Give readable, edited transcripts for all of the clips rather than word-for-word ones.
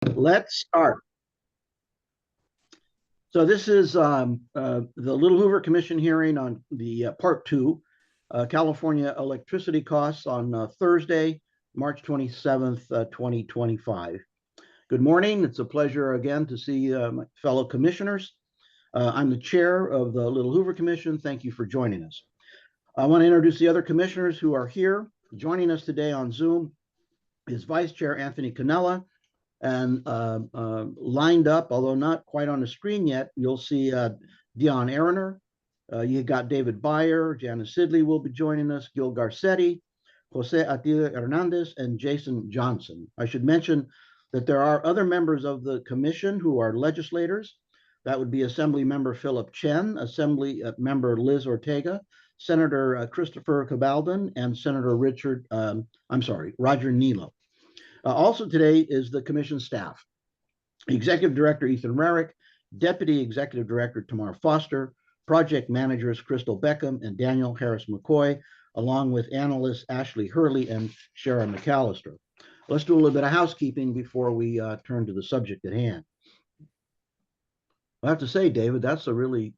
Let's start. So this is the Little Hoover Commission hearing on the part two, California electricity costs on Thursday, March 27th, 2025. Good morning. It's a pleasure again to see my fellow commissioners. I'm the chair of the Little Hoover Commission. Thank you for joining us. I want to introduce the other commissioners who are here. Joining us today on Zoom is Vice Chair Anthony Cannella, and lined up, although not quite on the screen yet, you'll see Deehan Aaroner. You got David Beyer, Janice Sidley will be joining us, Gil Garcetti, Jose Atila Hernandez, and Jason Johnson. I should mention that there are other members of the commission who are legislators. That would be Assembly Member Philip Chen, Assembly Member Liz Ortega, Senator Christopher Cabaldon, and Senator Roger Nilo. Also today is the commission staff. Executive Director Ethan Rarick, Deputy Executive Director Tamar Foster, Project Managers Crystal Beckham and Daniel Harris McCoy, along with analysts Ashley Hurley and Sharon McAllister. Let's do a little bit of housekeeping before we turn to the subject at hand. I have to say, David, that's a really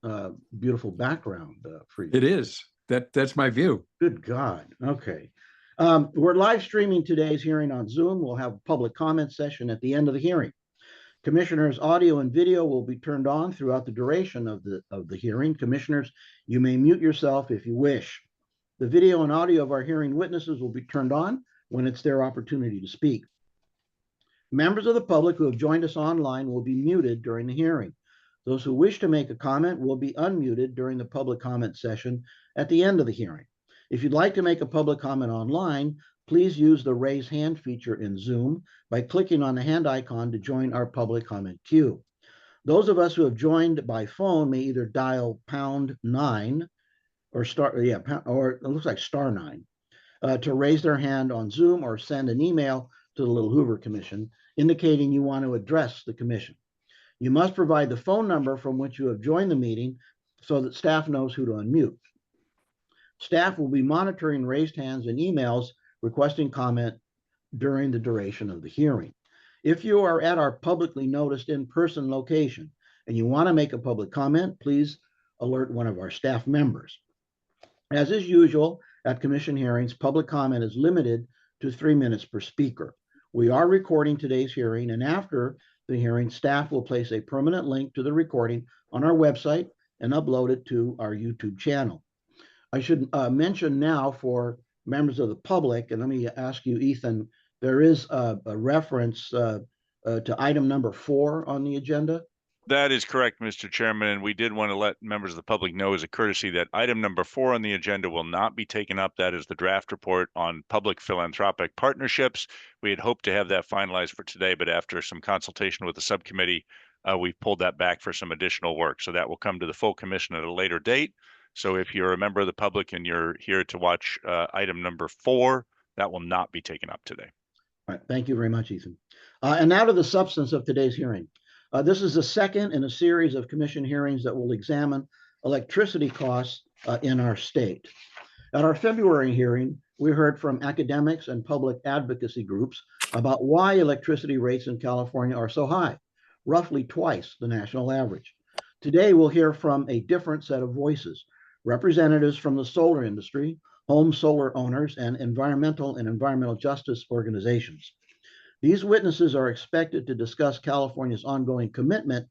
beautiful background for you. It is. That's my view. Good God. Okay. We're live streaming today's hearing on Zoom. We'll have a public comment session at the end of the hearing. Commissioners' audio and video will be turned on throughout the duration of the hearing. Commissioners, you may mute yourself if you wish. The video and audio of our hearing witnesses will be turned on when it's their opportunity to speak. Members of the public who have joined us online will be muted during the hearing. Those who wish to make a comment will be unmuted during the public comment session at the end of the hearing. If you'd like to make a public comment online, please use the raise hand feature in Zoom by clicking on the hand icon to join our public comment queue. Those of us who have joined by phone may either dial #9 or or it looks like *9 to raise their hand on Zoom, or send an email to the Little Hoover Commission indicating you want to address the commission. You must provide the phone number from which you have joined the meeting so that staff knows who to unmute. Staff will be monitoring raised hands and emails requesting comment during the duration of the hearing. If you are at our publicly noticed in-person location and you want to make a public comment, please alert one of our staff members. As is usual at commission hearings, public comment is limited to 3 minutes per speaker. We are recording today's hearing, and after the hearing, staff will place a permanent link to the recording on our website and upload it to our YouTube channel. I should mention now for members of the public, and let me ask you, Ethan, there is a reference to item number 4 on the agenda. That is correct, Mr. Chairman, and we did want to let members of the public know as a courtesy that item number 4 on the agenda will not be taken up. That is the draft report on public philanthropic partnerships. We had hoped to have that finalized for today, but after some consultation with the subcommittee, we've pulled that back for some additional work. So that will come to the full commission at a later date. So if you're a member of the public and you're here to watch item number 4, that will not be taken up today. All right, thank you very much, Ethan. And now to the substance of today's hearing. This is the second in a series of commission hearings that will examine electricity costs in our state. At our February hearing, we heard from academics and public advocacy groups about why electricity rates in California are so high, roughly twice the national average. Today, we'll hear from a different set of voices, representatives from the solar industry, home solar owners, and environmental justice organizations. These witnesses are expected to discuss California's ongoing commitment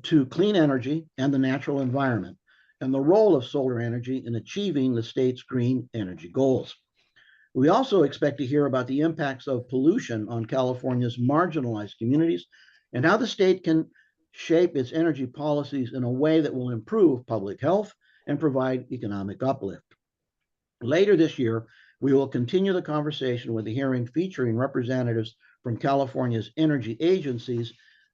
to clean energy and the natural environment, and the role of solar energy in achieving the state's green energy goals. We also expect to hear about the impacts of pollution on California's marginalized communities and how the state can shape its energy policies in a way that will improve public health and provide economic uplift. Later this year, we will continue the conversation with a hearing featuring representatives from California's energy agencies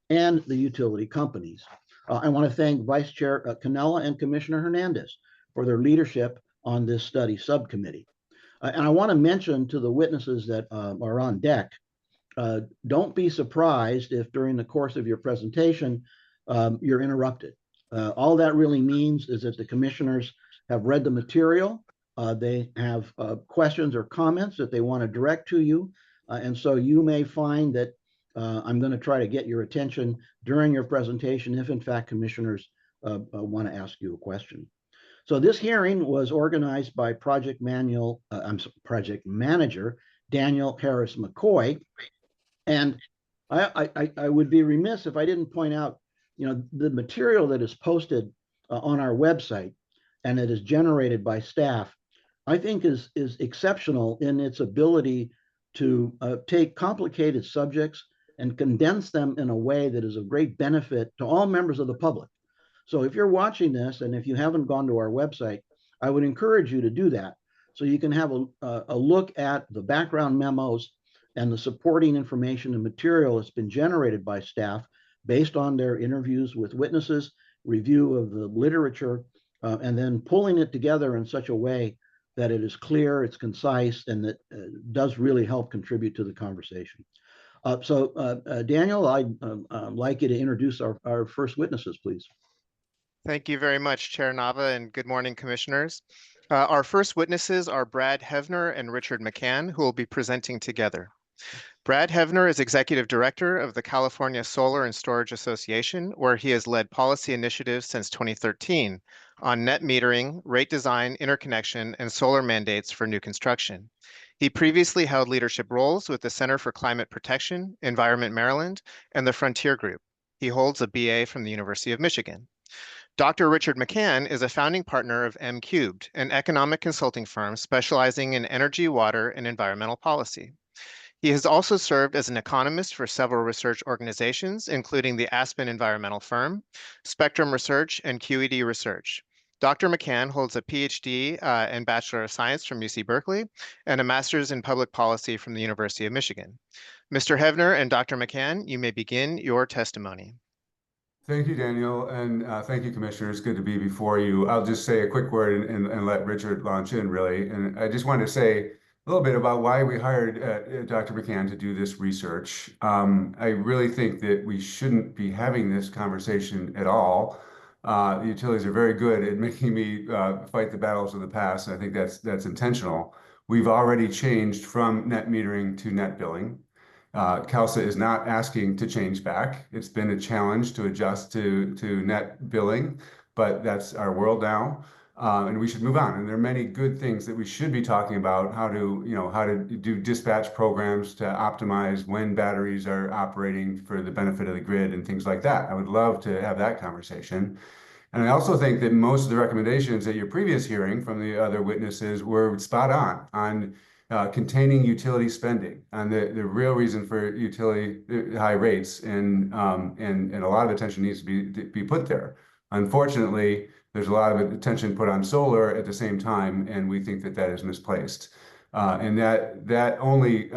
and the utility companies. I want to thank Vice Chair Cannella and Commissioner Hernandez for their leadership on this study subcommittee. And I want to mention to the witnesses that are on deck, don't be surprised if during the course of your presentation, you're interrupted. All that really means is that the commissioners have read the material. They have questions or comments that they want to direct to you. And so you may find that I'm going to try to get your attention during your presentation if, in fact, commissioners want to ask you a question. So this hearing was organized by project manager Daniel Harris McCoy, and I would be remiss if I didn't point out, the material that is posted on our website and that is generated by staff, I think is exceptional in its ability to take complicated subjects and condense them in a way that is of great benefit to all members of the public. So if you're watching this and if you haven't gone to our website, I would encourage you to do that so you can have a look at the background memos and the supporting information and material that's been generated by staff based on their interviews with witnesses, review of the literature, and then pulling it together in such a way that it is clear, it's concise, and that does really help contribute to the conversation. Daniel, I'd like you to introduce our first witnesses, please. Thank you very much, Chair Nava, and good morning, commissioners. Our first witnesses are Brad Heavner and Richard McCann, who will be presenting together. Brad Heavner is Executive Director of the California Solar and Storage Association, where he has led policy initiatives since 2013 on net metering, rate design, interconnection, and solar mandates for new construction. He previously held leadership roles with the Center for Climate Protection, Environment Maryland, and the Frontier Group. He holds a BA from the University of Michigan. Dr. Richard McCann is a founding partner of M.Cubed, an economic consulting firm specializing in energy, water, and environmental policy. He has also served as an economist for several research organizations, including the Aspen Environmental Firm, Spectrum Research, and QED Research. Dr. McCann holds a PhD and Bachelor of Science from UC Berkeley and a Master's in Public Policy from the University of Michigan. Mr. Heavner and Dr. McCann, you may begin your testimony. Thank you, Daniel, and thank you, commissioners. Good to be before you. I'll just say a quick word and let Richard launch in, really. And I just wanted to say a little bit about why we hired Dr. McCann to do this research. I really think that we shouldn't be having this conversation at all. The utilities are very good at making me fight the battles of the past, and I think that's intentional. We've already changed from net metering to net billing. CALSA is not asking to change back. It's been a challenge to adjust to net billing, but that's our world now. And we should move on. And there are many good things that we should be talking about, how to do dispatch programs to optimize when batteries are operating for the benefit of the grid and things like that. I would love to have that conversation. And I also think that most of the recommendations at your previous hearing from the other witnesses were spot on containing utility spending and the real reason for utility high rates, and a lot of attention needs to be put there. Unfortunately, there's a lot of attention put on solar at the same time, and we think that is misplaced. And that only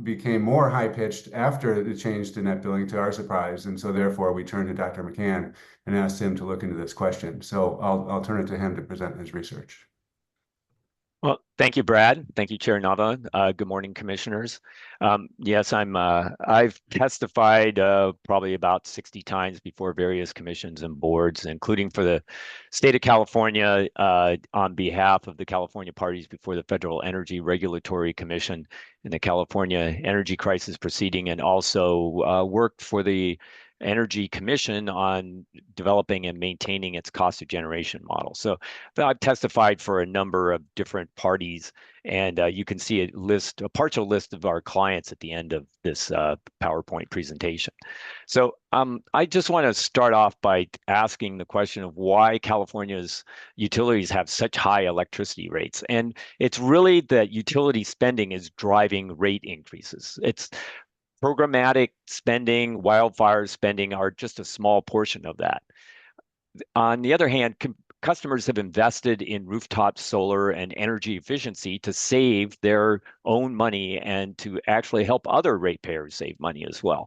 became more high-pitched after the change to net billing, to our surprise. And so therefore, we turned to Dr. McCann and asked him to look into this question. So I'll turn it to him to present his research. Well, thank you, Brad. Thank you, Chair Nava. Good morning, commissioners. Yes, I've testified probably about 60 times before various commissions and boards, including for the state of California on behalf of the California parties before the Federal Energy Regulatory Commission in the California Energy Crisis Proceeding, and also worked for the Energy Commission on developing and maintaining its cost of generation model. So I've testified for a number of different parties, and you can see a partial list of our clients at the end of this PowerPoint presentation. So I just want to start off by asking the question of why California's utilities have such high electricity rates. And it's really that utility spending is driving rate increases. It's programmatic spending, wildfire spending are just a small portion of that. On the other hand, customers have invested in rooftop solar and energy efficiency to save their own money and to actually help other ratepayers save money as well.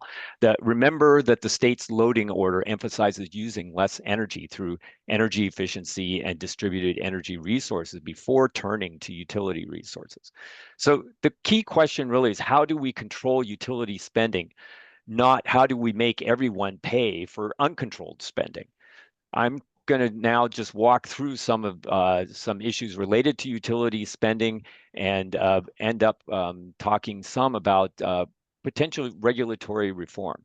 Remember that the state's loading order emphasizes using less energy through energy efficiency and distributed energy resources before turning to utility resources. So the key question really is, how do we control utility spending, not how do we make everyone pay for uncontrolled spending? I'm going to now just walk through some issues related to utility spending and end up talking some about potential regulatory reform.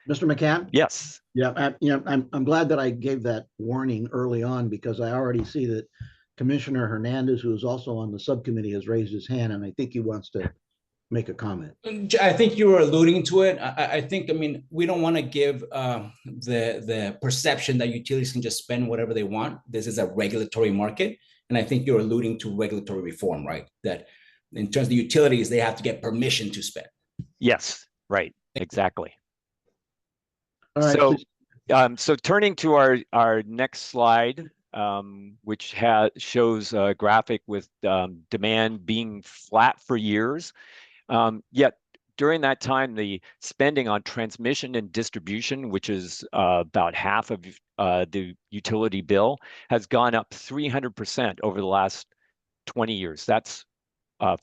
Mr. McCann? Yes. Yeah, I'm glad that I gave that warning early on, because I already see that Commissioner Hernandez, who is also on the subcommittee, has raised his hand, and I think he wants to make a comment. I think you were alluding to it. I think, I mean, we don't want to give the perception that utilities can just spend whatever they want. This is a regulatory market. And I think you're alluding to regulatory reform, right? That in terms of the utilities, they have to get permission to spend. Yes, right, exactly. All right, So, please. so turning to our next slide, which shows a graphic with demand being flat for years. Yet during that time, the spending on transmission and distribution, which is about half of the utility bill, has gone up 300% over the last 20 years. That's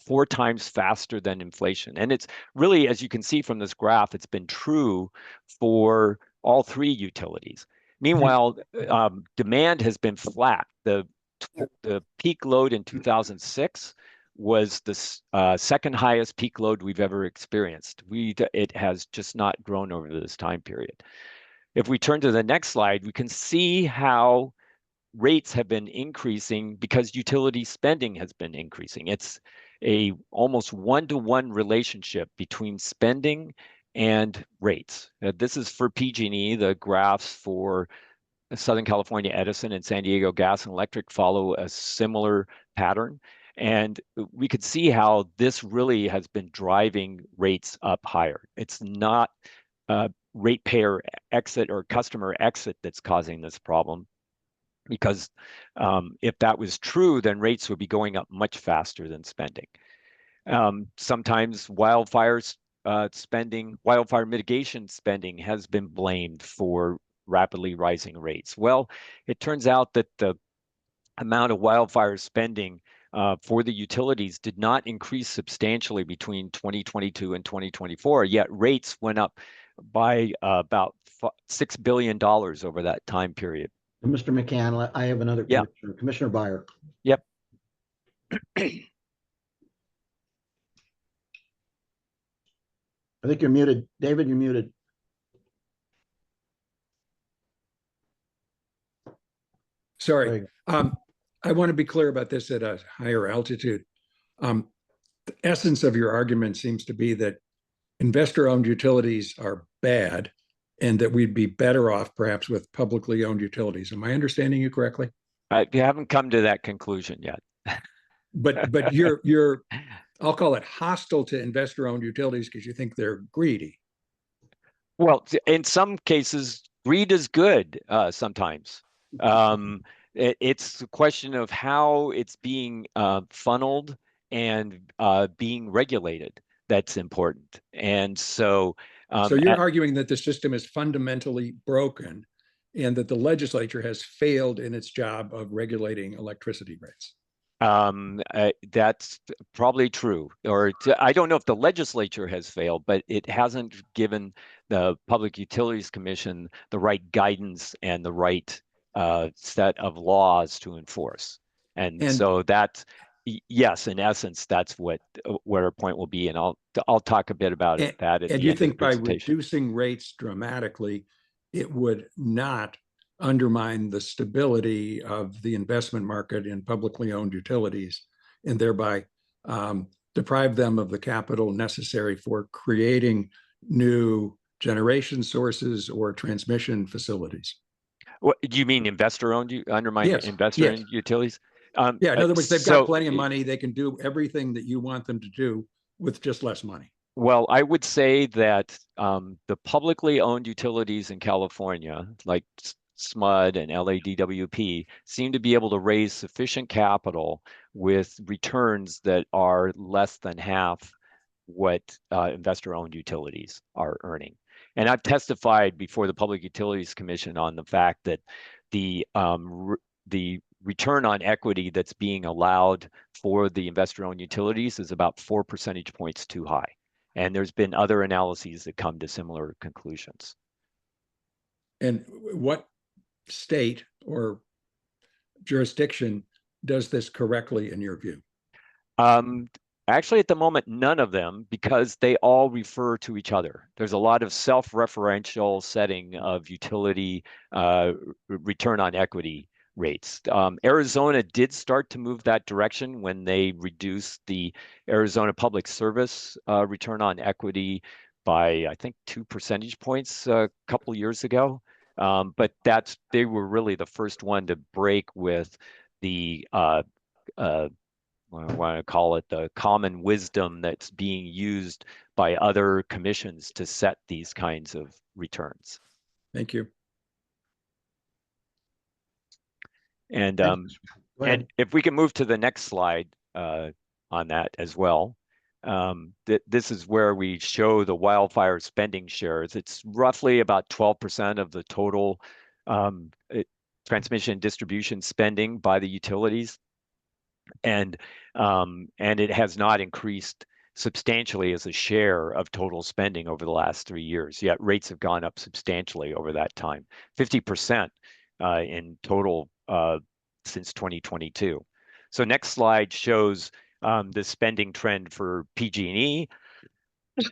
4 times faster than inflation. And it's really, as you can see from this graph, it's been true for all 3 utilities. Meanwhile, demand has been flat. The peak load in 2006 was the second highest peak load we've ever experienced. It has just not grown over this time period. If we turn to the next slide, we can see how rates have been increasing because utility spending has been increasing. It's a almost one-to-one relationship between spending and rates. This is for PG&E. The graphs for Southern California Edison and San Diego Gas and Electric follow a similar pattern. And we could see how this really has been driving rates up higher. It's not ratepayer exit or customer exit that's causing this problem, because if that was true, then rates would be going up much faster than spending. Sometimes wildfire mitigation spending has been blamed for rapidly rising rates. Well, it turns out that the amount of wildfire spending for the utilities did not increase substantially between 2022 and 2024, yet rates went up by about $6 billion over that time period. Mr. McCann, I have another commissioner, Commissioner Byer. Yep. I think you're muted. David, you're muted. Sorry. I want to be clear about this at a higher altitude. The essence of your argument seems to be that investor-owned utilities are bad and that we'd be better off perhaps with publicly owned utilities. Am I understanding you correctly? You haven't come to that conclusion yet. But you're I'll call it hostile to investor-owned utilities because you think they're greedy. Well, in some cases, greed is good sometimes. It's a question of how it's being funneled and being regulated that's important. And so... so you're arguing that the system is fundamentally broken and that the legislature has failed in its job of regulating electricity rates. That's probably true. I don't know if the legislature has failed, but it hasn't given the Public Utilities Commission the right guidance and the right set of laws to enforce. And so that's, yes, in essence, that's where our point will be. And I'll talk a bit about that at the end of the presentation. And you think by reducing rates dramatically, it would not undermine the stability of the investment market in publicly owned utilities and thereby deprive them of the capital necessary for creating new generation sources or transmission facilities? What do you mean, investor-owned? Undermine investor-owned utilities? Yeah, in other words, they've got plenty of money. They can do everything that you want them to do with just less money. Well, I would say that the publicly owned utilities in California, like SMUD and LADWP, seem to be able to raise sufficient capital with returns that are less than half what investor-owned utilities are earning. And I've testified before the Public Utilities Commission on the fact that the return on equity that's being allowed for the investor-owned utilities is about 4 percentage points too high. And there's been other analyses that come to similar conclusions. And what state or jurisdiction does this correctly in your view? Actually, at the moment, none of them, because they all refer to each other. There's a lot of self-referential setting of utility return on equity rates. Arizona did start to move that direction when they reduced the Arizona Public Service return on equity by, I think, 2 percentage points a couple years ago. But they were really the first one to break with the I want to call it the common wisdom that's being used by other commissions to set these kinds of returns. Thank you. And Go ahead. if we can move to the next slide on that as well. This is where we show the wildfire spending shares. It's roughly about 12% of the total transmission distribution spending by the utilities. And it has not increased substantially as a share of total spending over the last 3 years, yet rates have gone up substantially over that time, 50% in total since 2022. So next slide shows the spending trend for PG&E,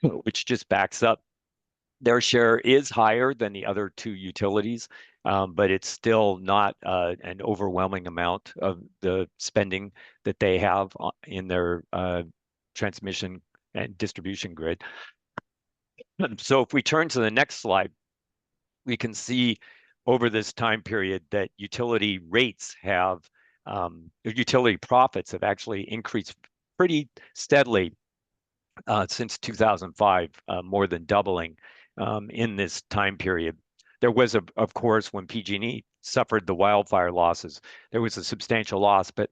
which just backs up. Their share is higher than the other two utilities, but it's still not an overwhelming amount of the spending that they have in their transmission and distribution grid. So if we turn to the next slide, we can see over this time period that utility profits have actually increased pretty steadily since 2005, more than doubling in this time period. There was, of course, when PG&E suffered the wildfire losses, there was a substantial loss, but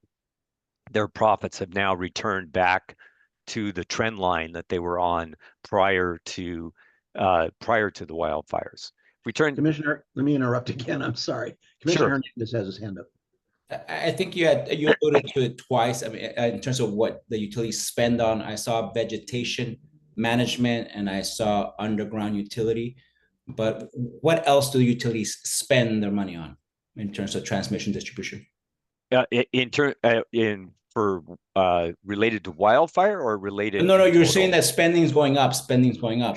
their profits have now returned back to the trend line that they were on prior to the wildfires. If we turn, Commissioner, let me interrupt again. I'm sorry. Commissioner Hernandez has his hand up. I think you alluded to it twice. I mean, in terms of what the utilities spend on, I saw vegetation management and I saw underground utility. But what else do utilities spend their money on in terms of transmission distribution? Related to wildfire or related? No, you're saying that spending's going up,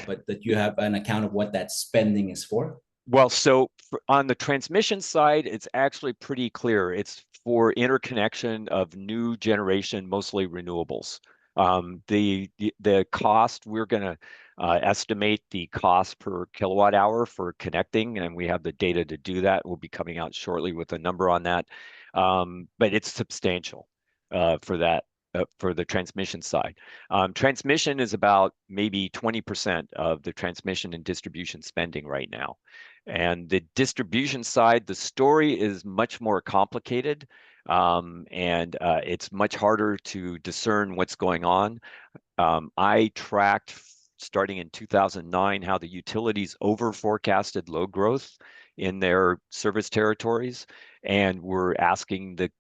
but that you have an account of what that spending is for? Well, so on the transmission side, it's actually pretty clear. It's for interconnection of new generation, mostly renewables. The cost, we're going to estimate the cost per kilowatt hour for connecting, and we have the data to do that. We'll be coming out shortly with a number on that. But it's substantial for that. For the transmission side. Transmission is about maybe 20% of the transmission and distribution spending right now. And the distribution side, the story is much more complicated, and it's much harder to discern what's going on. I tracked, starting in 2009, how the utilities over-forecasted load growth in their service territories, and were asking the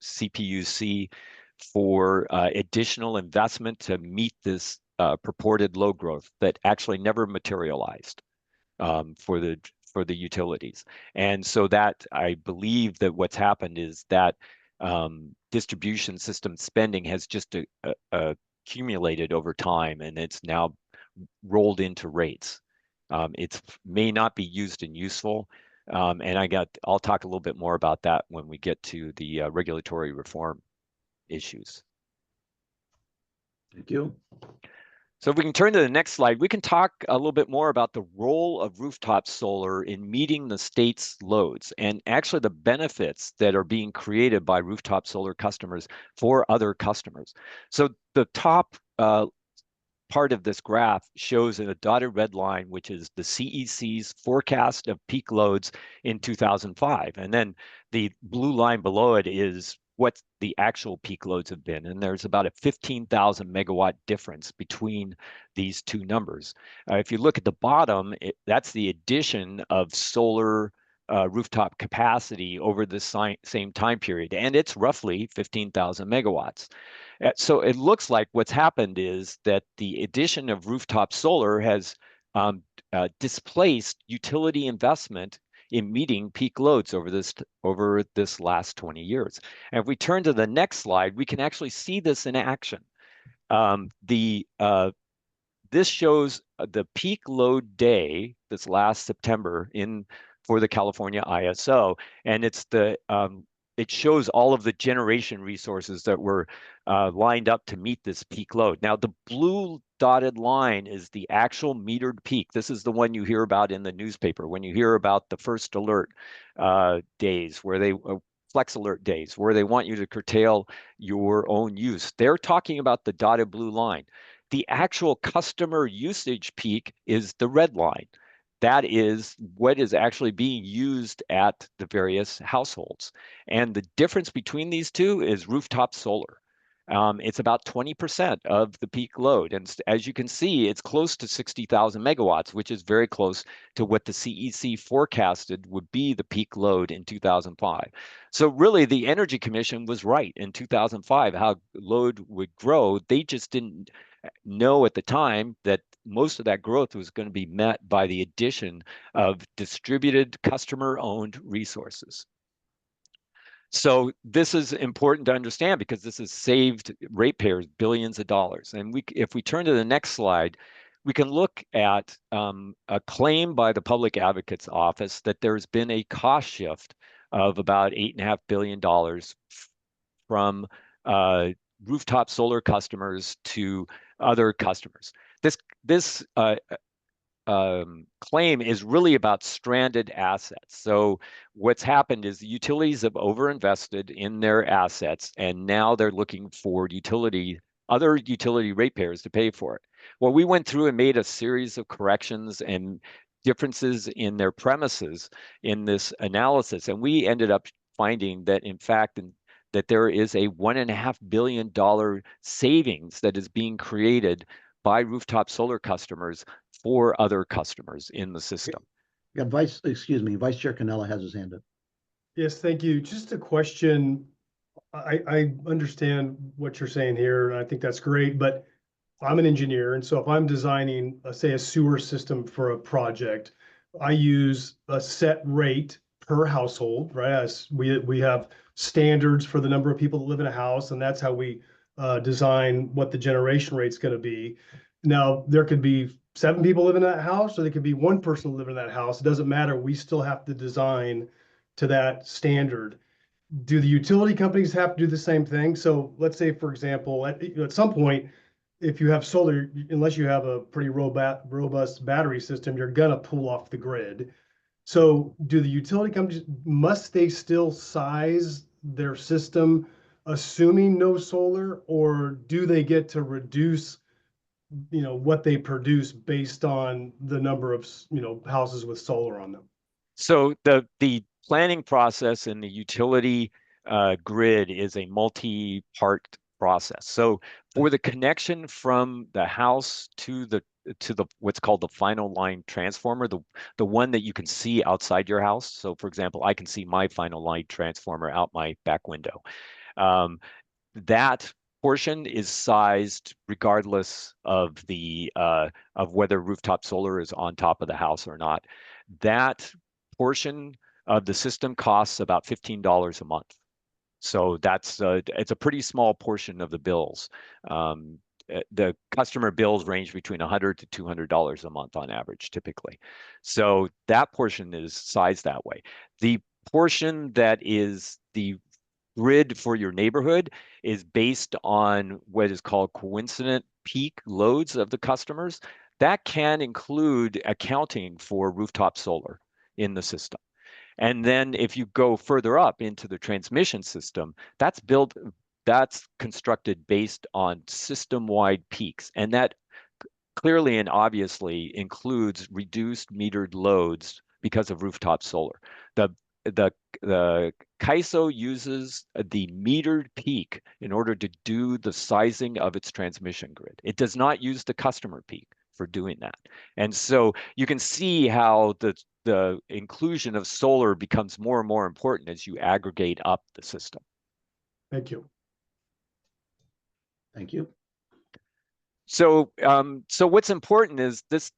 CPUC for additional investment to meet this purported load growth that actually never materialized for the utilities. And so that, I believe that what's happened is that distribution system spending has just accumulated over time, and it's now rolled into rates. It may not be used and useful, and I'll talk a little bit more about that when we get to the regulatory reform issues. Thank you. So if we can turn to the next slide, we can talk a little bit more about the role of rooftop solar in meeting the state's loads and actually the benefits that are being created by rooftop solar customers for other customers. So the top part of this graph shows in a dotted red line, which is the CEC's forecast of peak loads in 2005. And then the blue line below it is what the actual peak loads have been. And there's about a 15,000 megawatt difference between these two numbers. If you look at the bottom, that's the addition of solar rooftop capacity over the same time period. And it's roughly 15,000 megawatts. So it looks like what's happened is that the addition of rooftop solar has displaced utility investment in meeting peak loads over this last 20 years. And if we turn to the next slide, we can actually see this in action. This shows the peak load day this last September for the California ISO, and it shows all of the generation resources that were lined up to meet this peak load. Now, the blue dotted line is the actual metered peak. This is the one you hear about in the newspaper when you hear about the first alert days, where they flex alert days, where they want you to curtail your own use. They're talking about the dotted blue line. The actual customer usage peak is the red line. That is what is actually being used at the various households. And the difference between these two is rooftop solar. It's about 20% of the peak load. And as you can see, it's close to 60,000 megawatts, which is very close to what the CEC forecasted would be the peak load in 2005. So really, the Energy Commission was right in 2005 how load would grow. They just didn't know at the time that most of that growth was going to be met by the addition of distributed customer-owned resources. So this is important to understand because this has saved ratepayers billions of dollars. And if we turn to the next slide, we can look at a claim by the Public Advocate's Office that there's been a cost shift of about $8.5 billion from rooftop solar customers to other customers. This claim is really about stranded assets. So what's happened is the utilities have overinvested in their assets, and now they're looking for other utility ratepayers to pay for it. Well, we went through and made a series of corrections and differences in their premises in this analysis, and we ended up finding that, in fact, that there is a $1.5 billion savings that is being created by rooftop solar customers for other customers in the system. Yeah, Vice Chair Cannella has his hand up. Yes, thank you. Just a question. I understand what you're saying here, and I think that's great, but I'm an engineer, and so if I'm designing, say, a sewer system for a project, I use a set rate per household, right? As we have standards for the number of people that live in a house, and that's how we design what the generation rate's going to be. Now, there could be 7 people living in that house, or there could be 1 person living in that house. It doesn't matter. We still have to design to that standard. Do the utility companies have to do the same thing? So let's say, for example, at some point, if you have solar, unless you have a pretty robust battery system, you're gonna pull off the grid. So do the utility companies, must they still size their system assuming no solar, or do they get to reduce, what they produce based on the number of, houses with solar on them? So the planning process in the utility grid is a multi-part process. So for the connection from the house to the what's called the final line transformer, the one that you can see outside your house. So for example, I can see my final line transformer out my back window. That portion is sized regardless of of whether rooftop solar is on top of the house or not. That portion of the system costs about $15 a month. So it's a pretty small portion of the bills. The customer bills range between $100 to $200 a month on average, typically. So that portion is sized that way. The portion that is the grid for your neighborhood is based on what is called coincident peak loads of the customers. That can include accounting for rooftop solar in the system. And then if you go further up into the transmission system, that's constructed based on system-wide peaks. And that clearly and obviously includes reduced metered loads because of rooftop solar. The CAISO uses the metered peak in order to do the sizing of its transmission grid. It does not use the customer peak for doing that. And so you can see how the inclusion of solar becomes more and more important as you aggregate up the system. Thank you. Thank you. So what's important is this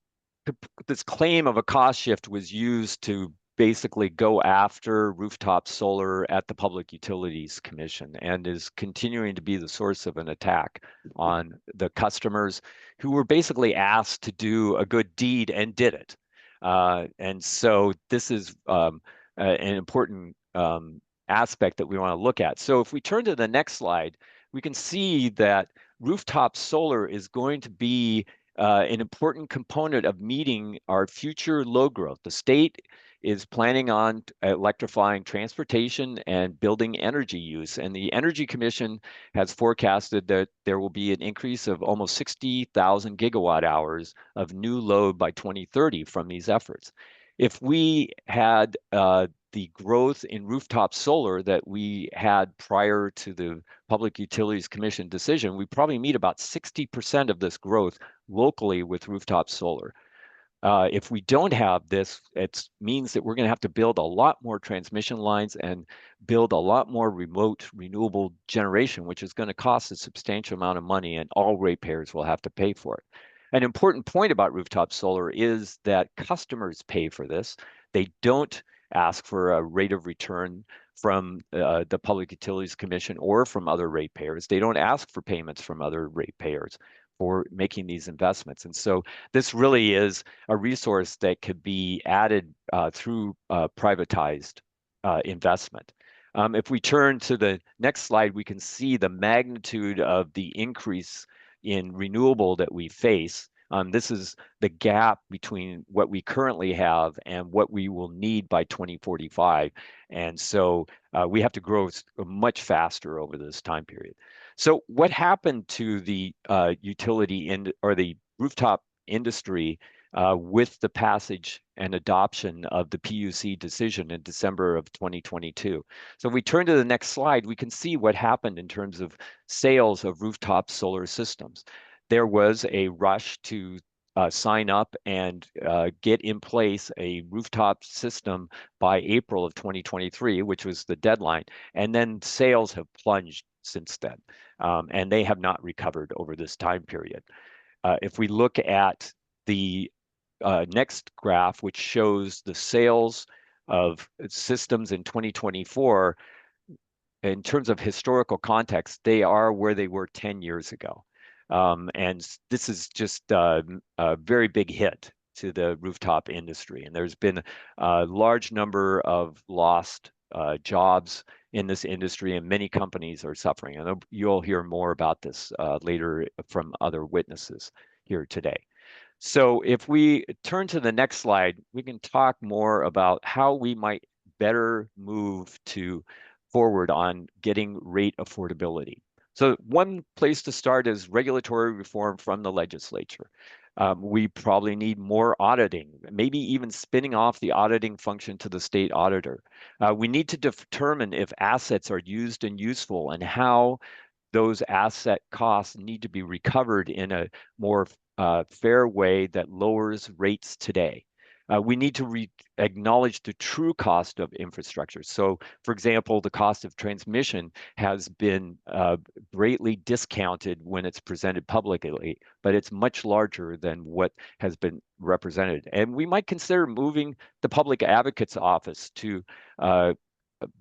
claim of a cost shift was used to basically go after rooftop solar at the Public Utilities Commission and is continuing to be the source of an attack on the customers who were basically asked to do a good deed and did it. And so this is an important aspect that we want to look at. So if we turn to the next slide, we can see that rooftop solar is going to be an important component of meeting our future load growth. The state is planning on electrifying transportation and building energy use. And the Energy Commission has forecasted that there will be an increase of almost 60,000 gigawatt hours of new load by 2030 from these efforts. If we had the growth in rooftop solar that we had prior to the Public Utilities Commission decision, we probably meet about 60% of this growth locally with rooftop solar. If we don't have this, it means that we're going to have to build a lot more transmission lines and build a lot more remote renewable generation, which is going to cost a substantial amount of money, and all ratepayers will have to pay for it. An important point about rooftop solar is that customers pay for this. They don't ask for a rate of return from the Public Utilities Commission or from other ratepayers. They don't ask for payments from other ratepayers for making these investments. And so this really is a resource that could be added through privatized investment. If we turn to the next slide, we can see the magnitude of the increase in renewable that we face. This is the gap between what we currently have and what we will need by 2045. And so we have to grow much faster over this time period. So what happened to the utility or the rooftop industry with the passage and adoption of the PUC decision in December of 2022? So if we turn to the next slide, we can see what happened in terms of sales of rooftop solar systems. There was a rush to sign up and get in place a rooftop system by April of 2023, which was the deadline. And then sales have plunged since then, and they have not recovered over this time period. If we look at the next graph, which shows the sales of systems in 2024, in terms of historical context, they are where they were 10 years ago. And this is just a very big hit to the rooftop industry. And there's been a large number of lost jobs in this industry, and many companies are suffering. And you'll hear more about this later from other witnesses here today. So if we turn to the next slide, we can talk more about how we might better move forward on getting rate affordability. So one place to start is regulatory reform from the legislature. We probably need more auditing, maybe even spinning off the auditing function to the state auditor. We need to determine if assets are used and useful and how those asset costs need to be recovered in a more fair way that lowers rates today. We need to acknowledge the true cost of infrastructure. So, for example, the cost of transmission has been greatly discounted when it's presented publicly, but it's much larger than what has been represented. And we might consider moving the Public Advocate's Office to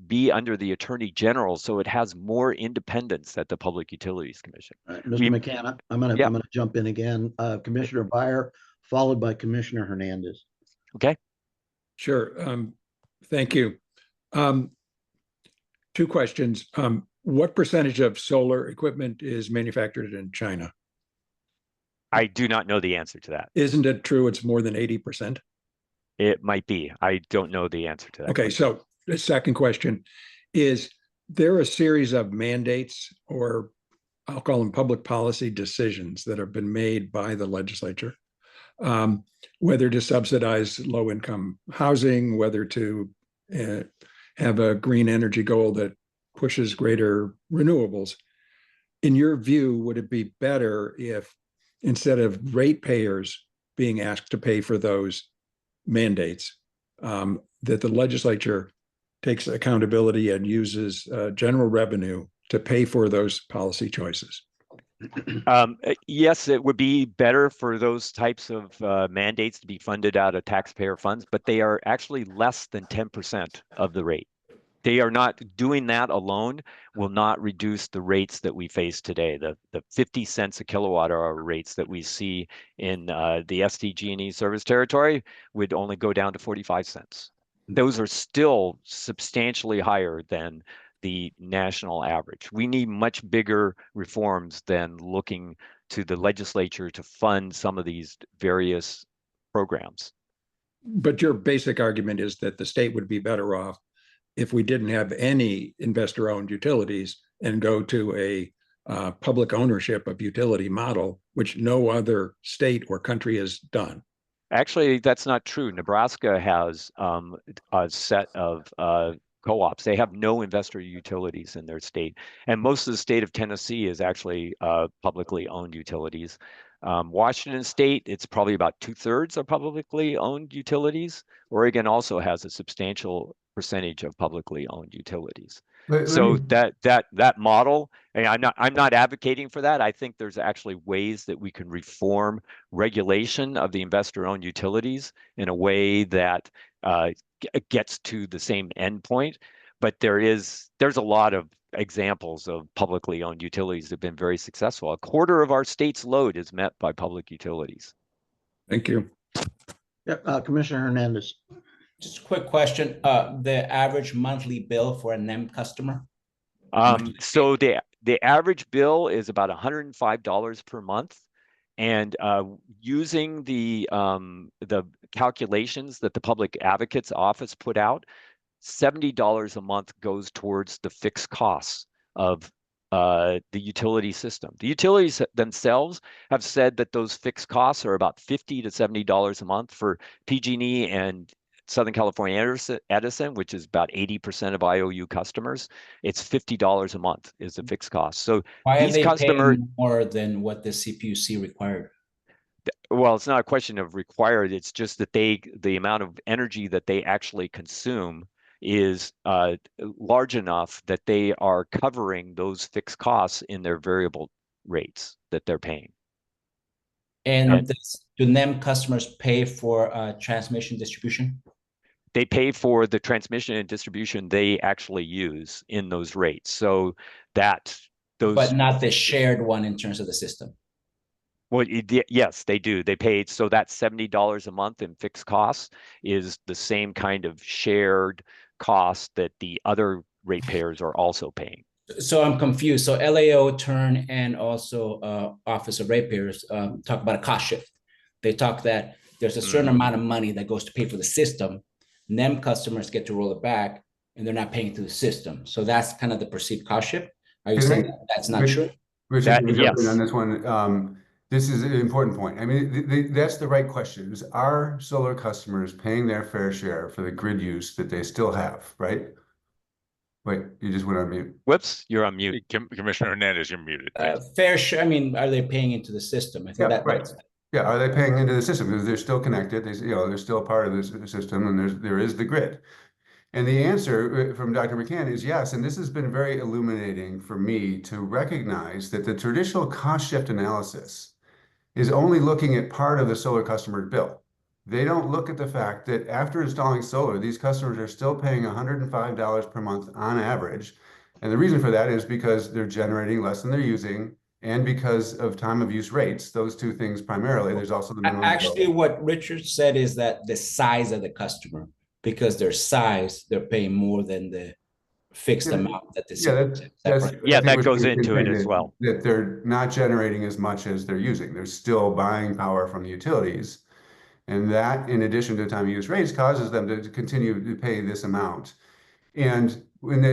be under the Attorney General, so it has more independence at the Public Utilities Commission. Mr. McCann, I'm gonna jump in again. Commissioner Byer, followed by Commissioner Hernandez. Okay. Sure. Thank you. Two questions. What percentage of solar equipment is manufactured in China? I do not know the answer to that. Isn't it true it's more than 80%? It might be. I don't know the answer to that. Okay, so the second question is, there a series of mandates, or I'll call them public policy decisions, that have been made by the legislature, whether to subsidize low-income housing, whether to have a green energy goal that pushes greater renewables. In your view, would it be better if, instead of ratepayers being asked to pay for those mandates, that the legislature takes accountability and uses general revenue to pay for those policy choices? Yes, it would be better for those types of mandates to be funded out of taxpayer funds, but they are actually less than 10% of the rate. They are not doing that alone will not reduce the rates that we face today. The 50 cents a kilowatt hour rates that we see in the SDG&E service territory would only go down to 45 cents. Those are still substantially higher than the national average. We need much bigger reforms than looking to the legislature to fund some of these various programs. But your basic argument is that the state would be better off if we didn't have any investor-owned utilities and go to a public ownership of utility model, which no other state or country has done. Actually, that's not true. Nebraska has a set of co-ops. They have no investor utilities in their state. And most of the state of Tennessee is actually publicly owned utilities. Washington State, it's probably about 2/3 are publicly owned utilities. Oregon also has a substantial percentage of publicly owned utilities. So that model, and I'm not advocating for that. I think there's actually ways that we can reform regulation of the investor-owned utilities in a way that gets to the same endpoint. But there's a lot of examples of publicly owned utilities that have been very successful. A quarter of our state's load is met by public utilities. Thank you. Yep, Commissioner Hernandez. Just a quick question. The average monthly bill for a NEM customer? So the average bill is about $105 per month. And using the calculations that the Public Advocate's Office put out, $70 a month goes towards the fixed costs of the utility system. The utilities themselves have said that those fixed costs are about $50 to $70 a month for PG&E and Southern California Edison, which is about 80% of IOU customers. It's $50 a month is the fixed cost. So why these are they customers paying more than what the CPUC required? Well, it's not a question of required. It's just that the amount of energy that they actually consume is large enough that they are covering those fixed costs in their variable rates that they're paying. And do NEM customers pay for transmission distribution? They pay for the transmission and distribution they actually use in those rates. So that those, but not the shared one in terms of the system. Well, yes, they do. They paid, so that $70 a month in fixed costs is the same kind of shared cost that the other ratepayers are also paying. So I'm confused. So LAO, Turn, and also Office of Ratepayers talk about a cost shift. They talk that there's a certain amount of money that goes to pay for the system. NEM customers get to roll it back, and they're not paying to the system. So that's kind of the perceived cost shift. Are you saying that's not true? Richard, yes. On this one, this is an important point. I mean, that's the right question. Is are solar customers paying their fair share for the grid use that they still have, right? Wait, you just went on mute. Whoops, you're on mute. Commissioner Hernandez, you're muted. Fair share. I mean, are they paying into the system? I think right. Yeah, are they paying into the system because they're still connected? They're still part of the system, and there is the grid. And the answer from Dr. McCann is yes. And this has been very illuminating for me to recognize that the traditional cost shift analysis is only looking at part of the solar customer's bill. They don't look at the fact that after installing solar, these customers are still paying $105 per month on average. And the reason for that is because they're generating less than they're using, and because of time of use rates. Those two things primarily. There's also the minimum. Actually, what Richard said is that the size of the customer, because their size, they're paying more than the fixed amount that the that goes into it as well. That they're not generating as much as they're using. They're still buying power from the utilities. And that, in addition to time of use rates, causes them to continue to pay this amount. And when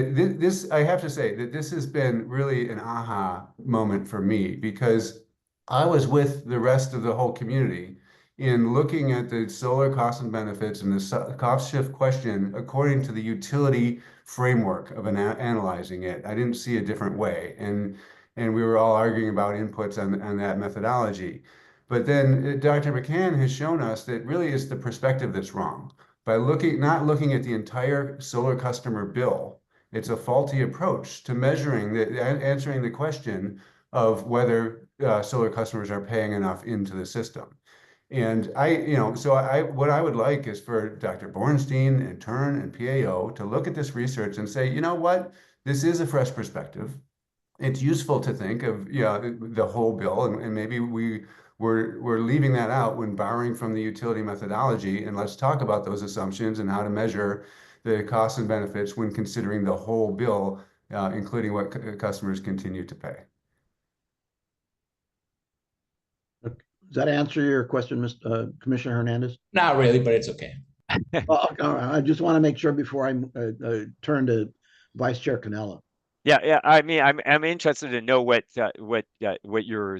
I have to say that this has been really an aha moment for me, because I was with the rest of the whole community in looking at the solar costs and benefits and the cost shift question according to the utility framework of analyzing it. I didn't see a different way. And we were all arguing about inputs on that methodology. But then Dr. McCann has shown us that really it's the perspective that's wrong. By not looking at the entire solar customer bill, it's a faulty approach to answering the question, of whether solar customers are paying enough into the system. And what I would like is for Dr. Bornstein and Tern and PAO to look at this research and say, you know what, this is a fresh perspective. It's useful to think of the whole bill, and maybe we're leaving that out when borrowing from the utility methodology. And let's talk about those assumptions and how to measure the costs and benefits when considering the whole bill, including what customers continue to pay. Does that answer your question, Commissioner Hernandez? Not really, but it's okay. Well, all right. I just want to make sure before I turn to Vice Chair Cannella. Yeah. I mean, I'm interested to know what you're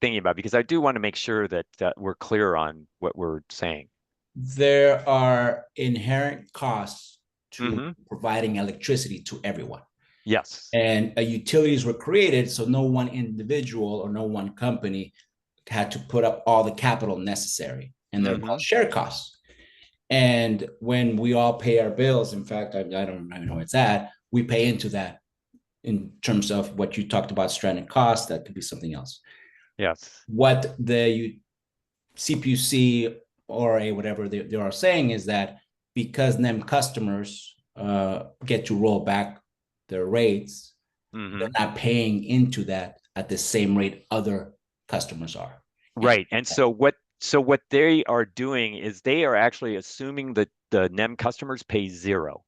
thinking about, because I do want to make sure that we're clear on what we're saying. There are inherent costs to providing electricity to everyone. Yes. And utilities were created so no one individual or no one company had to put up all the capital necessary, and they're called share costs. And when we all pay our bills, in fact, I don't know where it's at, we pay into that in terms of what you talked about, stranded costs. That could be something else. Yes. What the CPUC or whatever they are saying is that because NEM customers get to roll back their rates, they're not paying into that at the same rate other customers are. Right. And so what they are doing is they are actually assuming that the NEM customers pay zero.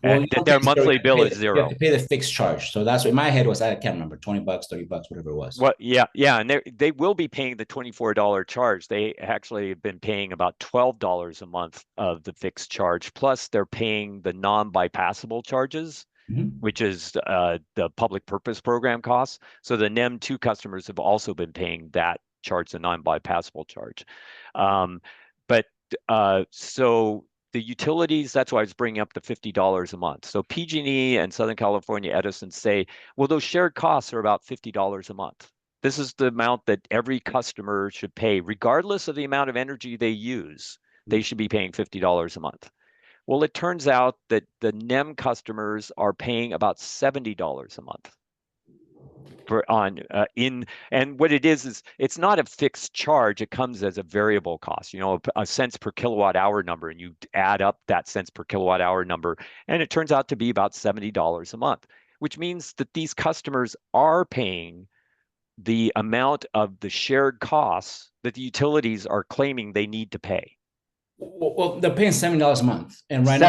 Well, and that their monthly bill is You have zero. to pay the fixed charge. So that's what in my head was, I can't remember, $20, $30, whatever it was. Well, yeah. And they will be paying the $24 charge. They actually have been paying about $12 a month of the fixed charge. Plus they're paying the non-bypassable charges, which is the public purpose program costs. So the NEM 2 customers have also been paying that charge, the non-bypassable charge. So the utilities, that's why I was bringing up the $50 a month. So PG&E and Southern California Edison say, well, those shared costs are about $50 a month. This is the amount that every customer should pay, regardless of the amount of energy they use. They should be paying $50 a month. Well, it turns out that the NEM customers are paying about $70 a month. And what it is it's not a fixed charge. It comes as a variable cost, a cents per kilowatt hour number, and you add up that cents per kilowatt hour number, and it turns out to be about $70 a month, which means that these customers are paying the amount of the shared costs that the utilities are claiming they need to pay. Well, they're paying $70 a month, and right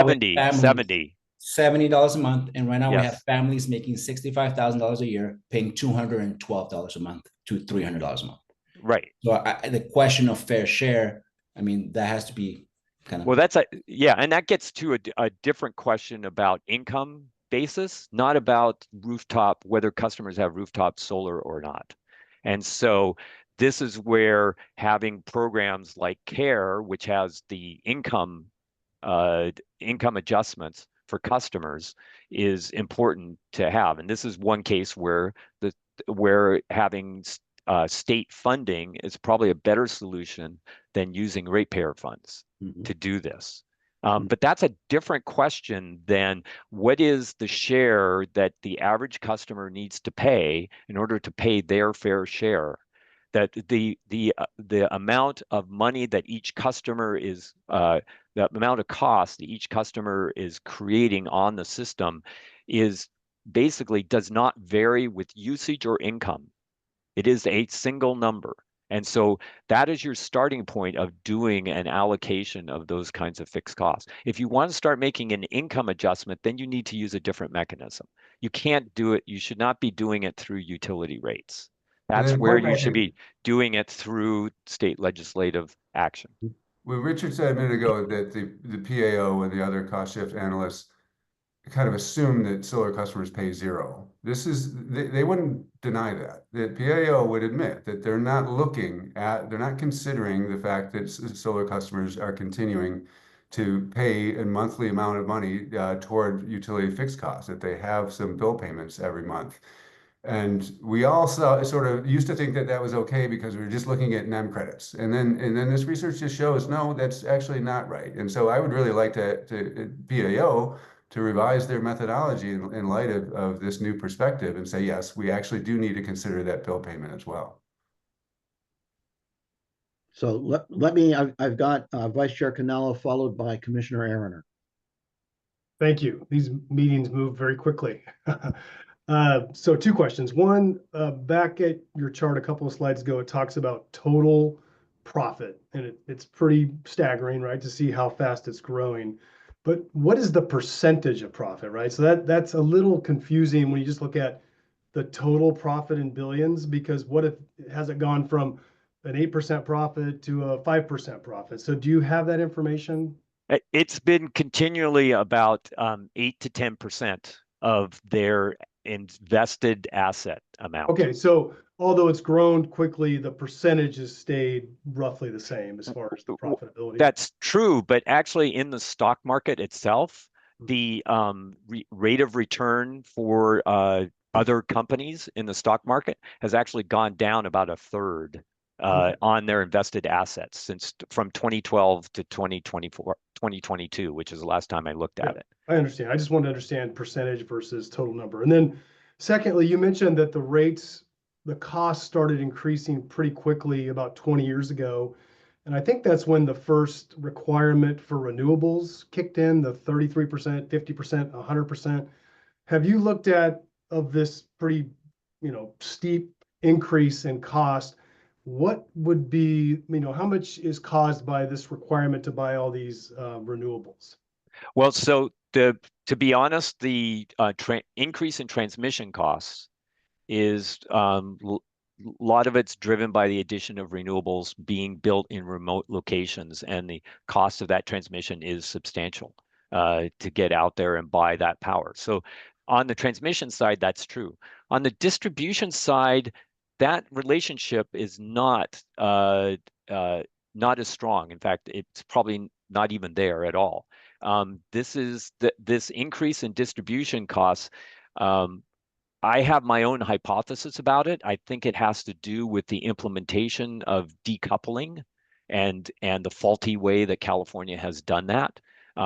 $70 a month, and right now we have families making $65,000 a year paying $212 a month to $300 a month. Right. So the question of fair share, I mean, that has to be kind of. Well, and that gets to a different question about income basis, not about rooftop, whether customers have rooftop solar or not. And so this is where having programs like CARE, which has the income adjustments for customers, is important to have. And this is one case where having state funding is probably a better solution than using ratepayer funds to do this. But that's a different question than what is the share that the average customer needs to pay in order to pay their fair share. That the amount of money that each customer is the amount of cost that each customer is creating on the system is basically does not vary with usage or income. It is a single number. And so that is your starting point of doing an allocation of those kinds of fixed costs. If you want to start making an income adjustment, then you need to use a different mechanism. You can't do it. You should not be doing it through utility rates. That's where you should be doing it through state legislative action. Well, Richard said a minute ago that the PAO and the other cost shift analysts kind of assume that solar customers pay zero. They wouldn't deny that. The PAO would admit that they're not considering the fact that solar customers are continuing to pay a monthly amount of money toward utility fixed costs, that they have some bill payments every month. And we all sort of used to think that that was okay because we were just looking at NEM credits. And then this research just shows, no, that's actually not right. And so I would really like to PAO to revise their methodology in light of this new perspective and say, yes, we actually do need to consider that bill payment as well. So let me, I've got Vice Chair Canelo followed by Commissioner Aaroner. Thank you. These meetings move very quickly. So two questions. One, back at your chart a couple of slides ago, it talks about total profit, and it's pretty staggering, right, to see how fast it's growing. But what is the percentage of profit, right? So that's a little confusing when you just look at the total profit in billions, because what if has it gone from an 8% profit to a 5% profit? So do you have that information? It's been continually about 8 to 10% of their invested asset amount. Okay, so although it's grown quickly, the percentage has stayed roughly the same as far as the profitability. That's true, but actually in the stock market itself, the rate of return for other companies in the stock market has actually gone down about a third on their invested assets since from 2012 to 2022, which is the last time I looked at it. I understand. I just wanted to understand percentage versus total number. And then secondly, you mentioned that the cost started increasing pretty quickly about 20 years ago. And I think that's when the first requirement for renewables kicked in, the 33%, 50%, 100%. Have you looked at of this pretty, steep increase in cost? What would be, how much is caused by this requirement to buy all these renewables? Well, so to be honest, the increase in transmission costs is a lot of it's driven by the addition of renewables being built in remote locations, and the cost of that transmission is substantial to get out there and buy that power. So on the transmission side, that's true. On the distribution side, that relationship is not as strong. In fact, it's probably not even there at all. This increase in distribution costs. I have my own hypothesis about it. I think it has to do with the implementation of decoupling and the faulty way that California has done that,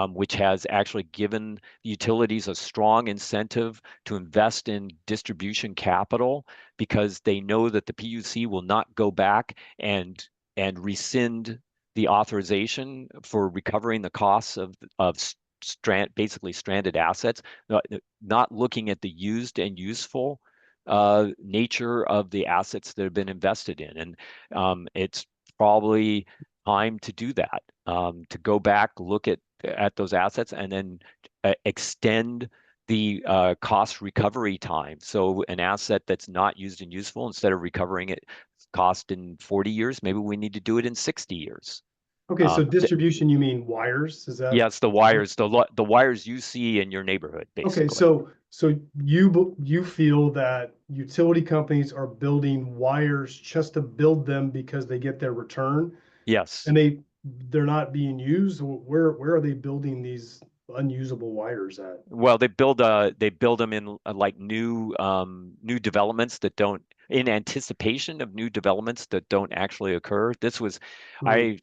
which has actually given utilities a strong incentive to invest in distribution capital because they know that the PUC will not go back and rescind the authorization for recovering the costs of basically stranded assets, not looking at the used and useful nature of the assets that have been invested in. And it's probably time to do that, to go back, look at those assets, and then extend the cost recovery time. So an asset that's not used and useful, instead of recovering it cost in 40 years, maybe we need to do it in 60 years. Okay, so distribution, you mean wires? Is that? Yes, the wires, the wires you see in your neighborhood, basically. Okay, so you feel that utility companies are building wires just to build them because they get their return? Yes. And they're not being used? Where are they building these unusable wires at? Well, they build them in like new developments that don't, in anticipation of new developments that don't actually occur. This was, I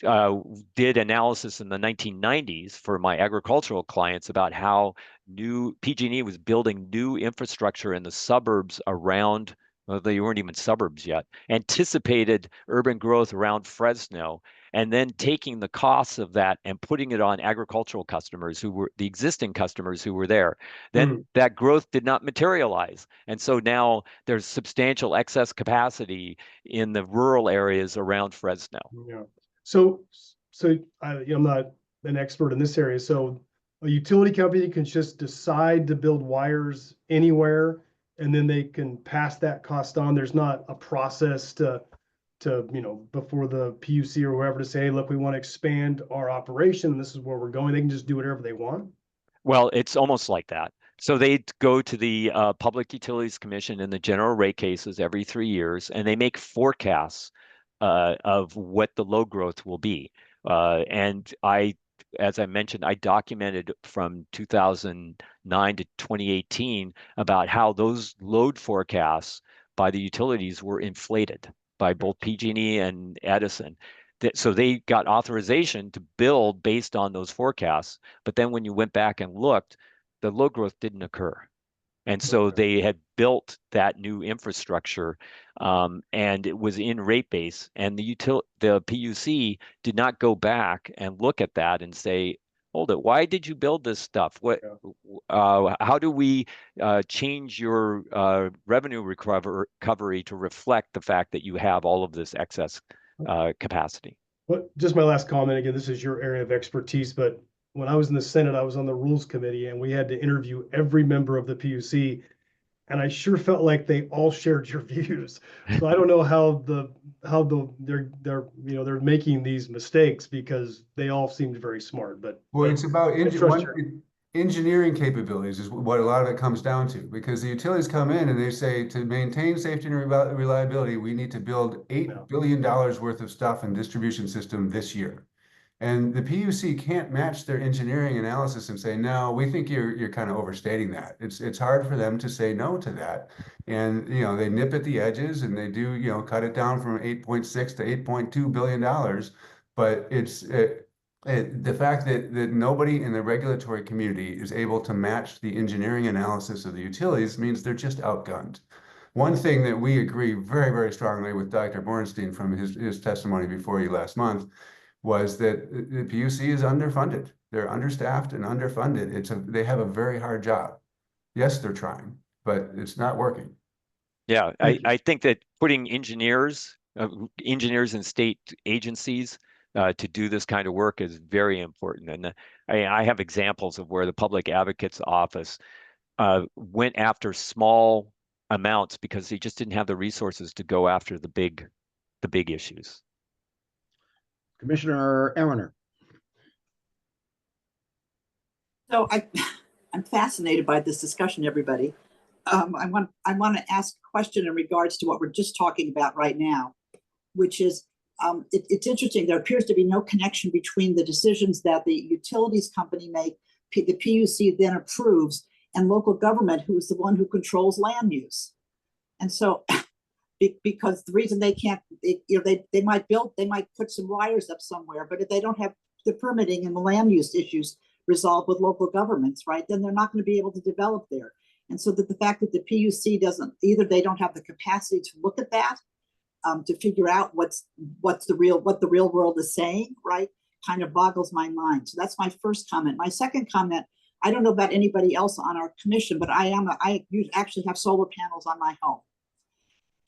did analysis in the 1990s for my agricultural clients about how new PG&E was building new infrastructure in the suburbs around, well, they weren't even suburbs yet, anticipated urban growth around Fresno, and then taking the costs of that and putting it on agricultural customers who were the existing customers who were there. Then that growth did not materialize. And so now there's substantial excess capacity in the rural areas around Fresno. Yeah. So I'm not an expert in this area. So a utility company can just decide to build wires anywhere, and then they can pass that cost on. There's not a process to before the PUC or whoever to say, hey, look, we want to expand our operation. This is where we're going. They can just do whatever they want. Well, it's almost like that. So they go to the Public Utilities Commission in the general rate cases every 3 years, and they make forecasts of what the load growth will be. And as I mentioned, I documented from 2009 to 2018 about how those load forecasts by the utilities were inflated by both PG&E and Edison. So they got authorization to build based on those forecasts. But then when you went back and looked, the load growth didn't occur. And so they had built that new infrastructure, and it was in rate base. And the PUC did not go back and look at that and say, hold it, why did you build this stuff? How do we change your revenue recovery to reflect the fact that you have all of this excess capacity? Well, just my last comment, again, this is your area of expertise, but when I was in the Senate, I was on the Rules Committee and we had to interview every member of the PUC. And I sure felt like they all shared your views. So I don't know how they're making these mistakes, because they all seemed very smart. But well, it's about engineering capabilities is what a lot of it comes down to, because the utilities come in and they say, to maintain safety and reliability, we need to build $8 billion worth of stuff in distribution system this year. And the PUC can't match their engineering analysis and say, no, we think you're kind of overstating that. It's hard for them to say no to that. And, they nip at the edges and they do, cut it down from 8.6 to $8.2 billion. But it's the fact that nobody in the regulatory community is able to match the engineering analysis of the utilities means they're just outgunned. One thing that we agree very, very strongly with Dr. Bornstein from his testimony before you last month was that the PUC is underfunded. They're understaffed and underfunded. They have a very hard job. Yes, they're trying, but it's not working. Yeah, I think that putting engineers in state agencies to do this kind of work is very important. And I have examples of where the Public Advocate's Office went after small amounts because they just didn't have the resources to go after the big issues. Commissioner Heavner. So I'm fascinated by this discussion, everybody. I want to ask a question in regards to what we're just talking about right now, which is it's interesting. There appears to be no connection between the decisions that the utilities company make, the PUC then approves, and local government, who is the one who controls land use. And so, because the reason they can't, they might put some wires up somewhere, but if they don't have the permitting and the land use issues resolved with local governments, right, then they're not going to be able to develop there. And so that the fact that the PUC doesn't, either they don't have the capacity to look at that, to figure out what the real world is saying, right, kind of boggles my mind. So that's my first comment. My second comment, I don't know about anybody else on our commission, but I actually have solar panels on my home.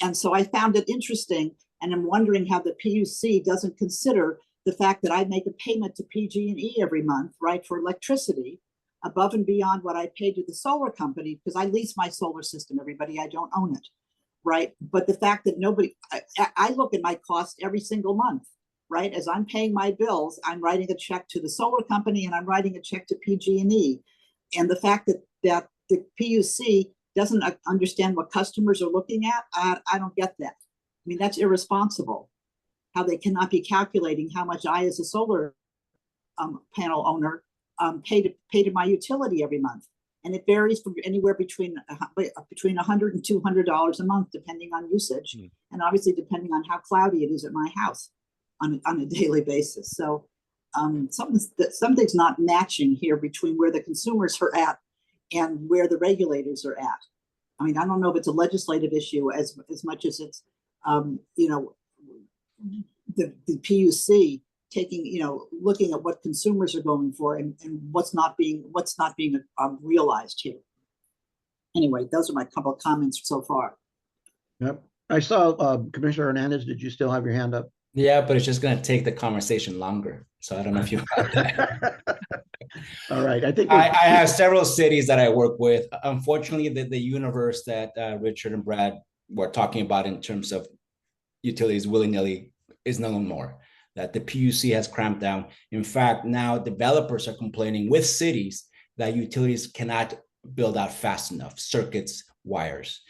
And so I found it interesting, and I'm wondering how the PUC doesn't consider the fact that I make a payment to PG&E every month, right, for electricity above and beyond what I pay to the solar company, because I lease my solar system, everybody, I don't own it, right? But the fact that I look at my cost every single month, right? As I'm paying my bills, I'm writing a check to the solar company and I'm writing a check to PG&E. And the fact that the PUC doesn't understand what customers are looking at, I don't get that. I mean, that's irresponsible. How they cannot be calculating how much I, as a solar panel owner, pay to my utility every month, and it varies from anywhere between $100 and $200 a month, depending on usage, and obviously depending on how cloudy it is at my house on a daily basis. So something's not matching here between where the consumers are at and where the regulators are at. I mean, I don't know if it's a legislative issue as much as it's the PUC taking, looking at what consumers are going for and what's not being realized here. Anyway, those are my couple of comments so far. Yep. I saw Commissioner Hernandez. Did you still have your hand up? Yeah, but it's just going to take the conversation longer. So I don't know if you have that. All right. I think I have several cities that I work with. Unfortunately, the universe that Richard and Brad were talking about in terms of utilities willy-nilly is no more. That the PUC has cramped down. In fact, now developers are complaining with cities that utilities cannot build out fast enough, circuits, wires.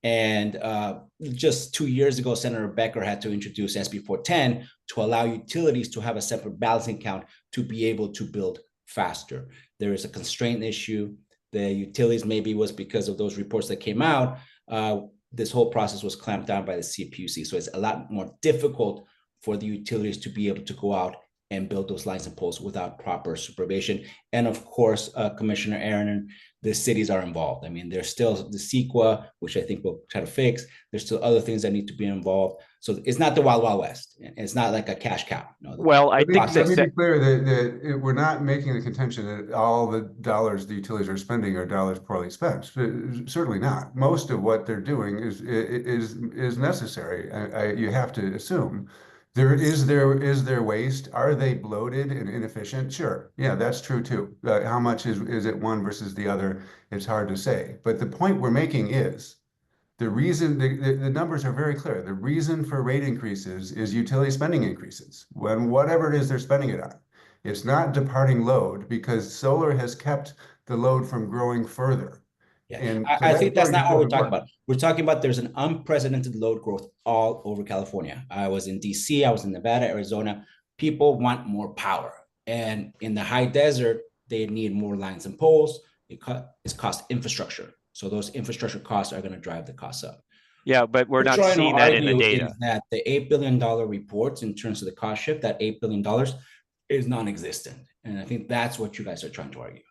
And just 2 years ago, Senator Becker had to introduce SB 410 to allow utilities to have a separate balancing account to be able to build faster. There is a constraint issue. The utilities, maybe was because of those reports that came out, this whole process was clamped down by the CPUC. So it's a lot more difficult for the utilities to be able to go out and build those lines and poles without proper supervision. And of course, Commissioner Aaron, the cities are involved. I mean, there's still the CEQA, which I think we'll try to fix. There's still other things that need to be involved. So it's not the Wild Wild West. It's not like a cash cow. No, Well, I Let me, think let me that be clear we're not making the contention that all the dollars the utilities are spending are dollars poorly spent. Certainly not. Most of what they're doing is necessary. You have to assume. Is there waste? Are they bloated and inefficient? Sure. Yeah, that's true too. How much is it one versus the other? It's hard to say. But the point we're making is the reason the numbers are very clear. The reason for rate increases is utility spending increases when whatever it is they're spending it on. It's not departing load because solar has kept the load from growing further. Yeah, And I think that's not what we're talking important. about. We're talking about there's an unprecedented load growth all over California. I was in DC, I was in Nevada, Arizona. People want more power. And in the high desert, they need more lines and poles. It's cost infrastructure. So those infrastructure costs are going to drive the costs up. yeah, but we're not trying to seeing that in the argue data. is that the $8 billion reports in terms of the cost shift, that $8 billion is non-existent. And I think that's what you guys are trying to argue.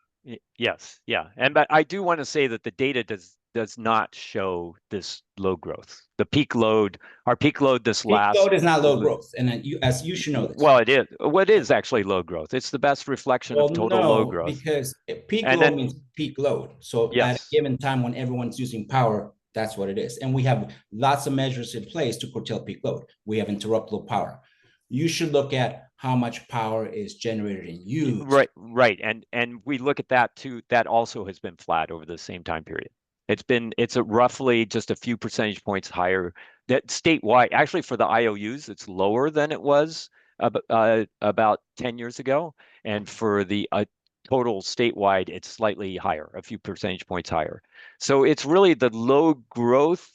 Yes, yeah, but I do want to say that the data does not show this load growth. The peak load, our peak load this last Peak load is not low growth, and as you should know this. Well, it is. What is actually load growth? It's the best reflection of total load growth. Because peak And load then- means peak load. So at a Yes. given time when everyone's using power, that's what it is. And we have lots of measures in place to curtail peak load. We have interrupt low power. You should look at how much power is generated and used. Right, and we look at that too. That also has been flat over the same time period. It's a roughly just a few percentage points higher. That statewide, actually for the IOUs, it's lower than it was about 10 years ago, and for the total statewide, it's slightly higher, a few percentage points higher. So it's really the load growth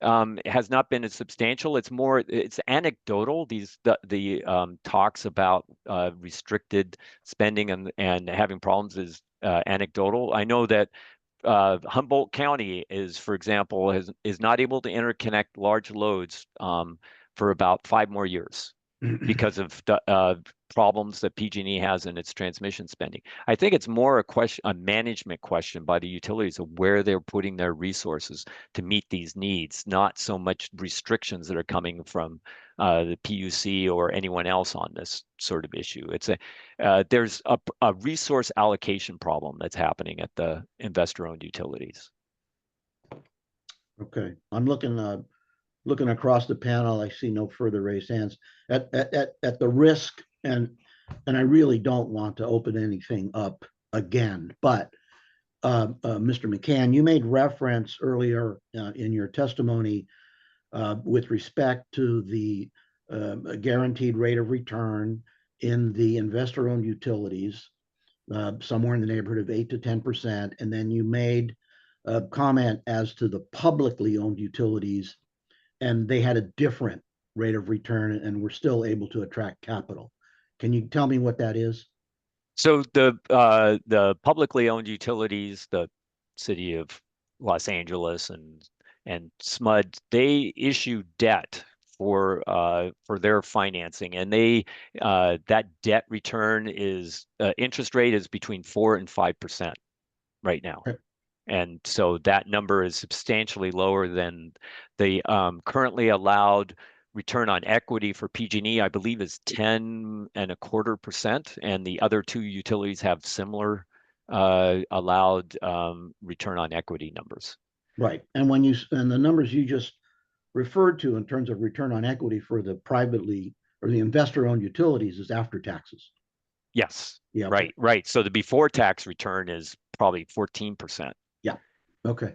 has not been as substantial. It's anecdotal. The talks about restricted spending and having problems is anecdotal. I know that Humboldt County for example, is not able to interconnect large loads for about 5 more years because of problems that PG&E has in its transmission spending. I think it's more a management question by the utilities of where they're putting their resources to meet these needs, not so much restrictions that are coming from the PUC or anyone else on this sort of issue. There's a resource allocation problem that's happening at the investor-owned utilities. Okay, I'm looking across the panel. I see no further raised hands. At the risk, and I really don't want to open anything up again, but Mr. McCann, you made reference earlier in your testimony with respect to the guaranteed rate of return in the investor-owned utilities, somewhere in the neighborhood of 8 to 10%, and then you made a comment as to the publicly owned utilities, and they had a different rate of return and were still able to attract capital. Can you tell me what that is? So the publicly owned utilities, the city of Los Angeles and SMUD, they issue debt for their financing, and that debt return is interest rate is between 4 and 5% right now. Okay. And so that number is substantially lower than the currently allowed return on equity for PG&E, I believe, is 10.25%, and the other two utilities have similar allowed return on equity numbers. Right, and the numbers you just referred to in terms of return on equity for the privately or the investor-owned utilities is after taxes. Yes. Yeah. Right. Right. So the before tax return is probably 14%. Yeah. Okay.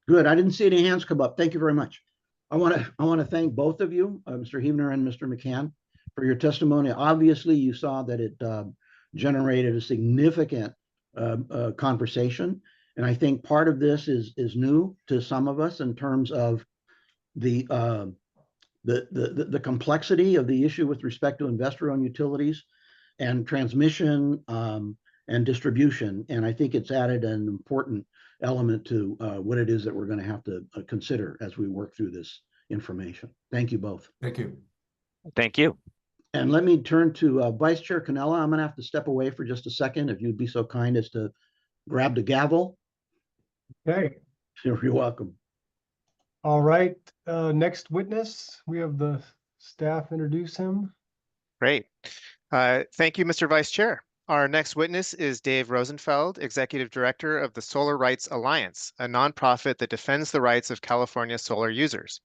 Good. I didn't see any hands come up. Thank you very much. I want to thank both of you, Mr. Heavner and Mr. McCann, for your testimony. Obviously, you saw that it generated a significant conversation, and I think part of this is new to some of us in terms of the complexity of the issue with respect to investor-owned utilities and transmission and distribution. And I think it's added an important element to what it is that we're going to have to consider as we work through this information. Thank you both. Thank you. Thank you. And let me turn to Vice Chair Canella. I'm going to have to step away for just a second. If you'd be so kind as to grab the gavel. Okay, You're welcome. all right. Next witness, we have the staff introduce him. Great. Thank you, Mr. Vice Chair. Our next witness is Dave Rosenfeld, Executive Director of the Solar Rights Alliance, a nonprofit that defends the rights of California solar users.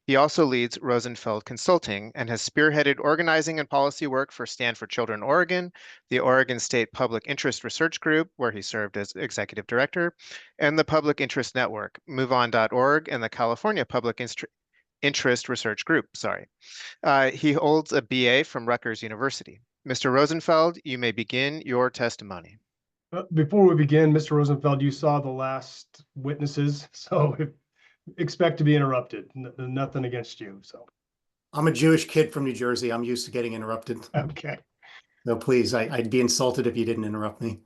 He also leads Rosenfeld Consulting and has spearheaded organizing and policy work for Stand for Children Oregon, the Oregon State Public Interest Research Group, where he served as Executive Director, and the Public Interest Network, MoveOn.org, and the California Public Interest Research Group, he holds a BA from Rutgers University. Mr. Rosenfeld, you may begin your testimony. Before we begin, Mr. Rosenfeld, you saw the last witnesses, so expect to be interrupted. Nothing against you, so. I'm a Jewish kid from New Jersey. I'm used to getting interrupted. Okay. So please, I'd be insulted if you didn't interrupt me.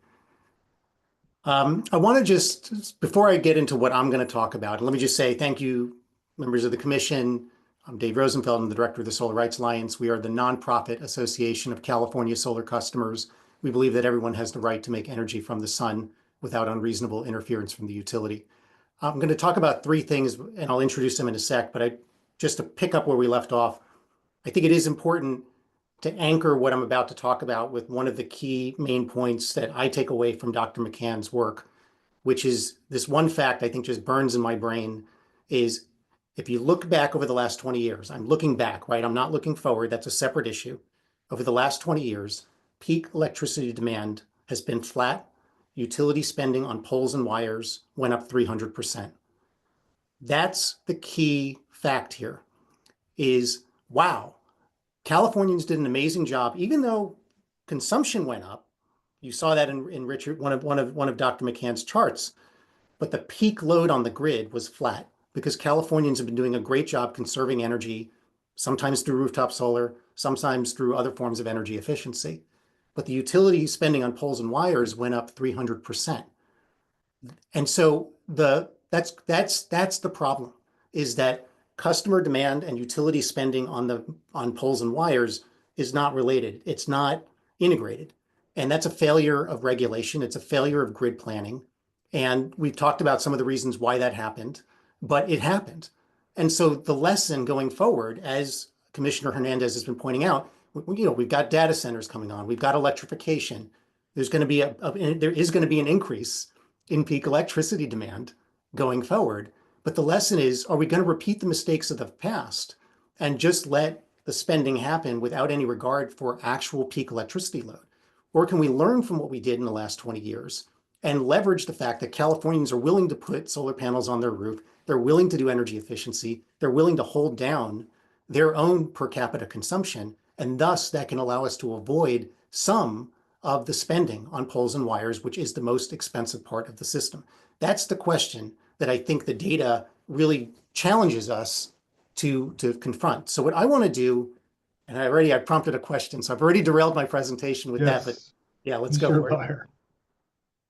I want to just, before I get into what I'm going to talk about, let me just say thank you, members of the commission. I'm Dave Rosenfeld. I'm the director of the Solar Rights Alliance. We are the nonprofit association of California solar customers. We believe that everyone has the right to make energy from the sun without unreasonable interference from the utility. I'm going to talk about three things, and I'll introduce them in a sec, but just to pick up where we left off, I think it is important to anchor what I'm about to talk about with one of the key main points that I take away from Dr. McCann's work, which is this one fact I think just burns in my brain is if you look back over the last 20 years, I'm looking back, right? I'm not looking forward. That's a separate issue. Over the last 20 years, peak electricity demand has been flat. Utility spending on poles and wires went up 300%. That's the key fact here is, wow, Californians did an amazing job, even though consumption went up. You saw that in Richard, one of Dr. McCann's charts, but the peak load on the grid was flat because Californians have been doing a great job conserving energy, sometimes through rooftop solar, sometimes through other forms of energy efficiency. But the utility spending on poles and wires went up 300%. And so that's the problem, is that customer demand and utility spending on poles and wires is not related. It's not integrated. And that's a failure of regulation. It's a failure of grid planning. And we've talked about some of the reasons why that happened, but it happened. And so the lesson going forward, as Commissioner Hernandez has been pointing out, we've got data centers coming on, we've got electrification. There's going to be there is going to be an increase in peak electricity demand going forward. But the lesson is, are we going to repeat the mistakes of the past and just let the spending happen without any regard for actual peak electricity load? Or can we learn from what we did in the last 20 years and leverage the fact that Californians are willing to put solar panels on their roof, they're willing to do energy efficiency, they're willing to hold down their own per capita consumption, and thus that can allow us to avoid some of the spending on poles and wires, which is the most expensive part of the system. That's the question that I think the data really challenges us to confront. So what I want to do, and I prompted a question, so I've already derailed my presentation with that, but yeah, let's go for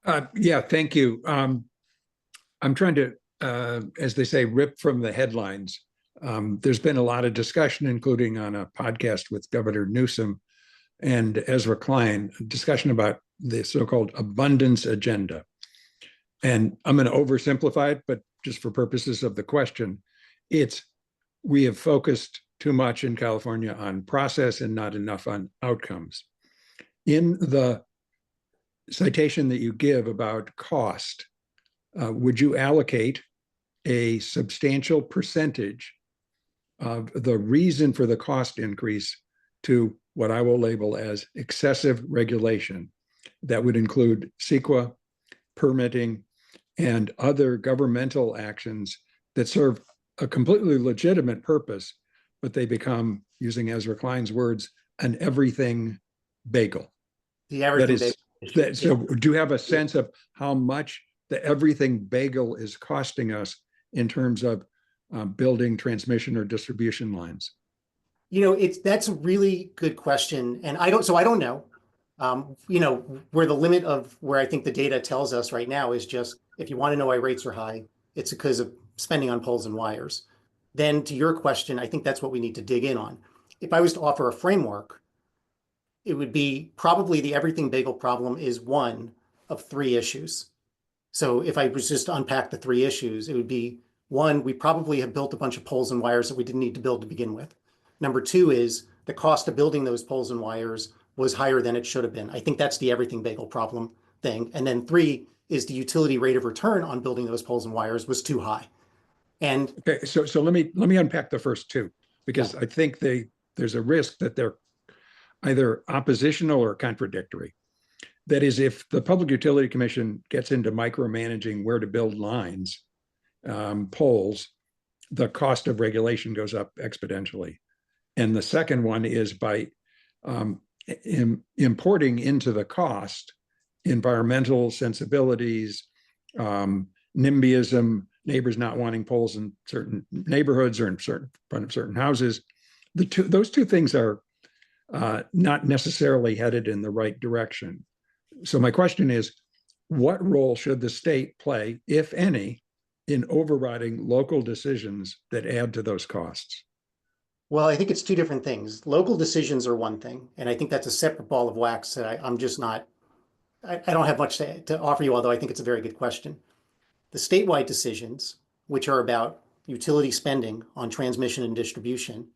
it. Yeah, thank you. I'm trying to, as they say, rip from the headlines. There's been a lot of discussion, including on a podcast with Governor Newsom and Ezra Klein, a discussion about the so-called abundance agenda. And I'm going to oversimplify it, but just for purposes of the question, we have focused too much in California on process and not enough on outcomes. In the citation that you give about cost, would you allocate a substantial percentage of the reason for the cost increase to what I will label as excessive regulation? That would include CEQA, permitting, and other governmental actions that serve a completely legitimate purpose, but they become, using Ezra Klein's words, an everything bagel. The everything bagel. So do you have a sense of how much the everything bagel is costing us in terms of building transmission or distribution lines? That's a really good question. And I don't know. Where the limit of where I think the data tells us right now is just, if you want to know why rates are high, it's because of spending on poles and wires. Then to your question, I think that's what we need to dig in on. If I was to offer a framework, it would be probably the everything bagel problem is one of three issues. So if I was just to unpack the three issues, it would be one, we probably have built a bunch of poles and wires that we didn't need to build to begin with. Number two is the cost of building those poles and wires was higher than it should have been. I think that's the everything bagel problem thing. And then three is the utility rate of return on building those poles and wires was too high. And okay, so let me unpack the first two, because I think there's a risk that they're either oppositional or contradictory. That is, if the Public Utility Commission gets into micromanaging where to build lines, poles, the cost of regulation goes up exponentially. And the second one is by importing into the cost environmental sensibilities, NIMBYism, neighbors not wanting poles in certain neighborhoods or in front of certain houses. Those two things are not necessarily headed in the right direction. So my question is, what role should the state play, if any, in overriding local decisions that add to those costs? well, I think it's two different things. Local decisions are one thing, and I think that's a separate ball of wax that I'm just not, I don't have much to offer you, although I think it's a very good question. The statewide decisions, which are about utility spending on transmission and distribution,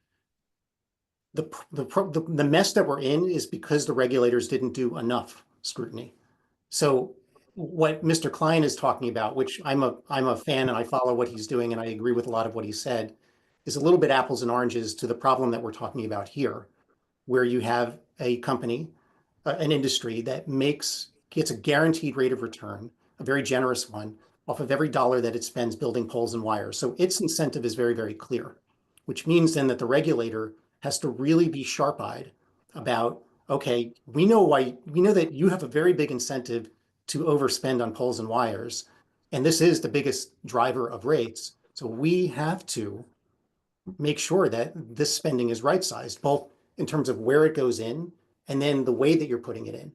the mess that we're in is because the regulators didn't do enough scrutiny. So what Mr. Klein is talking about, which I'm a fan and I follow what he's doing and I agree with a lot of what he said, is a little bit apples and oranges to the problem that we're talking about here, where you have a company, an industry that gets a guaranteed rate of return, a very generous one, off of every dollar that it spends building poles and wires. So its incentive is very, very clear, which means then that the regulator has to really be sharp-eyed about, okay, we know that you have a very big incentive to overspend on poles and wires, and this is the biggest driver of rates. So we have to make sure that this spending is right-sized, both in terms of where it goes in and then the way that you're putting it in.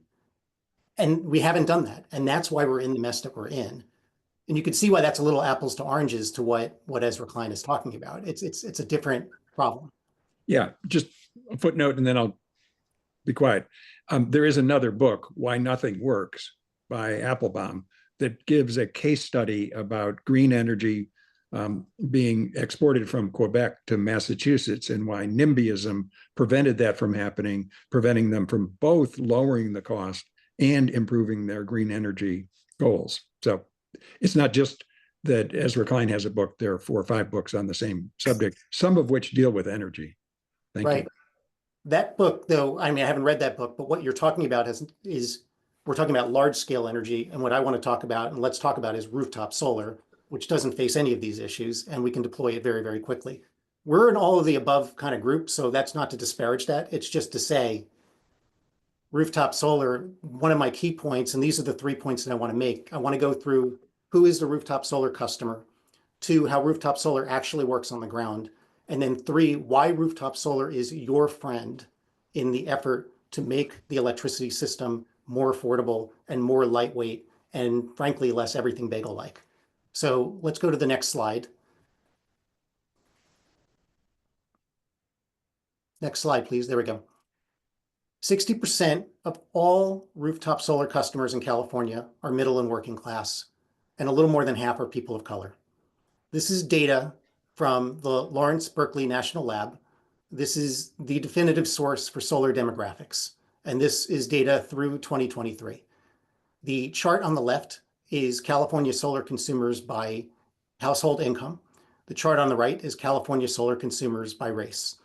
And we haven't done that. And that's why we're in the mess that we're in. And you can see why that's a little apples to oranges to what Ezra Klein is talking about. It's a different problem. Yeah, just a footnote and then I'll be quiet. There is another book, Why Nothing Works, by Applebaum, that gives a case study about green energy being exported from Quebec to Massachusetts and why NIMBYism prevented that from happening, preventing them from both lowering the cost and improving their green energy goals. So it's not just that Ezra Klein has a book, there are 4 or 5 books on the same subject, some of which deal with energy. Thank you. That book, though, I mean, I haven't read that book, but what you're talking about is we're talking about large scale energy. And what I want to talk about, and let's talk about, is rooftop solar, which doesn't face any of these issues, and we can deploy it very, very quickly. We're in all of the above kind of group, so that's not to disparage that. It's just to say rooftop solar, one of my key points, and these are the 3 points that I want to make. I want to go through who is the rooftop solar customer, 2, how rooftop solar actually works on the ground, and then 3, why rooftop solar is your friend in the effort to make the electricity system more affordable and more lightweight and frankly, less everything bagel-like. So let's go to the next slide. Next slide, please. There we go. 60% of all rooftop solar customers in California are middle and working class, and a little more than half are people of color. This is data from the Lawrence Berkeley National Lab. This is the definitive source for solar demographics, and this is data through 2023. The chart on the left is California solar consumers by household income. The chart on the right is California solar consumers by race.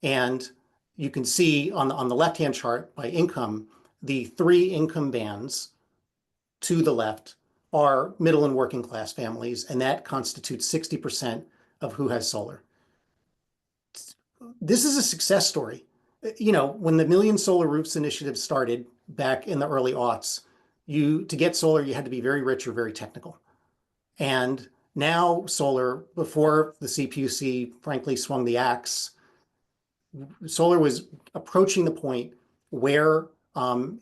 And you can see on the left-hand chart by income, the 3 income bands to the left are middle and working class families, and that constitutes 60% of who has solar. This is a success story. You know, when the Million Solar Roofs initiative started back in the early aughts, to get solar, you had to be very rich or very technical. And now solar, before the CPUC frankly swung the axe, solar was approaching the point where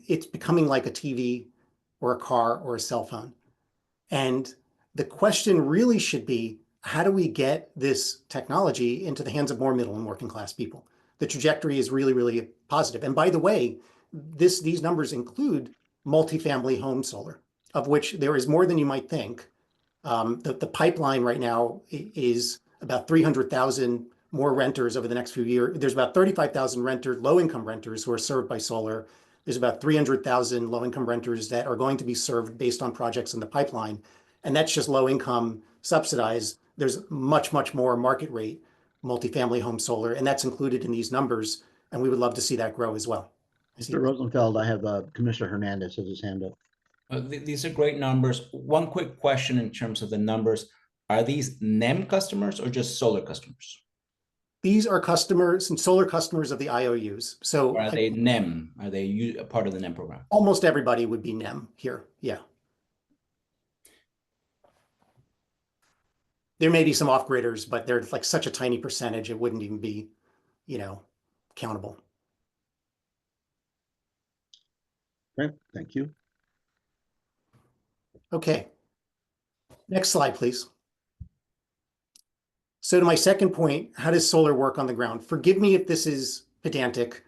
it's becoming like a TV or a car or a cell phone. And the question really should be, how do we get this technology into the hands of more middle and working class people? the trajectory is really, really positive. And by the way, these numbers include multifamily home solar, of which there is more than you might think. The pipeline right now is about 300,000 more renters over the next few years. There's about 35,000 low-income renters who are served by solar. There's about 300,000 low-income renters that are going to be served based on projects in the pipeline. And that's just low-income subsidized. There's much, much more market rate multifamily home solar, and that's included in these numbers. And we would love to see that grow as well. Mr. Rosenfeld, I have Commissioner Hernandez has his hand up. These are great numbers. One quick question in terms of the numbers. Are these NEM customers or just solar customers? These are customers and solar customers of the IOUs. So Or are they NEM? Are they a part of the NEM program? Almost everybody would be NEM here. Yeah. There may be some off-gridders, but they're like such a tiny percentage, it wouldn't even be, countable. Okay, thank you. Okay. Next slide, please. So to my second point, how does solar work on the ground? Forgive me if this is pedantic.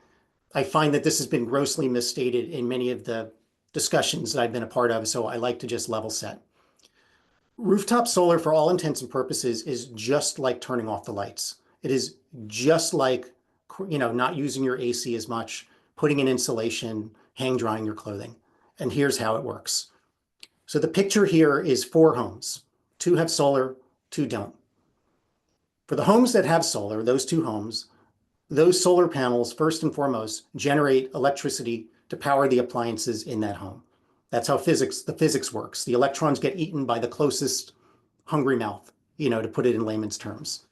I find that this has been grossly misstated in many of the discussions that I've been a part of, so I like to just level set. Rooftop solar, for all intents and purposes, is just like turning off the lights. It is just like, not using your AC as much, putting in insulation, hang drying your clothing. And here's how it works. So the picture here is 4 homes. 2 have solar, 2 don't. For the homes that have solar, those 2 homes, those solar panels, first and foremost, generate electricity to power the appliances in that home. That's how the physics works. The electrons get eaten by the closest hungry mouth, to put it in layman's terms.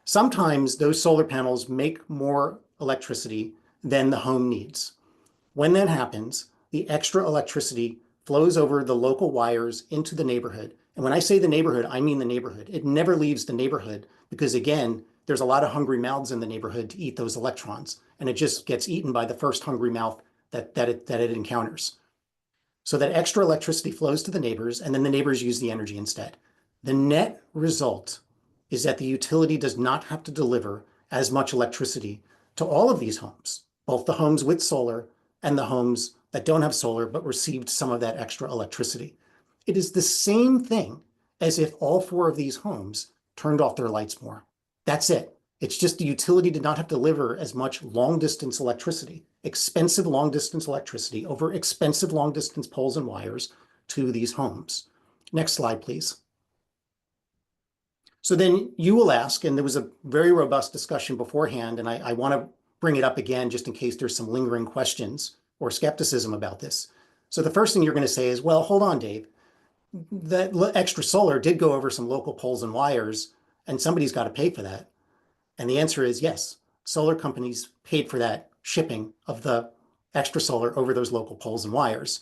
Sometimes those solar panels make more electricity than the home needs. When that happens, the extra electricity flows over the local wires into the neighborhood. And when I say the neighborhood, I mean the neighborhood. It never leaves the neighborhood because, again, there's a lot of hungry mouths in the neighborhood to eat those electrons. And it just gets eaten by the first hungry mouth that it encounters. So that extra electricity flows to the neighbors, and then the neighbors use the energy instead. The net result is that the utility does not have to deliver as much electricity to all of these homes, both the homes with solar and the homes that don't have solar but received some of that extra electricity. It is the same thing as if all 4 of these homes turned off their lights more. That's it. It's just the utility did not have to deliver as much long-distance electricity, expensive long-distance electricity over expensive long-distance poles and wires to these homes. Next slide, please. So then you will ask, and there was a very robust discussion beforehand, and I want to bring it up again just in case there's some lingering questions or skepticism about this. So the first thing you're going to say is, well, hold on, Dave. That extra solar did go over some local poles and wires, and somebody's got to pay for that. And the answer is yes. Solar companies paid for that shipping of the extra solar over those local poles and wires.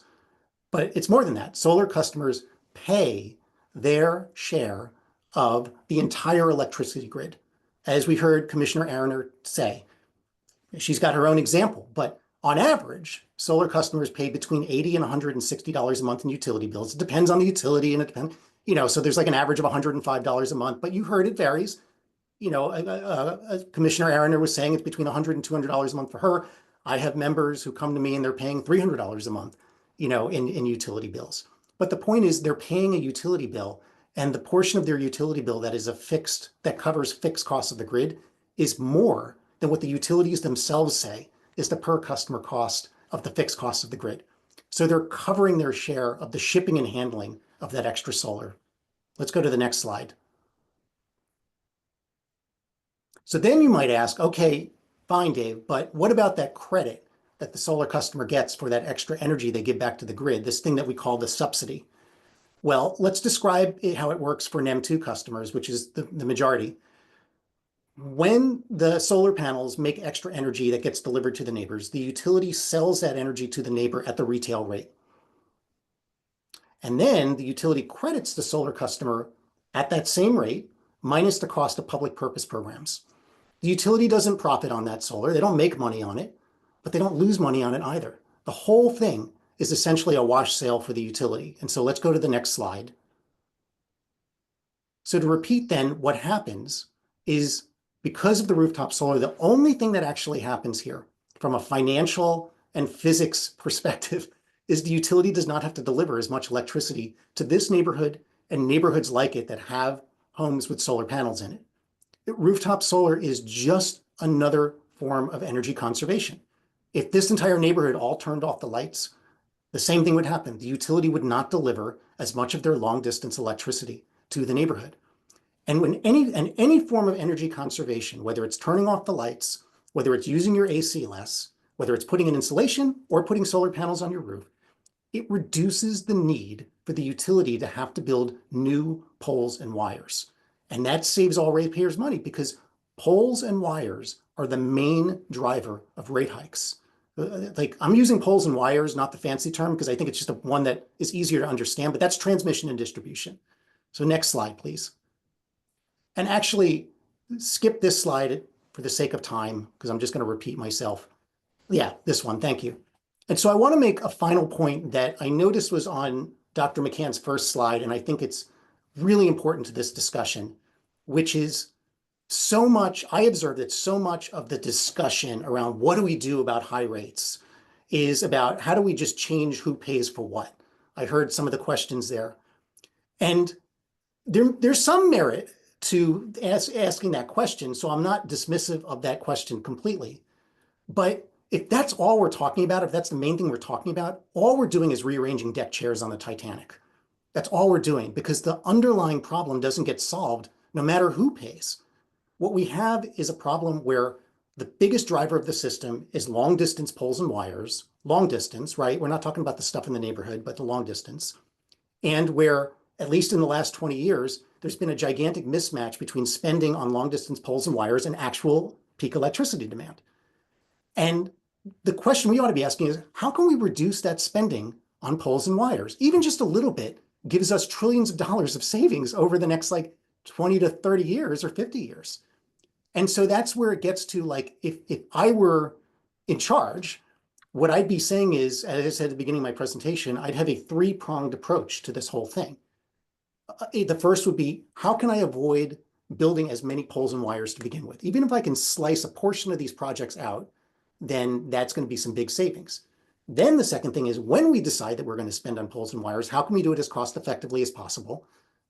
But it's more than that. Solar customers pay their share of the entire electricity grid. As we heard Commissioner Arner say, she's got her own example, but on average, solar customers pay between $80 and $160 a month in utility bills. It depends on the utility and it depends, so there's like an average of $105 a month, but you heard it varies. Commissioner Arner was saying it's between $100 and $200 a month for her. I have members who come to me and they're paying $300 a month, in utility bills. But the point is they're paying a utility bill, and the portion of their utility bill that covers fixed costs of the grid is more than what the utilities themselves say is the per customer cost of the fixed costs of the grid. So they're covering their share of the shipping and handling of that extra solar. Let's go to the next slide. So then you might ask, okay, fine, Dave, but what about that credit that the solar customer gets for that extra energy they give back to the grid, this thing that we call the subsidy? Well, let's describe how it works for NEM2 customers, which is the majority. When the solar panels make extra energy that gets delivered to the neighbors, the utility sells that energy to the neighbor at the retail rate. And then the utility credits the solar customer at that same rate, minus the cost of public purpose programs. The utility doesn't profit on that solar. They don't make money on it, but they don't lose money on it either. The whole thing is essentially a wash sale for the utility. And so let's go to the next slide. So to repeat then, what happens is because of the rooftop solar, the only thing that actually happens here from a financial and physics perspective is the utility does not have to deliver as much electricity to this neighborhood and neighborhoods like it that have homes with solar panels in it. Rooftop solar is just another form of energy conservation. If this entire neighborhood all turned off the lights, the same thing would happen. The utility would not deliver as much of their long distance electricity to the neighborhood. And when any form of energy conservation, whether it's turning off the lights, whether it's using your AC less, whether it's putting an insulation or putting solar panels on your roof, it reduces the need for the utility to have to build new poles and wires. And that saves all ratepayers money because poles and wires are the main driver of rate hikes. Like I'm using poles and wires, not the fancy term, because I think it's just one that is easier to understand, but that's transmission and distribution. So next slide, please. And actually skip this slide for the sake of time, because I'm just going to repeat myself. Yeah, this one, thank you. And so I want to make a final point that I noticed was on Dr. McCann's first slide, and I think it's really important to this discussion, which is I observed that so much of the discussion around what do we do about high rates is about how do we just change who pays for what. I heard some of the questions there. And there's some merit to asking that question, so I'm not dismissive of that question completely. But if that's all we're talking about, if that's the main thing we're talking about, all we're doing is rearranging deck chairs on the Titanic. That's all we're doing because the underlying problem doesn't get solved no matter who pays. What we have is a problem where the biggest driver of the system is long distance poles and wires, long distance, right? We're not talking about the stuff in the neighborhood, but the long distance. And where, at least in the last 20 years, there's been a gigantic mismatch between spending on long distance poles and wires and actual peak electricity demand. And the question we ought to be asking is, how can we reduce that spending on poles and wires? Even just a little bit gives us trillions of dollars of savings over the next like 20 to 30 years or 50 years. And so that's where it gets to like, if I were in charge, what I'd be saying is, as I said at the beginning of my presentation, I'd have a three-pronged approach to this whole thing. The first would be, how can I avoid building as many poles and wires to begin with? Even if I can slice a portion of these projects out, then that's going to be some big savings. Then the second thing is, when we decide that we're going to spend on poles and wires, how can we do it as cost effectively as possible?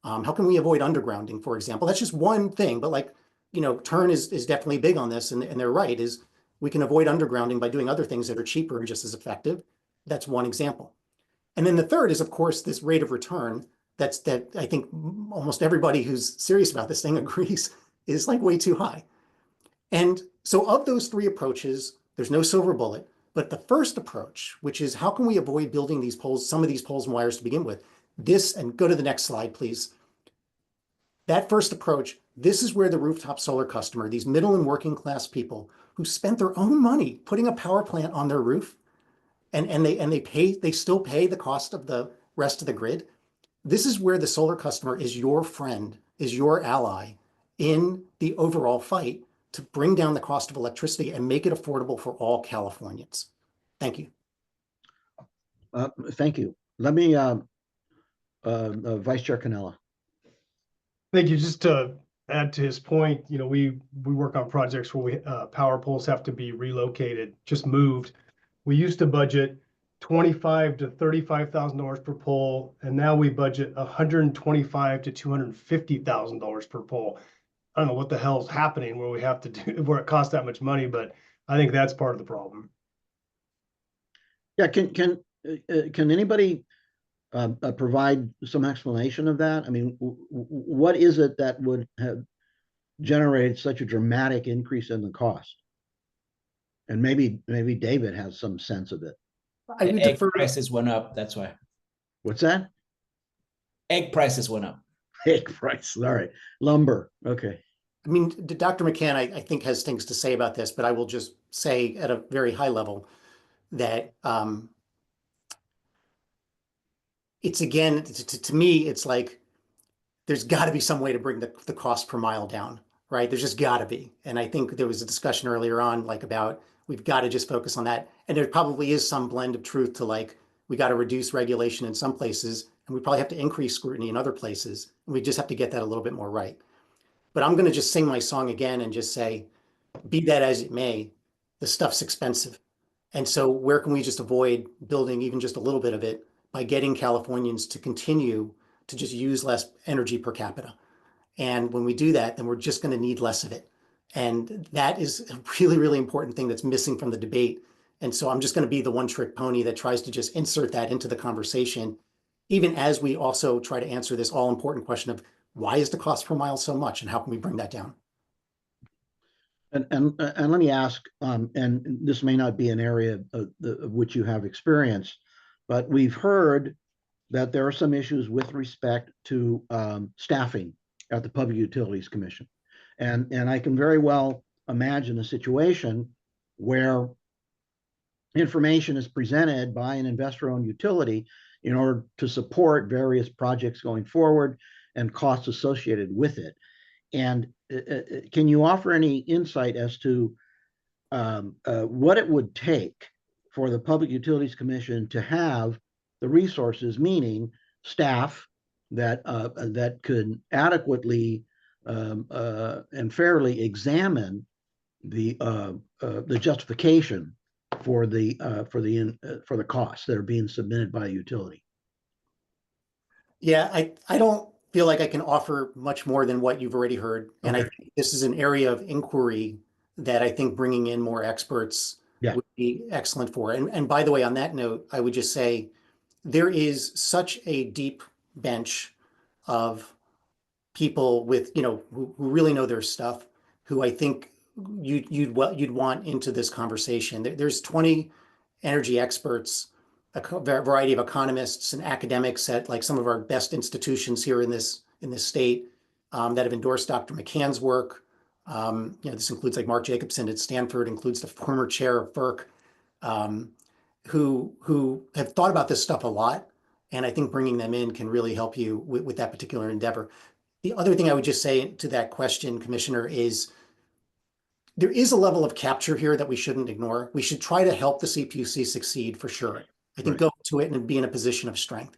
How can we avoid undergrounding, for example? That's just one thing, but like, you know, Turn is definitely big on this, and they're right, is we can avoid undergrounding by doing other things that are cheaper and just as effective. That's one example. And then the third is, of course, this rate of return that I think almost everybody who's serious about this thing agrees is like way too high. And so of those three approaches, there's no silver bullet, but the first approach, which is how can we avoid building these poles, some of these poles and wires to begin with, this, and go to the next slide, please. That first approach, this is where the rooftop solar customer, these middle and working class people who spent their own money putting a power plant on their roof, and they still pay the cost of the rest of the grid. This is where the solar customer is your friend, is your ally in the overall fight to bring down the cost of electricity and make it affordable for all Californians. Thank you. Thank you. Let me, Vice Chair Cannella. Thank you. Just to add to his point, you know, we work on projects where power poles have to be relocated, just moved. We used to budget $25,000 to $35,000 per pole, and now we budget $125,000 to $250,000 per pole. I don't know what the hell's happening where we have to do where it costs that much money, but I think that's part of the problem. Yeah, can anybody provide some explanation of that? I mean, what is it that would have generated such a dramatic increase in the cost? And maybe David has some sense of it. Egg prices went up, that's why. What's that? Egg prices went up. Egg price, all right. Lumber, okay. I mean, Dr. McCann, I think has things to say about this, but I will just say at a very high level that it's, again, to me, it's like, there's got to be some way to bring the cost per mile down, right? There's just got to be. And I think there was a discussion earlier on, like about, we've got to just focus on that. And there probably is some blend of truth to like, we got to reduce regulation in some places, and we probably have to increase scrutiny in other places. And we just have to get that a little bit more right. But I'm going to just sing my song again and just say, be that as it may, the stuff's expensive. And so where can we just avoid building even just a little bit of it by getting Californians to continue to just use less energy per capita? And when we do that, then we're just going to need less of it. And that is a really, really important thing that's missing from the debate. And so I'm just going to be the one trick pony that tries to just insert that into the conversation, even as we also try to answer this all important question of why is the cost per mile so much and how can we bring that down? And let me ask, and this may not be an area of which you have experience, but we've heard that there are some issues with respect to staffing at the Public Utilities Commission. And I can very well imagine a situation where information is presented by an investor-owned utility in order to support various projects going forward and costs associated with it. And can you offer any insight as to what it would take for the Public Utilities Commission to have the resources, meaning staff that could adequately and fairly examine the justification for the costs that are being submitted by a utility? Yeah, I don't feel like I can offer much more than what you've already heard. And I think this is an area of inquiry that I think bringing in more experts would be excellent for. And by the way, on that note, I would just say there is such a deep bench of people with, who really know their stuff, who I think you'd want into this conversation. There's 20 energy experts, a variety of economists and academics at like some of our best institutions here in this state that have endorsed Dr. McCann's work. This includes like Mark Jacobson at Stanford, includes the former chair of FERC, who have thought about this stuff a lot. And I think bringing them in can really help you with that particular endeavor. The other thing I would just say to that question, Commissioner, is there is a level of capture here that we shouldn't ignore. We should try to help the CPUC succeed for sure. I think go to it and be in a position of strength.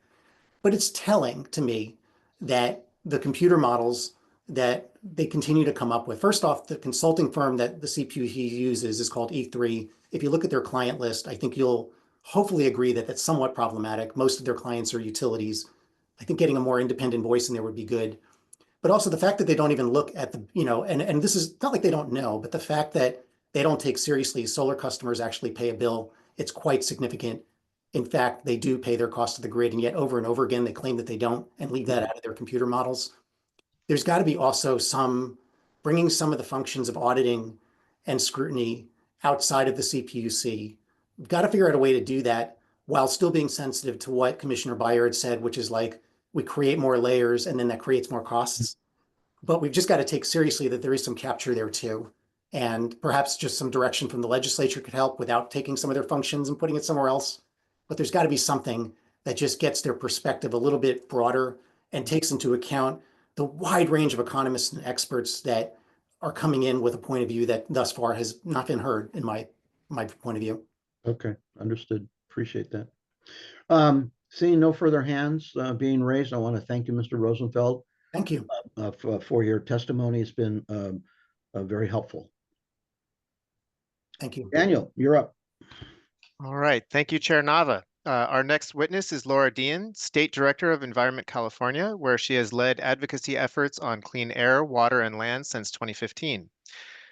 But it's telling to me that the computer models that they continue to come up with, first off, the consulting firm that the CPUC uses is called E3. If you look at their client list, I think you'll hopefully agree that that's somewhat problematic. Most of their clients are utilities. I think getting a more independent voice in there would be good. But also the fact that they don't even look at the, and this is not like they don't know, but the fact that they don't take seriously solar customers actually pay a bill, it's quite significant. In fact, they do pay their cost to the grid, and yet over and over again, they claim that they don't and leave that out of their computer models. There's got to be also bringing some of the functions of auditing and scrutiny outside of the CPUC. We've got to figure out a way to do that while still being sensitive to what Commissioner Byard said, which is like, we create more layers and then that creates more costs. But we've just got to take seriously that there is some capture there too. And perhaps just some direction from the legislature could help without taking some of their functions and putting it somewhere else. But there's got to be something that just gets their perspective a little bit broader and takes into account the wide range of economists and experts that are coming in with a point of view that thus far has not been heard in my point of view. Okay, understood. Appreciate that. Seeing no further hands being raised, I want to thank you, Mr. Rosenfeld. Thank you for your testimony. It's been very helpful. Thank you. Daniel, you're up. All right. Thank you, Chair Nava. Our next witness is Laura Deehan, State Director of Environment California, where she has led advocacy efforts on clean air, water, and land since 2015.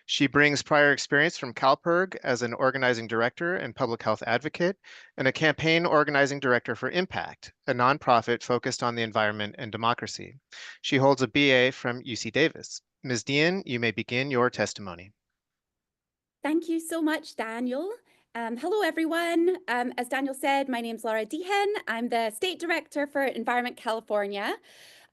She brings prior experience from CalPIRG as an organizing director and public health advocate, and a campaign organizing director for Impact, a nonprofit focused on the environment and democracy. She holds a BA from UC Davis. Ms. Deehan, you may begin your testimony. Thank you so much, Daniel. Hello, everyone. As Daniel said, my name's Laura Deehan. I'm the State Director for Environment California.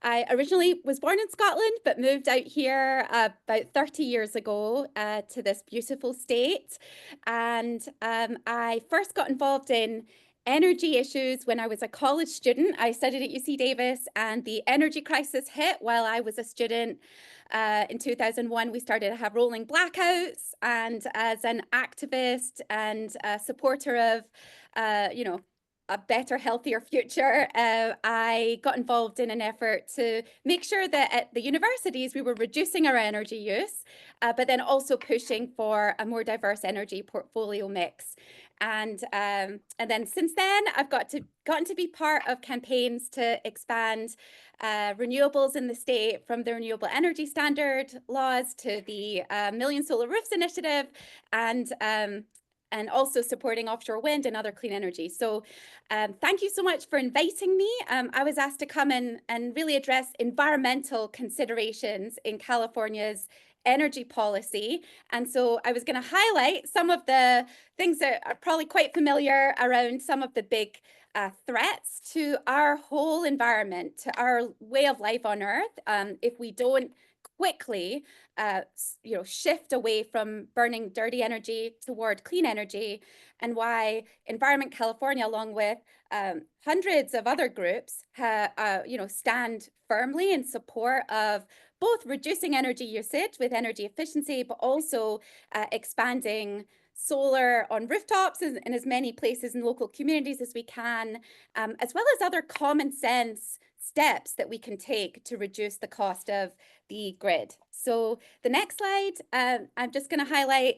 I originally was born in Scotland, but moved out here about 30 years ago to this beautiful state. And I first got involved in energy issues when I was a college student. I studied at UC Davis, and the energy crisis hit while I was a student. In 2001, we started to have rolling blackouts, and as an activist and a supporter of, a better, healthier future, I got involved in an effort to make sure that at the universities we were reducing our energy use, but then also pushing for a more diverse energy portfolio mix. And then since then, I've gotten to be part of campaigns to expand renewables in the state, from the Renewable Energy Standard laws to the Million Solar Roofs initiative, and also supporting offshore wind and other clean energy. So thank you so much for inviting me. I was asked to come in and really address environmental considerations in California's energy policy. And so I was going to highlight some of the things that are probably quite familiar around some of the big threats to our whole environment, to our way of life on Earth, if we don't quickly shift away from burning dirty energy toward clean energy, and why Environment California, along with hundreds of other groups, stand firmly in support of both reducing energy usage with energy efficiency, but also expanding solar on rooftops in as many places in local communities as we can, as well as other common sense steps that we can take to reduce the cost of the grid. So the next slide, I'm just going to highlight,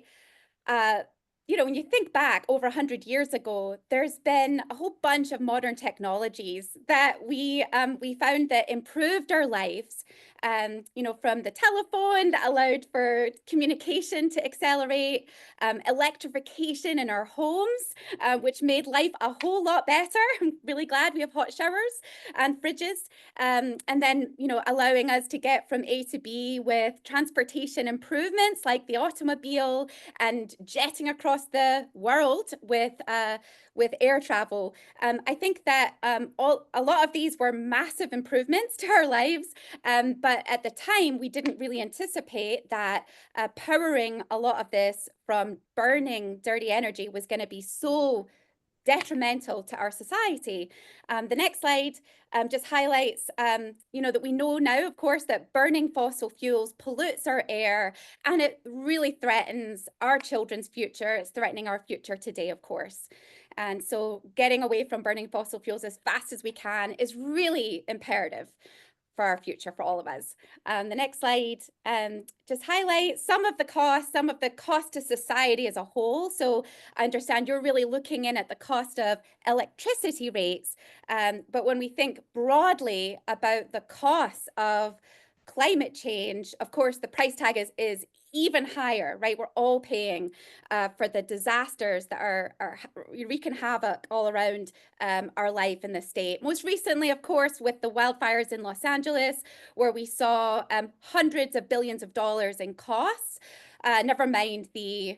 when you think back over 100 years ago, there's been a whole bunch of modern technologies that we found that improved our lives. From the telephone that allowed for communication to accelerate, electrification in our homes, which made life a whole lot better. I'm really glad we have hot showers and fridges, and then allowing us to get from A to B with transportation improvements like the automobile, and jetting across the world with air travel. I think that a lot of these were massive improvements to our lives, but at the time we didn't really anticipate that powering a lot of this from burning dirty energy was going to be so detrimental to our society. The next slide just highlights, that we know now, of course, that burning fossil fuels pollutes our air, and it really threatens our children's future. It's threatening our future today, of course. And so getting away from burning fossil fuels as fast as we can is really imperative for our future, for all of us. The next slide just highlights some of the cost to society as a whole. So I understand you're really looking in at the cost of electricity rates, but when we think broadly about the costs of climate change, of course, the price tag is even higher, right? We're all paying for the disasters that are wreaking havoc all around our life in the state. Most recently, of course, with the wildfires in Los Angeles, where we saw hundreds of billions of dollars in costs, never mind the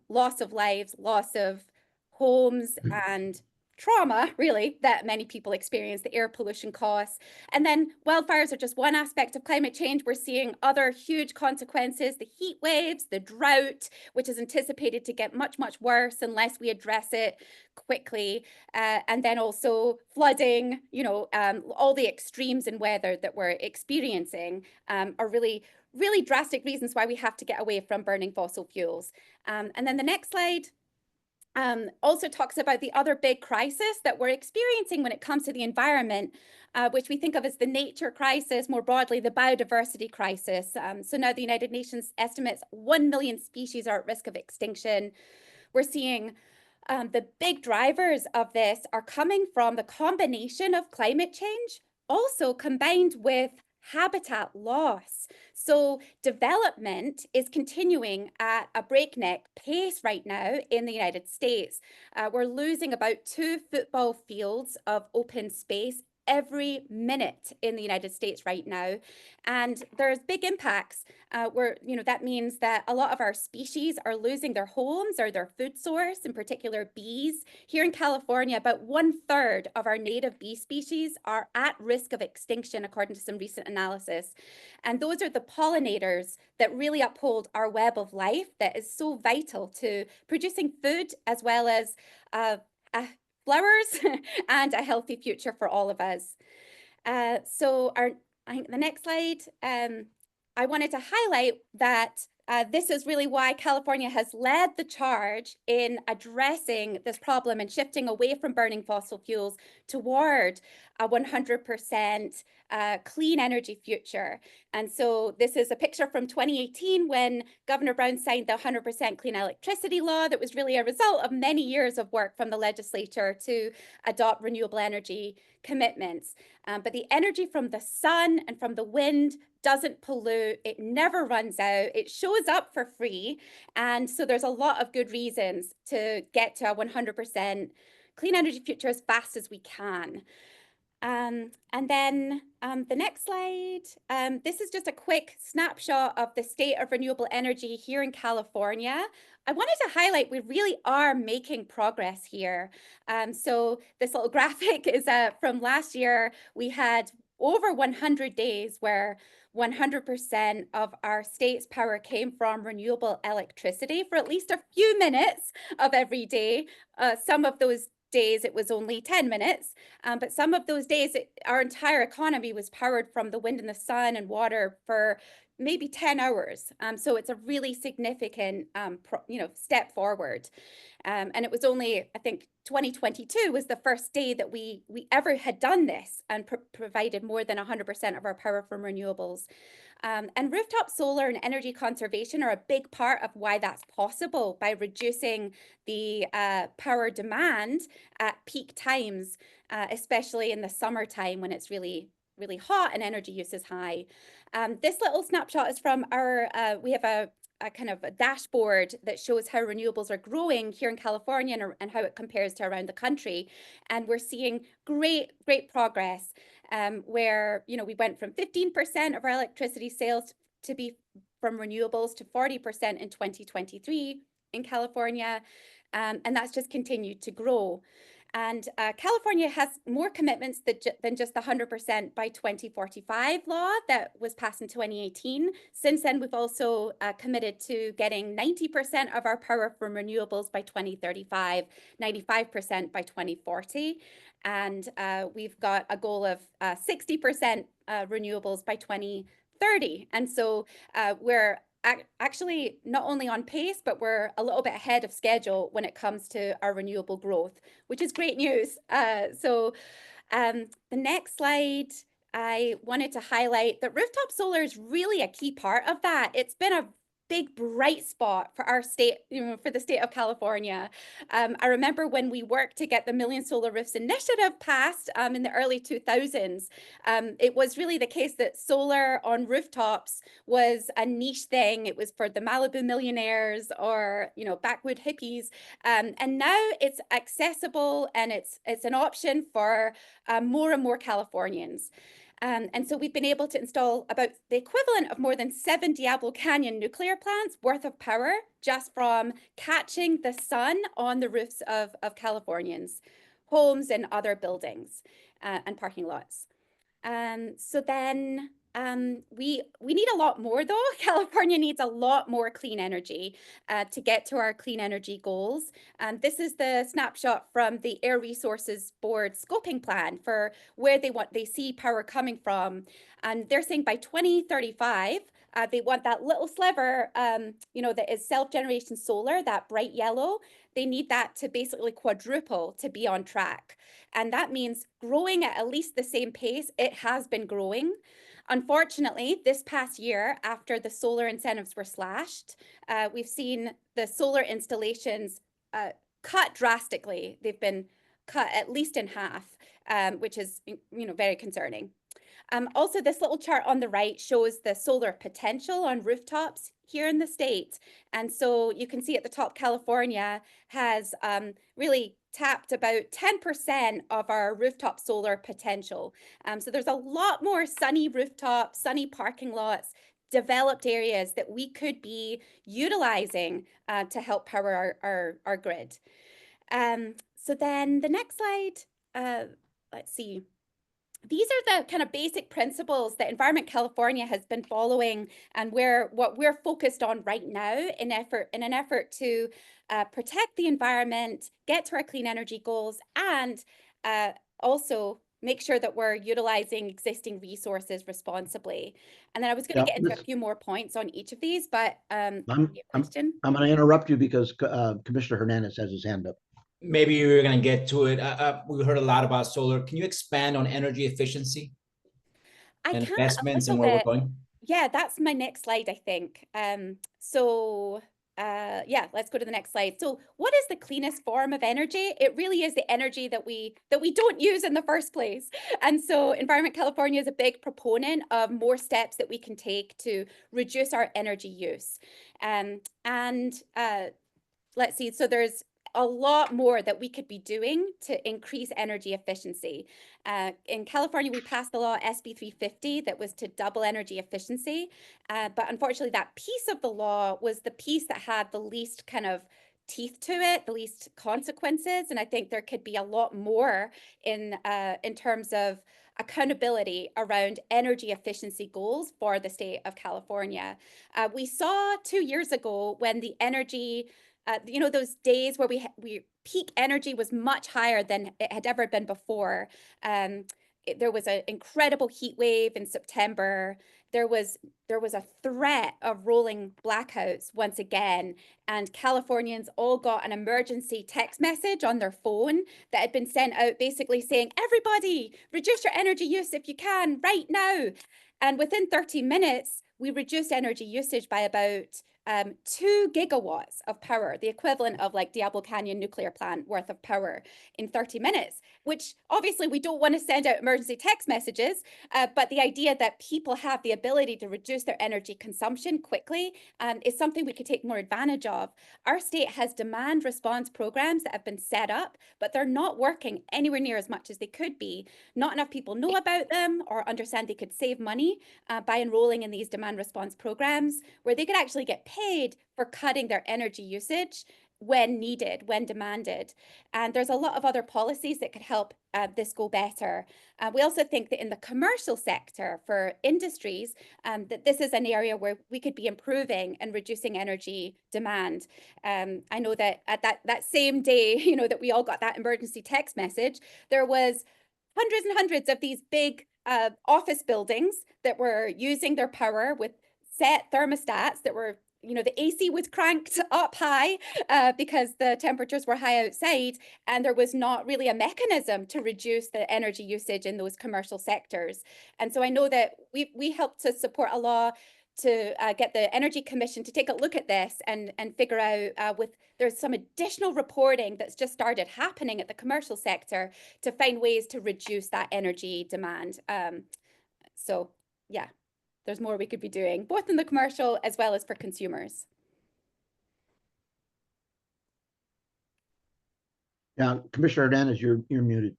loss of lives, loss of homes, and trauma, really, that many people experience, the air pollution costs. And then wildfires are just one aspect of climate change. We're seeing other huge consequences, the heat waves, the drought, which is anticipated to get much, much worse unless we address it quickly. And then also flooding, all the extremes in weather that we're experiencing are really drastic reasons why we have to get away from burning fossil fuels. And then the next slide also talks about the other big crisis that we're experiencing when it comes to the environment, which we think of as the nature crisis, more broadly, the biodiversity crisis. So now the United Nations estimates 1 million species are at risk of extinction. We're seeing the big drivers of this are coming from the combination of climate change, also combined with habitat loss. So development is continuing at a breakneck pace right now in the United States. We're losing about 2 football fields of open space every minute in the United States right now. And there's big impacts that means that a lot of our species are losing their homes or their food source, in particular bees. Here in California, about 1/3 of our native bee species are at risk of extinction, according to some recent analysis. And those are the pollinators that really uphold our web of life that is so vital to producing food as well as flowers and a healthy future for all of us. I think the next slide, I wanted to highlight that this is really why California has led the charge in addressing this problem and shifting away from burning fossil fuels toward a 100% clean energy future. And so this is a picture from 2018 when Governor Brown signed the 100% clean electricity law that was really a result of many years of work from the legislature to adopt renewable energy commitments. But the energy from the sun and from the wind doesn't pollute, it never runs out, it shows up for free. And so there's a lot of good reasons to get to a 100% clean energy future as fast as we can. And then the next slide, this is just a quick snapshot of the state of renewable energy here in California. I wanted to highlight we really are making progress here. So this little graphic is from last year. We had over 100 days where 100% of our state's power came from renewable electricity for at least a few minutes of every day. Some of those days it was only 10 minutes, but some of those days our entire economy was powered from the wind and the sun and water for maybe 10 hours. So it's a really significant step forward. And it was only, I think, 2022 was the first day that we ever had done this and provided more than 100% of our power from renewables. And rooftop solar and energy conservation are a big part of why that's possible by reducing the power demand at peak times, especially in the summertime when it's really, really hot and energy use is high. This little snapshot is from our, we have a kind of a dashboard that shows how renewables are growing here in California and how it compares to around the country. And we're seeing great progress where, we went from 15% of our electricity sales to be from renewables to 40% in 2023 in California. And that's just continued to grow. And California has more commitments than just the 100% by 2045 law that was passed in 2018. Since then, we've also committed to getting 90% of our power from renewables by 2035, 95% by 2040. And we've got a goal of 60% renewables by 2030. And so we're actually not only on pace, but we're a little bit ahead of schedule when it comes to our renewable growth, which is great news. So the next slide, I wanted to highlight that rooftop solar is really a key part of that. It's been a big bright spot for our state, for the state of California. I remember when we worked to get the Million Solar Roofs initiative passed in the early 2000s. It was really the case that solar on rooftops was a niche thing. It was for the Malibu millionaires or backwood hippies, and now it's accessible and it's an option for more and more Californians. And so we've been able to install about the equivalent of more than 7 Diablo Canyon nuclear plants worth of power just from catching the sun on the roofs of Californians, homes and other buildings and parking lots. So then we need a lot more though. California needs a lot more clean energy to get to our clean energy goals. This is the snapshot from the Air Resources Board scoping plan for where they see power coming from. And they're saying by 2035, they want that little sliver, that is self-generation solar, that bright yellow. They need that to basically quadruple to be on track. And that means growing at least the same pace it has been growing. Unfortunately, this past year, after the solar incentives were slashed, we've seen the solar installations cut drastically. They've been cut at least in half, which is, very concerning. Also, this little chart on the right shows the solar potential on rooftops here in the state. And so you can see at the top, California has really tapped about 10% of our rooftop solar potential. So there's a lot more sunny rooftops, sunny parking lots, developed areas that we could be utilizing to help power our grid. So then the next slide, let's see. These are the kind of basic principles that Environment California has been following and what we're focused on right now in an effort to protect the environment, get to our clean energy goals, and also make sure that we're utilizing existing resources responsibly. And then I was going to get into a few more points on each of these, but I'm going to interrupt you because Commissioner Hernandez has his hand up. Maybe you're going to get to it. We heard a lot about solar. Can you expand on energy efficiency and investments and where we're going? Yeah, that's my next slide, I think. Yeah, let's go to the next slide. So what is the cleanest form of energy? It really is the energy that we don't use in the first place. And so Environment California is a big proponent of more steps that we can take to reduce our energy use. Let's see, so there's a lot more that we could be doing to increase energy efficiency. In California, we passed the law SB 350 that was to double energy efficiency. But unfortunately, that piece of the law was the piece that had the least kind of teeth to it, the least consequences. And I think there could be a lot more in terms of accountability around energy efficiency goals for the state of California. We saw 2 years ago when the energy those days where we peak energy was much higher than it had ever been before. There was an incredible heat wave in September. There was a threat of rolling blackouts once again, and Californians all got an emergency text message on their phone that had been sent out basically saying, everybody, reduce your energy use if you can right now. And within 30 minutes, we reduced energy usage by about 2 gigawatts of power, the equivalent of like Diablo Canyon nuclear plant worth of power in 30 minutes, which obviously we don't want to send out emergency text messages, but the idea that people have the ability to reduce their energy consumption quickly is something we could take more advantage of. Our state has demand response programs that have been set up, but they're not working anywhere near as much as they could be. Not enough people know about them or understand they could save money by enrolling in these demand response programs, where they could actually get paid for cutting their energy usage when needed, when demanded. And there's a lot of other policies that could help this go better. We also think that in the commercial sector for industries, that this is an area where we could be improving and reducing energy demand. I know that at that same day, that we all got that emergency text message, there was hundreds and hundreds of these big office buildings that were using their power with set thermostats that were, the AC was cranked up high because the temperatures were high outside, and there was not really a mechanism to reduce the energy usage in those commercial sectors. And so I know that we helped to support a law to get the Energy Commission to take a look at this and figure out there's some additional reporting that's just started happening at the commercial sector to find ways to reduce that energy demand. So yeah, there's more we could be doing, both in the commercial as well as for consumers. Yeah, Commissioner Hernandez, you're muted.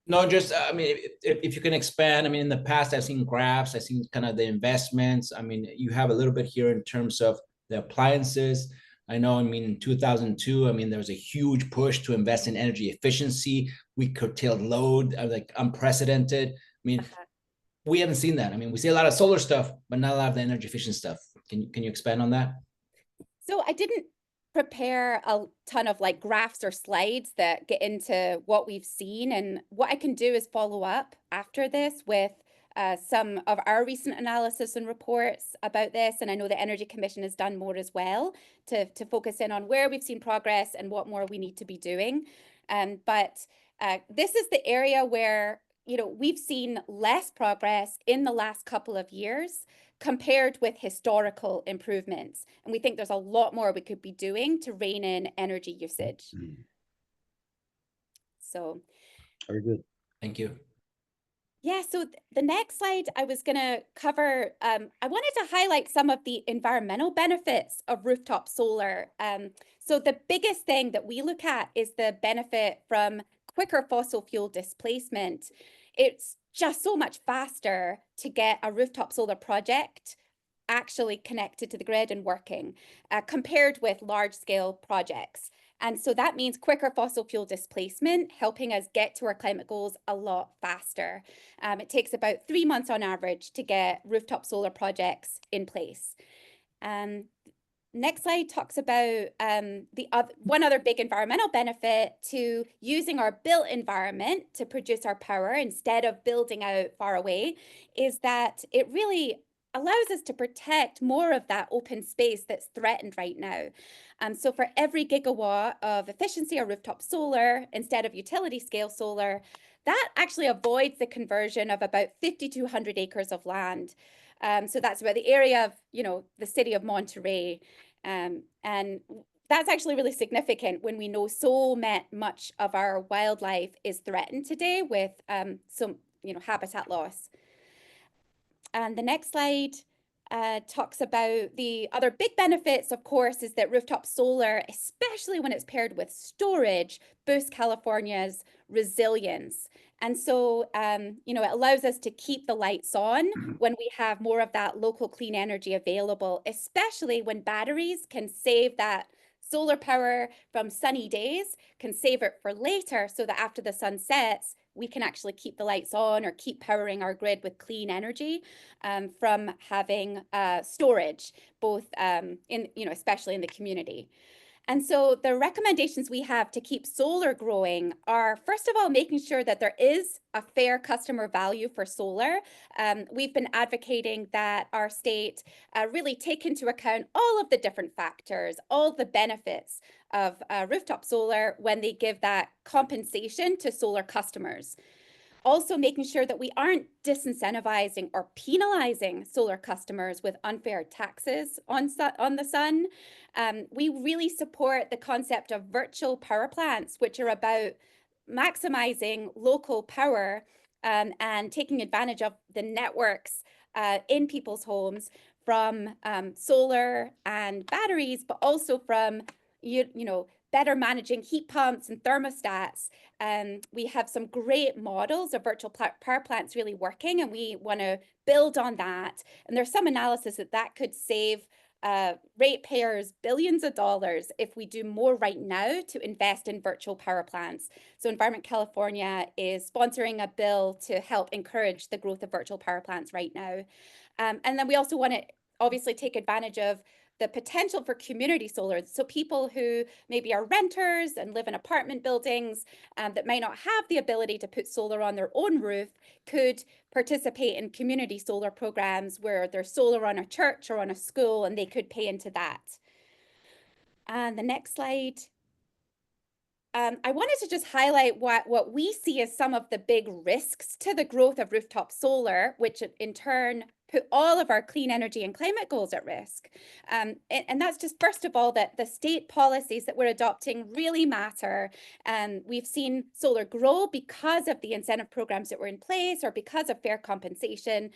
No, just, I mean, if you can expand, I mean, in the past, I've seen graphs, I've seen kind of the investments. I mean, you have a little bit here in terms of the appliances. I know, I mean, in 2002, I mean, there was a huge push to invest in energy efficiency. We curtailed load, like unprecedented. I mean, we haven't seen that. I mean, we see a lot of solar stuff, but not a lot of the energy efficient stuff. Can you expand on that? So I didn't prepare a ton of like graphs or slides that get into what we've seen, and what I can do is follow up after this with some of our recent analysis and reports about this. And I know the Energy Commission has done more as well to focus in on where we've seen progress and what more we need to be doing. But this is the area where, we've seen less progress in the last couple of years compared with historical improvements. And we think there's a lot more we could be doing to rein in energy usage. So. Very good. Thank you. Yeah, so the next slide I was going to cover, I wanted to highlight some of the environmental benefits of rooftop solar. So the biggest thing that we look at is the benefit from quicker fossil fuel displacement. It's just so much faster to get a rooftop solar project actually connected to the grid and working compared with large-scale projects. And so that means quicker fossil fuel displacement, helping us get to our climate goals a lot faster. It takes about 3 months on average to get rooftop solar projects in place. next slide talks about one other big environmental benefit to using our built environment to produce our power instead of building out far away, is that it really allows us to protect more of that open space that's threatened right now. So for every gigawatt of efficiency or rooftop solar instead of utility scale solar, that actually avoids the conversion of about 5,200 acres of land. So that's about the area of, the city of Monterey. And that's actually really significant when we know so much of our wildlife is threatened today with some, habitat loss. And the next slide talks about the other big benefits, of course, is that rooftop solar, especially when it's paired with storage, boosts California's resilience. And so, it allows us to keep the lights on when we have more of that local clean energy available, especially when batteries can save that solar power from sunny days, can save it for later so that after the sun sets, we can actually keep the lights on or keep powering our grid with clean energy from having storage, both especially in the community. And so the recommendations we have to keep solar growing are, first of all, making sure that there is a fair customer value for solar. We've been advocating that our state really take into account all of the different factors, all the benefits of rooftop solar when they give that compensation to solar customers. Also making sure that we aren't disincentivizing or penalizing solar customers with unfair taxes on the sun. We really support the concept of virtual power plants, which are about maximizing local power and taking advantage of the networks in people's homes from solar and batteries, but also from better managing heat pumps and thermostats. We have some great models of virtual power plants really working, and we want to build on that. And there's some analysis that could save ratepayers billions of dollars if we do more right now to invest in virtual power plants. So Environment California is sponsoring a bill to help encourage the growth of virtual power plants right now. And then we also want to obviously take advantage of the potential for community solar. So people who maybe are renters and live in apartment buildings that may not have the ability to put solar on their own roof could participate in community solar programs where there's solar on a church or on a school, and they could pay into that. And the next slide. I wanted to just highlight what we see as some of the big risks to the growth of rooftop solar, which in turn put all of our clean energy and climate goals at risk. And that's just, first of all, that the state policies that we're adopting really matter. We've seen solar grow because of the incentive programs that were in place or because of fair compensation.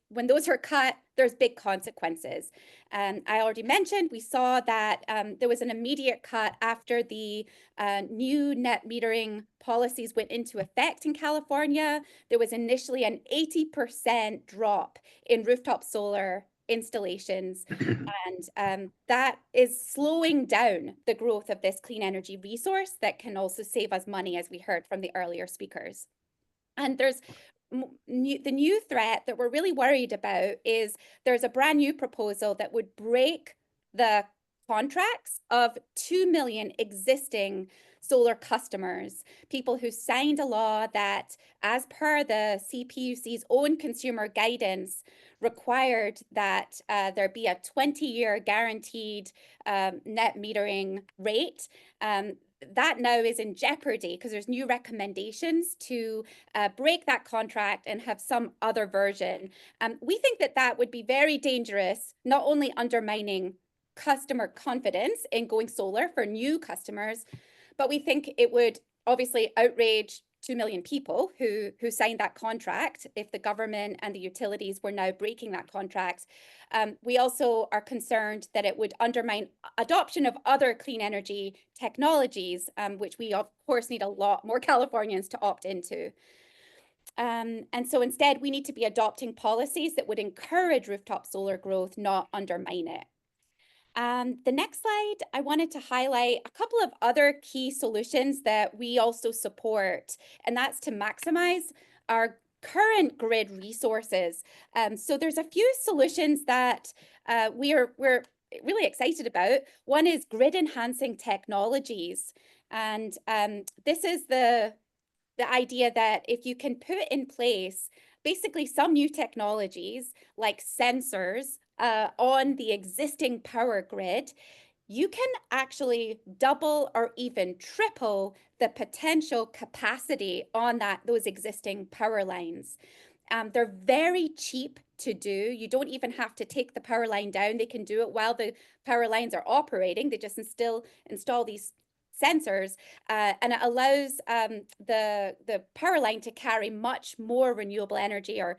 When those are cut, there's big consequences. I already mentioned, we saw that there was an immediate cut after the new net metering policies went into effect in California. There was initially an 80% drop in rooftop solar installations, and that is slowing down the growth of this clean energy resource that can also save us money, as we heard from the earlier speakers. And there's the new threat that we're really worried about is there's a brand new proposal that would break the contracts of 2 million existing solar customers, people who signed a law that, as per the CPUC's own consumer guidance, required that there be a 20-year guaranteed net metering rate. That now is in jeopardy because there's new recommendations to break that contract and have some other version. We think that would be very dangerous, not only undermining customer confidence in going solar for new customers, but we think it would obviously outrage 2 million people who signed that contract if the government and the utilities were now breaking that contract. We also are concerned that it would undermine adoption of other clean energy technologies, which we of course need a lot more Californians to opt into. And so instead, we need to be adopting policies that would encourage rooftop solar growth, not undermine it. The next slide, I wanted to highlight a couple of other key solutions that we also support, and that's to maximize our current grid resources. So there's a few solutions that we're really excited about. One is grid enhancing technologies. And this is the idea that if you can put in place basically some new technologies like sensors on the existing power grid, you can actually double or even triple the potential capacity on those existing power lines. They're very cheap to do. You don't even have to take the power line down. They can do it while the power lines are operating. They just install these sensors, and it allows the power line to carry much more renewable energy or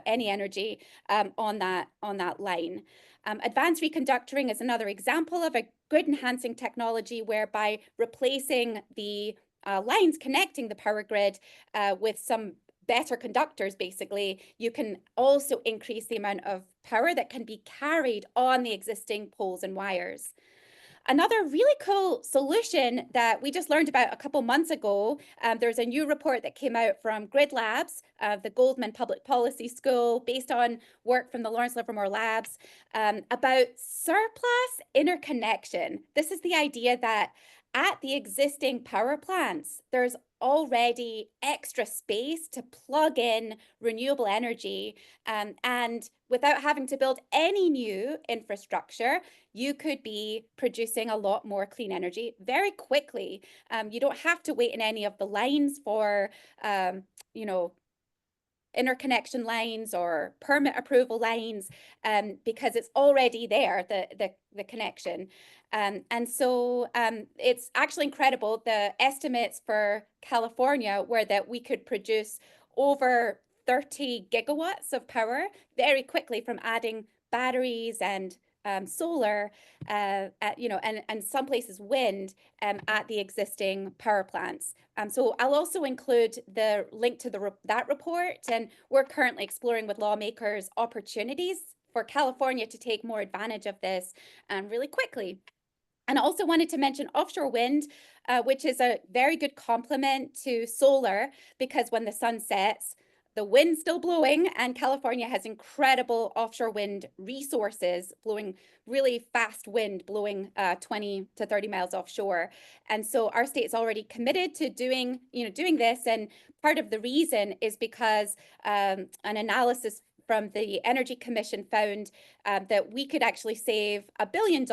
any energy on that line. Advanced reconductoring is another example of a grid enhancing technology whereby replacing the lines connecting the power grid with some better conductors, basically, you can also increase the amount of power that can be carried on the existing poles and wires. Another really cool solution that we just learned about a couple months ago, there's a new report that came out from Grid Labs, the Goldman Public Policy School, based on work from the Lawrence Livermore Labs, about surplus interconnection. This is the idea that at the existing power plants, there's already extra space to plug in renewable energy, and without having to build any new infrastructure, you could be producing a lot more clean energy very quickly. You don't have to wait in any of the lines for, interconnection lines or permit approval lines, because it's already there, the connection. And so it's actually incredible. The estimates for California were that we could produce over 30 gigawatts of power very quickly from adding batteries and solar, and some places wind at the existing power plants. So I'll also include the link to that report, and we're currently exploring with lawmakers opportunities for California to take more advantage of this really quickly. And I also wanted to mention offshore wind, which is a very good complement to solar, because when the sun sets, the wind's still blowing, and California has incredible offshore wind resources, blowing really fast wind, blowing 20 to 30 miles offshore. And so our state's already committed to doing this. And part of the reason is because an analysis from the Energy Commission found that we could actually save $1 billion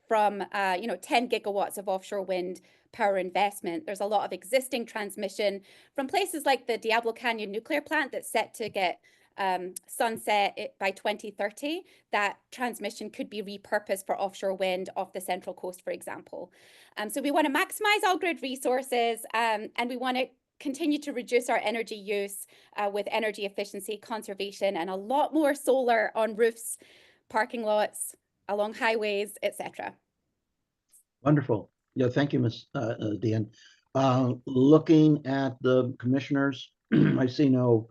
from 10 gigawatts of offshore wind power investment. There's a lot of existing transmission from places like the Diablo Canyon nuclear plant that's set to get sunset by 2030. That transmission could be repurposed for offshore wind off the Central Coast, for example. So we want to maximize all grid resources, and we want to continue to reduce our energy use with energy efficiency, conservation, and a lot more solar on roofs, parking lots, along highways, etc. Wonderful. Yeah, thank you, Ms. Deehan. Looking at the commissioners, I see no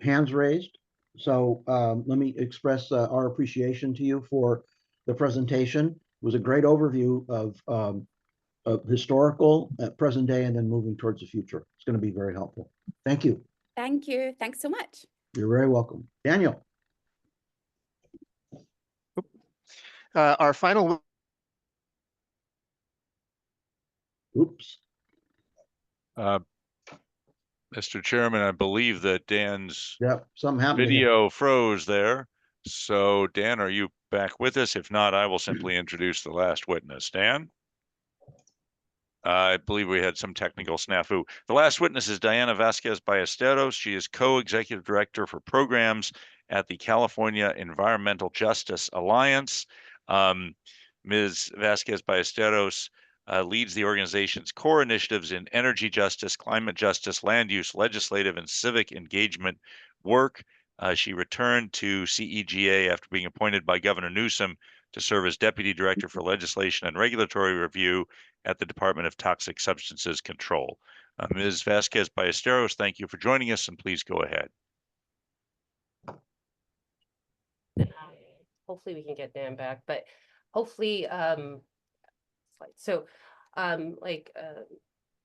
hands raised. So let me express our appreciation to you for the presentation. It was a great overview of historical, present day, and then moving towards the future. It's going to be very helpful. Thank you. Thank you. Thanks so much. You're very welcome. Daniel. Our final. Oops. Mr. Chairman, I believe that Dan's video froze there. So Dan, are you back with us? If not, I will simply introduce the last witness. Dan? I believe we had some technical snafu. The last witness is Diana Vazquez Ballesteros. She is co-executive director for programs at the California Environmental Justice Alliance. Ms. Vazquez Ballesteros leads the organization's core initiatives in energy justice, climate justice, land use, legislative, and civic engagement work. She returned to CEGA after being appointed by Governor Newsom to serve as Deputy Director for Legislation and Regulatory Review at the Department of Toxic Substances Control. Ms. Vazquez Ballesteros, thank you for joining us, and please go ahead. Hopefully we can get Dan back, but hopefully, like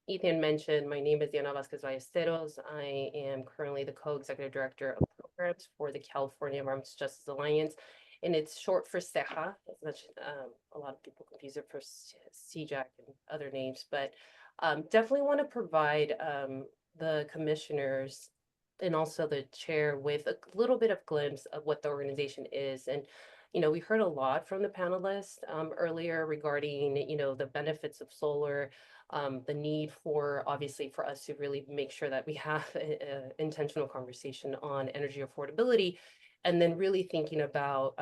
Ethan mentioned, my name is Diana Vazquez Ballesteros. I am currently the co-executive director of programs for the California Environmental Justice Alliance. and it's short for CEJA. As much, a lot of people confuse it for CJAC and other names, but definitely want to provide the commissioners and also the chair with a little bit of glimpse of what the organization is. And we heard a lot from the panelists earlier regarding, the benefits of solar, the need for, obviously, for us to really make sure that we have an intentional conversation on energy affordability, and then really thinking about,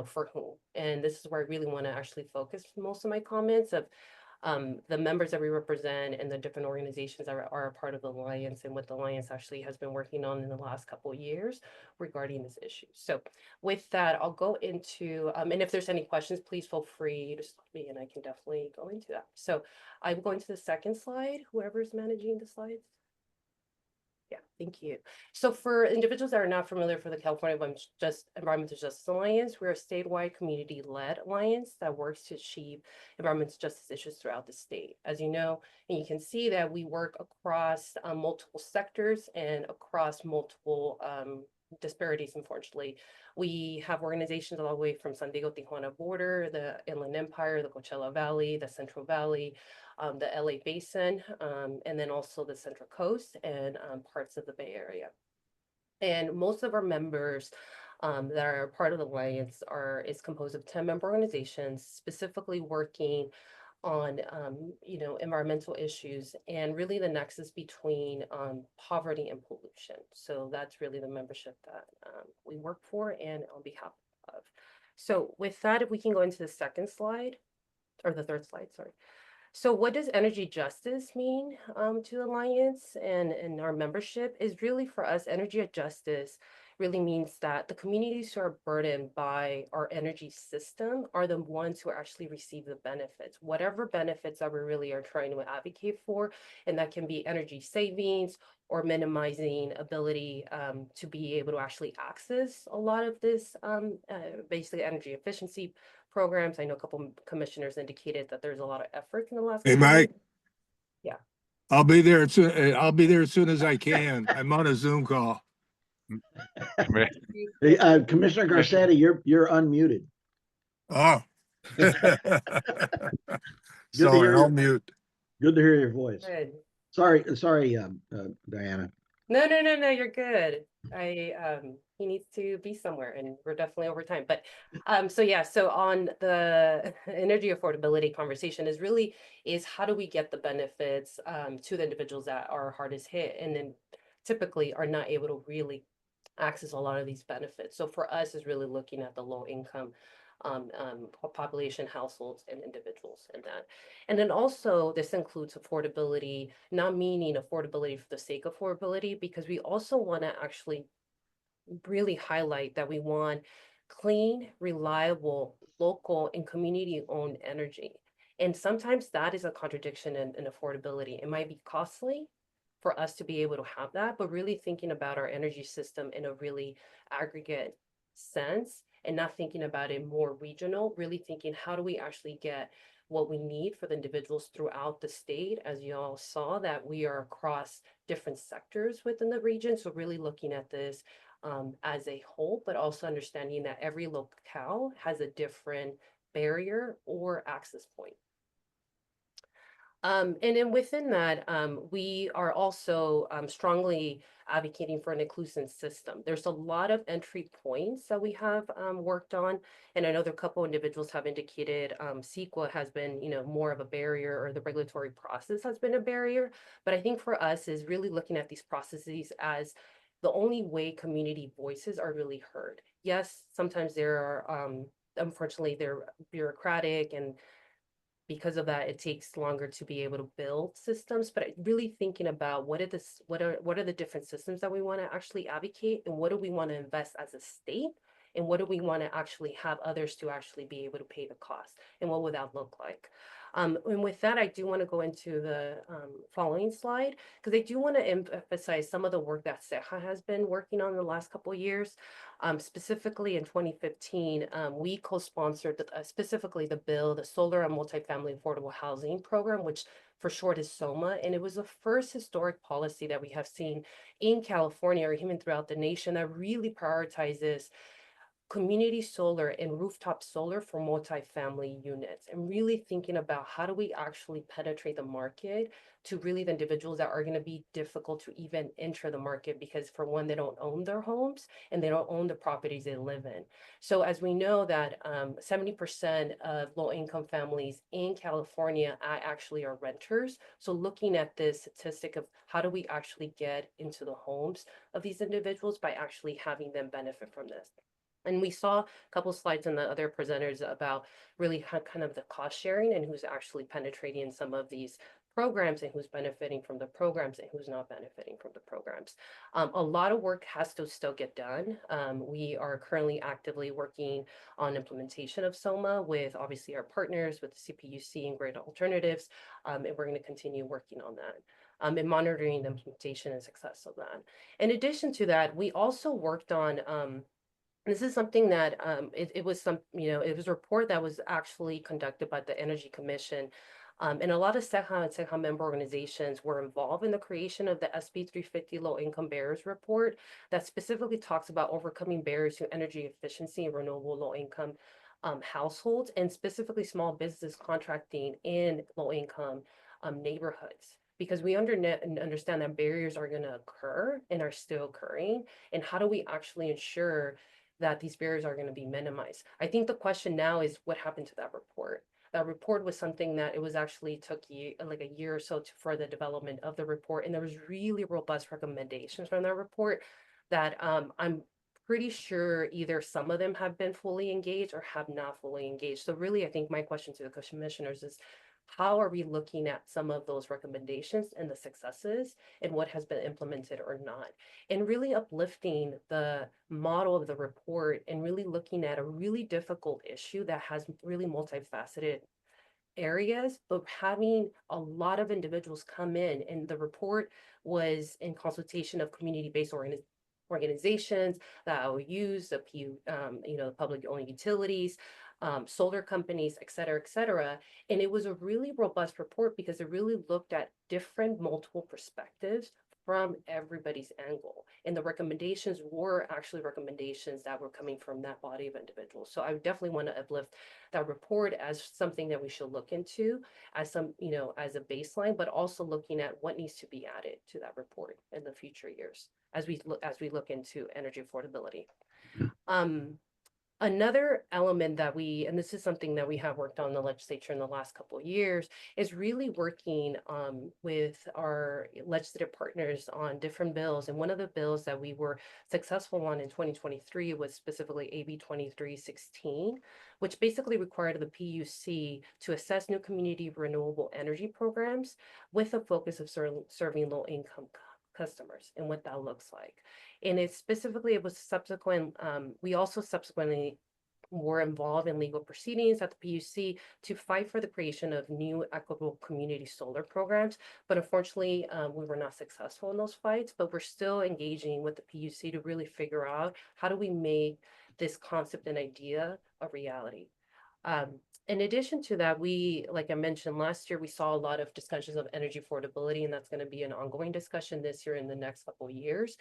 for whom. And this is where I really want to actually focus most of my comments of the members that we represent and the different organizations that are a part of the Alliance, and what the Alliance actually has been working on in the last couple of years regarding this issue. So with that, I'll go into, and if there's any questions, please feel free to stop me and I can definitely go into that. So I'm going to the second slide, whoever's managing the slides. Yeah, thank you. So for individuals that are not familiar, for the California Environmental Justice Alliance, we're a statewide community-led alliance that works to achieve environmental justice issues throughout the state. As you know, and you can see that we work across multiple sectors and across multiple disparities, unfortunately. We have organizations all the way from San Diego-Tijuana border, the Inland Empire, the Coachella Valley, the Central Valley, the LA Basin, and then also the Central Coast and parts of the Bay Area. And most of our members that are part of the Alliance is composed of 10-member organizations, specifically working on environmental issues and really the nexus between poverty and pollution. So that's really the membership that we work for and on behalf of. So with that, if we can go into the second slide, or the third slide, sorry. So what does energy justice mean to the Alliance and our membership? Is really, for us, energy justice really means that the communities who are burdened by our energy system are the ones who actually receive the benefits, whatever benefits that we really are trying to advocate for. And that can be energy savings or minimizing ability to be able to actually access a lot of this basically energy efficiency programs. I know a couple of commissioners indicated that there's a lot of effort in the last. Hey, Mike. Yeah. I'll be there as soon as I can. I'm on a Zoom call. Commissioner Garcetti, you're unmuted. Oh. Good Sorry, I'll mute. Good to hear your voice. Good. Sorry, Diana. No, you're good. He needs to be somewhere, and we're definitely over time. But so on the energy affordability conversation is how do we get the benefits to the individuals that are hardest hit and then typically are not able to really access a lot of these benefits. So for us is really looking at the low income population, households, and individuals in that. And then also this includes affordability, not meaning affordability for the sake of affordability, because we also want to actually really highlight that we want clean, reliable, local, and community-owned energy. And sometimes that is a contradiction in affordability. It might be costly for us to be able to have that, but really thinking about our energy system in a really aggregate sense and not thinking about it more regional, really thinking how do we actually get what we need for the individuals throughout the state. As you all saw, that we are across different sectors within the region. So really looking at this as a whole, but also understanding that every locale has a different barrier or access point. And then within that, we are also strongly advocating for an inclusive system. There's a lot of entry points that we have worked on, and I know there are a couple individuals have indicated CEQA has been, more of a barrier, or the regulatory process has been a barrier. But I think for us is really looking at these processes as the only way community voices are really heard. Yes, sometimes there are, unfortunately, they're bureaucratic, and because of that, it takes longer to be able to build systems. But really thinking about what are the different systems that we want to actually advocate, and what do we want to invest as a state, and what do we want to actually have others to actually be able to pay the cost, and what would that look like? And with that, I do want to go into the following slide, because I do want to emphasize some of the work that CEJA has been working on in the last couple of years. Specifically in 2015, we co-sponsored specifically the Solar and Multifamily Affordable Housing Program, which for short is SOMA. And it was the first historic policy that we have seen in California, or even throughout the nation, that really prioritizes community solar and rooftop solar for multifamily units, and really thinking about how do we actually penetrate the market to really the individuals that are going to be difficult to even enter the market, because for one, they don't own their homes and they don't own the properties they live in. So as we know that 70% of low-income families in California actually are renters. So looking at this statistic of how do we actually get into the homes of these individuals by actually having them benefit from this. And we saw a couple slides in the other presenters about really kind of the cost sharing and who's actually penetrating some of these programs and who's benefiting from the programs and who's not benefiting from the programs. A lot of work has to still get done. We are currently actively working on implementation of SOMA with obviously our partners with the CPUC and Great Alternatives, and we're going to continue working on that. And monitoring the implementation and success of that. In addition to that, we also worked on this is something that it was it was a report that was actually conducted by the Energy Commission. And a lot of CEJA and CEJA member organizations were involved in the creation of the SB 350 Low Income Barriers Report that specifically talks about overcoming barriers to energy efficiency and renewable low income households, and specifically small business contracting in low income neighborhoods. Because we understand that barriers are going to occur and are still occurring. And how do we actually ensure that these barriers are going to be minimized? I think the question now is what happened to that report? That report was something that it was actually took like a year or so for the development of the report. And there was really robust recommendations from that report that I'm pretty sure either some of them have been fully engaged or have not fully engaged. So really, I think my question to the commissioners is, how are we looking at some of those recommendations and the successes and what has been implemented or not? And really uplifting the model of the report and really looking at a really difficult issue that has really multifaceted areas, but having a lot of individuals come in, and the report was in consultation of community-based organizations, the IOUs, the the public-owned utilities, solar companies, et cetera. And it was a really robust report because it really looked at different multiple perspectives from everybody's angle. And the recommendations were actually recommendations that were coming from that body of individuals. So I would definitely want to uplift that report as something that we should look into as some, as a baseline, but also looking at what needs to be added to that report in the future years as we look into energy affordability. Another element that and this is something that we have worked on in the legislature in the last couple of years, is really working with our legislative partners on different bills. And one of the bills that we were successful on in 2023 was specifically AB 2316, which basically required the PUC to assess new community renewable energy programs with a focus of serving low income customers and what that looks like. And it was subsequent, we also subsequently were involved in legal proceedings at the PUC to fight for the creation of new equitable community solar programs. But unfortunately, we were not successful in those fights, but we're still engaging with the PUC to really figure out how do we make this concept and idea a reality. In addition to that, like I mentioned last year, we saw a lot of discussions of energy affordability, and that's going to be an ongoing discussion this year and the next couple of years.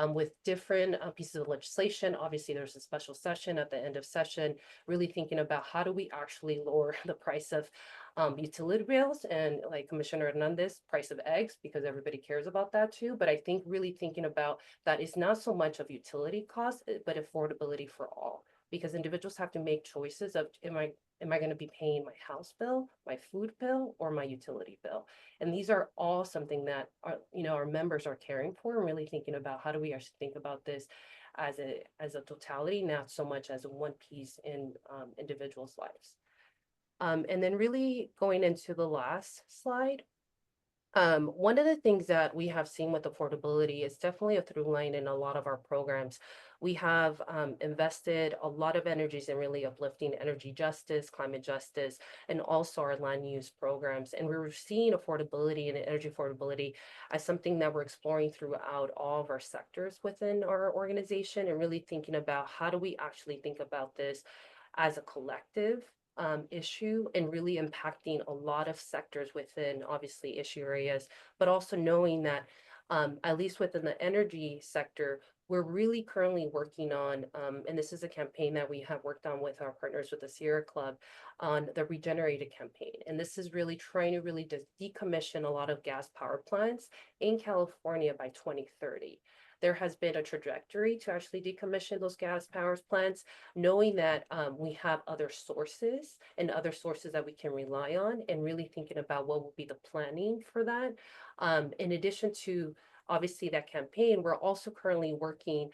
With different pieces of legislation. Obviously, there's a special session at the end of session, really thinking about how do we actually lower the price of utility bills, and like Commissioner Hernandez, price of eggs, because everybody cares about that too. But I think really thinking about that is not so much of utility costs, but affordability for all, because individuals have to make choices of, am I going to be paying my house bill, my food bill, or my utility bill? And these are all something that our members are caring for, and really thinking about how do we actually think about this as a totality, not so much as a one piece in individuals' lives. And then really going into the last slide. One of the things that we have seen with affordability is definitely a through line in a lot of our programs. We have invested a lot of energies in really uplifting energy justice, climate justice, and also our land use programs. And we're seeing affordability and energy affordability as something that we're exploring throughout all of our sectors within our organization, and really thinking about how do we actually think about this as a collective issue, and really impacting a lot of sectors within obviously issue areas, but also knowing that at least within the energy sector, we're really currently working on, and this is a campaign that we have worked on with our partners with the Sierra Club on the Regenerated campaign. And this is really trying to really decommission a lot of gas power plants in California by 2030. There has been a trajectory to actually decommission those gas power plants, knowing that we have other sources that we can rely on, and really thinking about what will be the planning for that. In addition to obviously that campaign, we're also currently working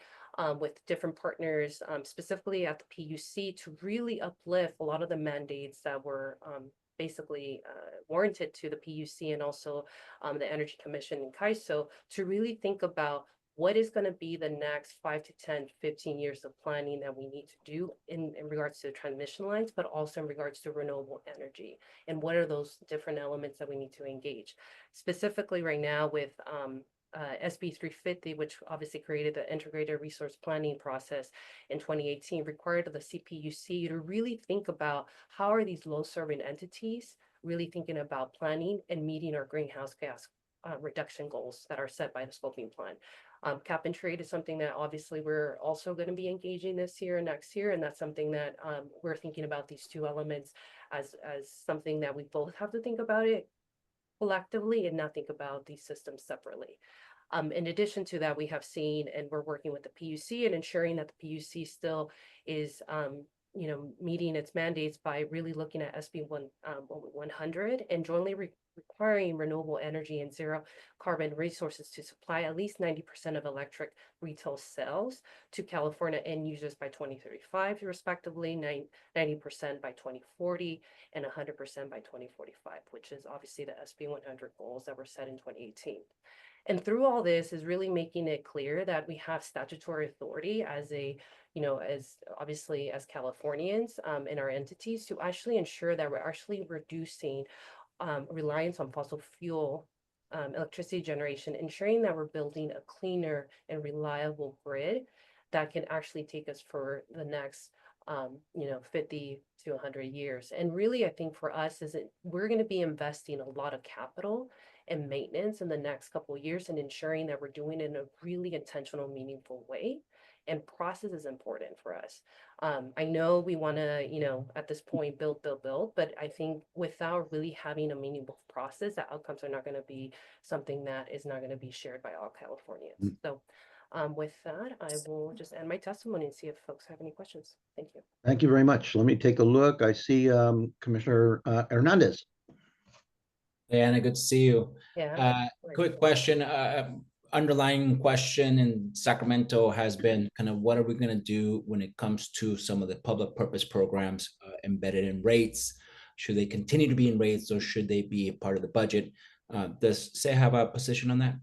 with different partners, specifically at the PUC, to really uplift a lot of the mandates that were basically warranted to the PUC and also the Energy Commission in CAISO, to really think about what is going to be the next 5 to 10, 15 years of planning that we need to do in regards to transmission lines, but also in regards to renewable energy. And what are those different elements that we need to engage? Specifically right now with SB 350, which obviously created the integrated resource planning process in 2018, required the CPUC to really think about how are these low serving entities really thinking about planning and meeting our greenhouse gas reduction goals that are set by the scoping plan. Cap and trade is something that obviously we're also going to be engaging this year and next year, and that's something that we're thinking about these two elements as something that we both have to think about it collectively and not think about these systems separately. In addition to that, we have seen, and we're working with the PUC and ensuring that the PUC still is meeting its mandates by really looking at SB 100 and jointly requiring renewable energy and zero carbon resources to supply at least 90% of electric retail sales to California end users by 2035, respectively, 90% by 2040, and 100% by 2045, which is obviously the SB 100 goals that were set in 2018. And through all this is really making it clear that we have statutory authority as as obviously as Californians in our entities to actually ensure that we're actually reducing reliance on fossil fuel electricity generation, ensuring that we're building a cleaner and reliable grid that can actually take us for the next 50 to 100 years. And really, I think for us is we're going to be investing a lot of capital and maintenance in the next couple of years and ensuring that we're doing it in a really intentional, meaningful way. And process is important for us. I know we want to, at this point, build, but I think without really having a meaningful process, the outcomes are not going to be something that is not going to be shared by all Californians. So with that, I will just end my testimony and see if folks have any questions. Thank you. Thank you very much. Let me take a look. I see Commissioner Hernandez. Diana, good to see you. Yeah. Quick question. Underlying question in Sacramento has been kind of what are we going to do when it comes to some of the public purpose programs embedded in rates? Should they continue to be in rates or should they be a part of the budget? Does SAE have a position on that?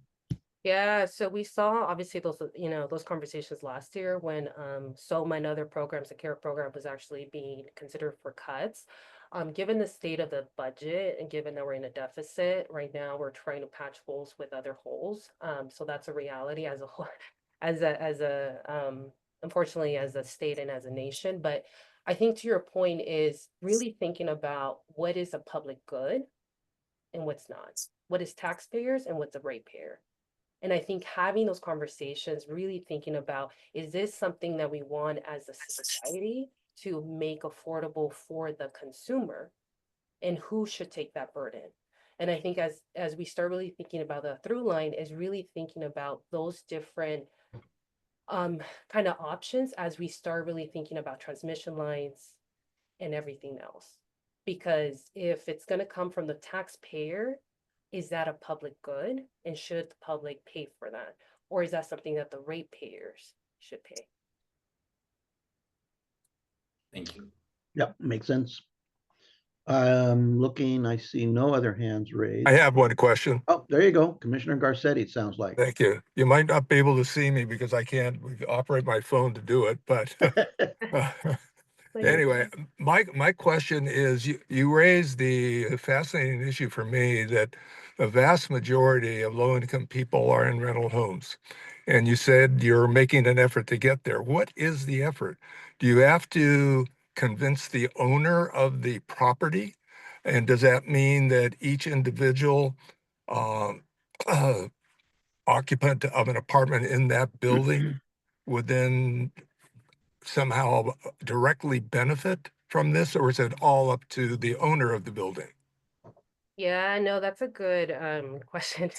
Yeah, so we saw obviously those conversations last year when SOMA and other programs, the CARE program was actually being considered for cuts. Given the state of the budget and given that we're in a deficit right now, we're trying to patch holes with other holes. So that's a reality as a whole, unfortunately as a state and as a nation. But I think to your point is really thinking about what is a public good and what's not. What is taxpayers and what's a ratepayer? And I think having those conversations, really thinking about, is this something that we want as a society to make affordable for the consumer, and who should take that burden? And I think as we start really thinking about the through line is really thinking about those different kind of options as we start really thinking about transmission lines and everything else. Because if it's going to come from the taxpayer, is that a public good? And should the public pay for that? Or is that something that the ratepayers should pay? Thank you. Yep, makes sense. Looking, I see no other hands raised. I have one question. Oh, there you go. Commissioner Garcetti, it sounds like. Thank you. You might not be able to see me because I can't operate my phone to do it, but anyway, my question is, you raised the fascinating issue for me that the vast majority of low-income people are in rental homes. And you said you're making an effort to get there. What is the effort? Do you have to convince the owner of the property? And does that mean that each individual occupant of an apartment in that building would then somehow directly benefit from this, or is it all up to the owner of the building? Yeah, no, that's a good question,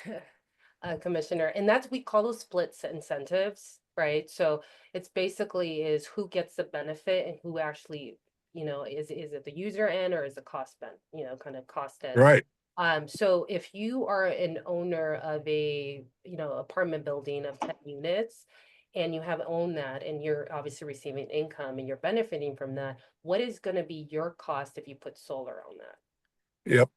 Commissioner. And that's, we call those splits incentives, right? So it's basically is who gets the benefit and who actually, is it the user end or is the cost kind of cost end? Right. So if you are an owner of a, apartment building of 10 units and you have owned that and you're obviously receiving income and you're benefiting from that, what is going to be your cost if you put solar on that? Yep.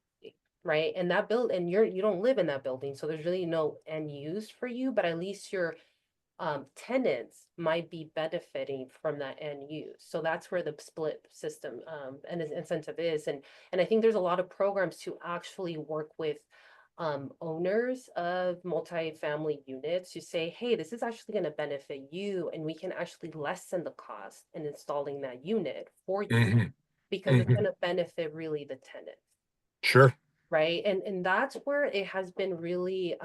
Right. And that and you don't live in that building. So there's really no end use for you, but at least your tenants might be benefiting from that end use. So that's where the split system and incentive is. And I think there's a lot of programs to actually work with owners of multifamily units to say, hey, this is actually going to benefit you, and we can actually lessen the cost in installing that unit for you because it's going to benefit really the tenant. Sure. Right. And that's where it has been really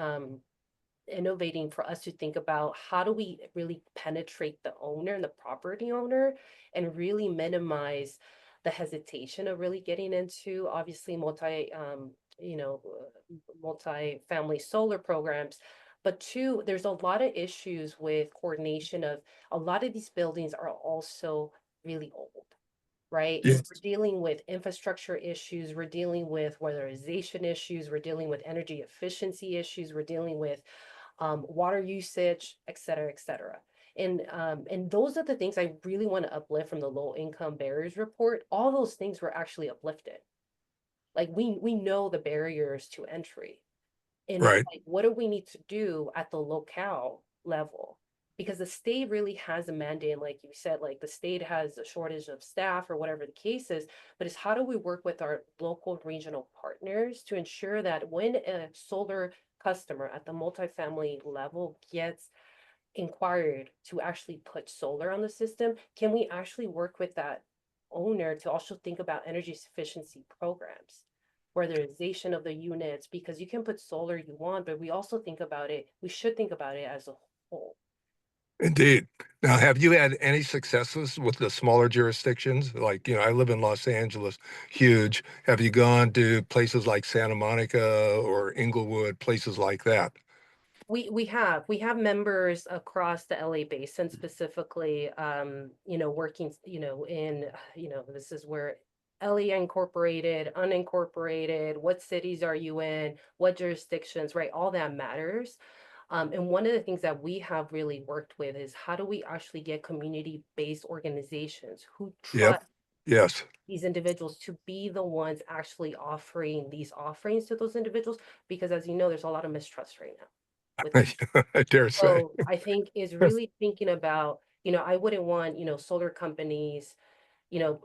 innovating for us to think about how do we really penetrate the owner and the property owner and really minimize the hesitation of really getting into obviously multi-family solar programs. But two, there's a lot of issues with coordination of a lot of these buildings are also really old. Right. Yes. And we're dealing with infrastructure issues. We're dealing with weatherization issues. We're dealing with energy efficiency issues. We're dealing with water usage, et cetera, et cetera. And those are the things I really want to uplift from the low income barriers report. All those things were actually uplifted. Like we know the barriers to entry. And Right. it's like, what do we need to do at the locale level? Because the state really has a mandate, like you said, like the state has a shortage of staff or whatever the case is, but it's how do we work with our local regional partners to ensure that when a solar customer at the multifamily level gets inquired to actually put solar on the system, can we actually work with that owner to also think about energy efficiency programs? Weatherization of the units, because you can put solar you want, but we also think about it, we should think about it as a whole. Indeed. Now, have you had any successes with the smaller jurisdictions? Like, I live in Los Angeles, huge. Have you gone to places like Santa Monica or Inglewood, places like that? We have members across the LA basin, specifically, working, in, this is where LA incorporated, unincorporated, what cities are you in, what jurisdictions, right? All that matters. And one of the things that we have really worked with is how do we actually get community-based organizations who trust Yes. these individuals to be the ones actually offering these offerings to those individuals? Because as you know, there's a lot of mistrust right now. I dare say. So I think is really thinking about, I wouldn't want, solar companies, to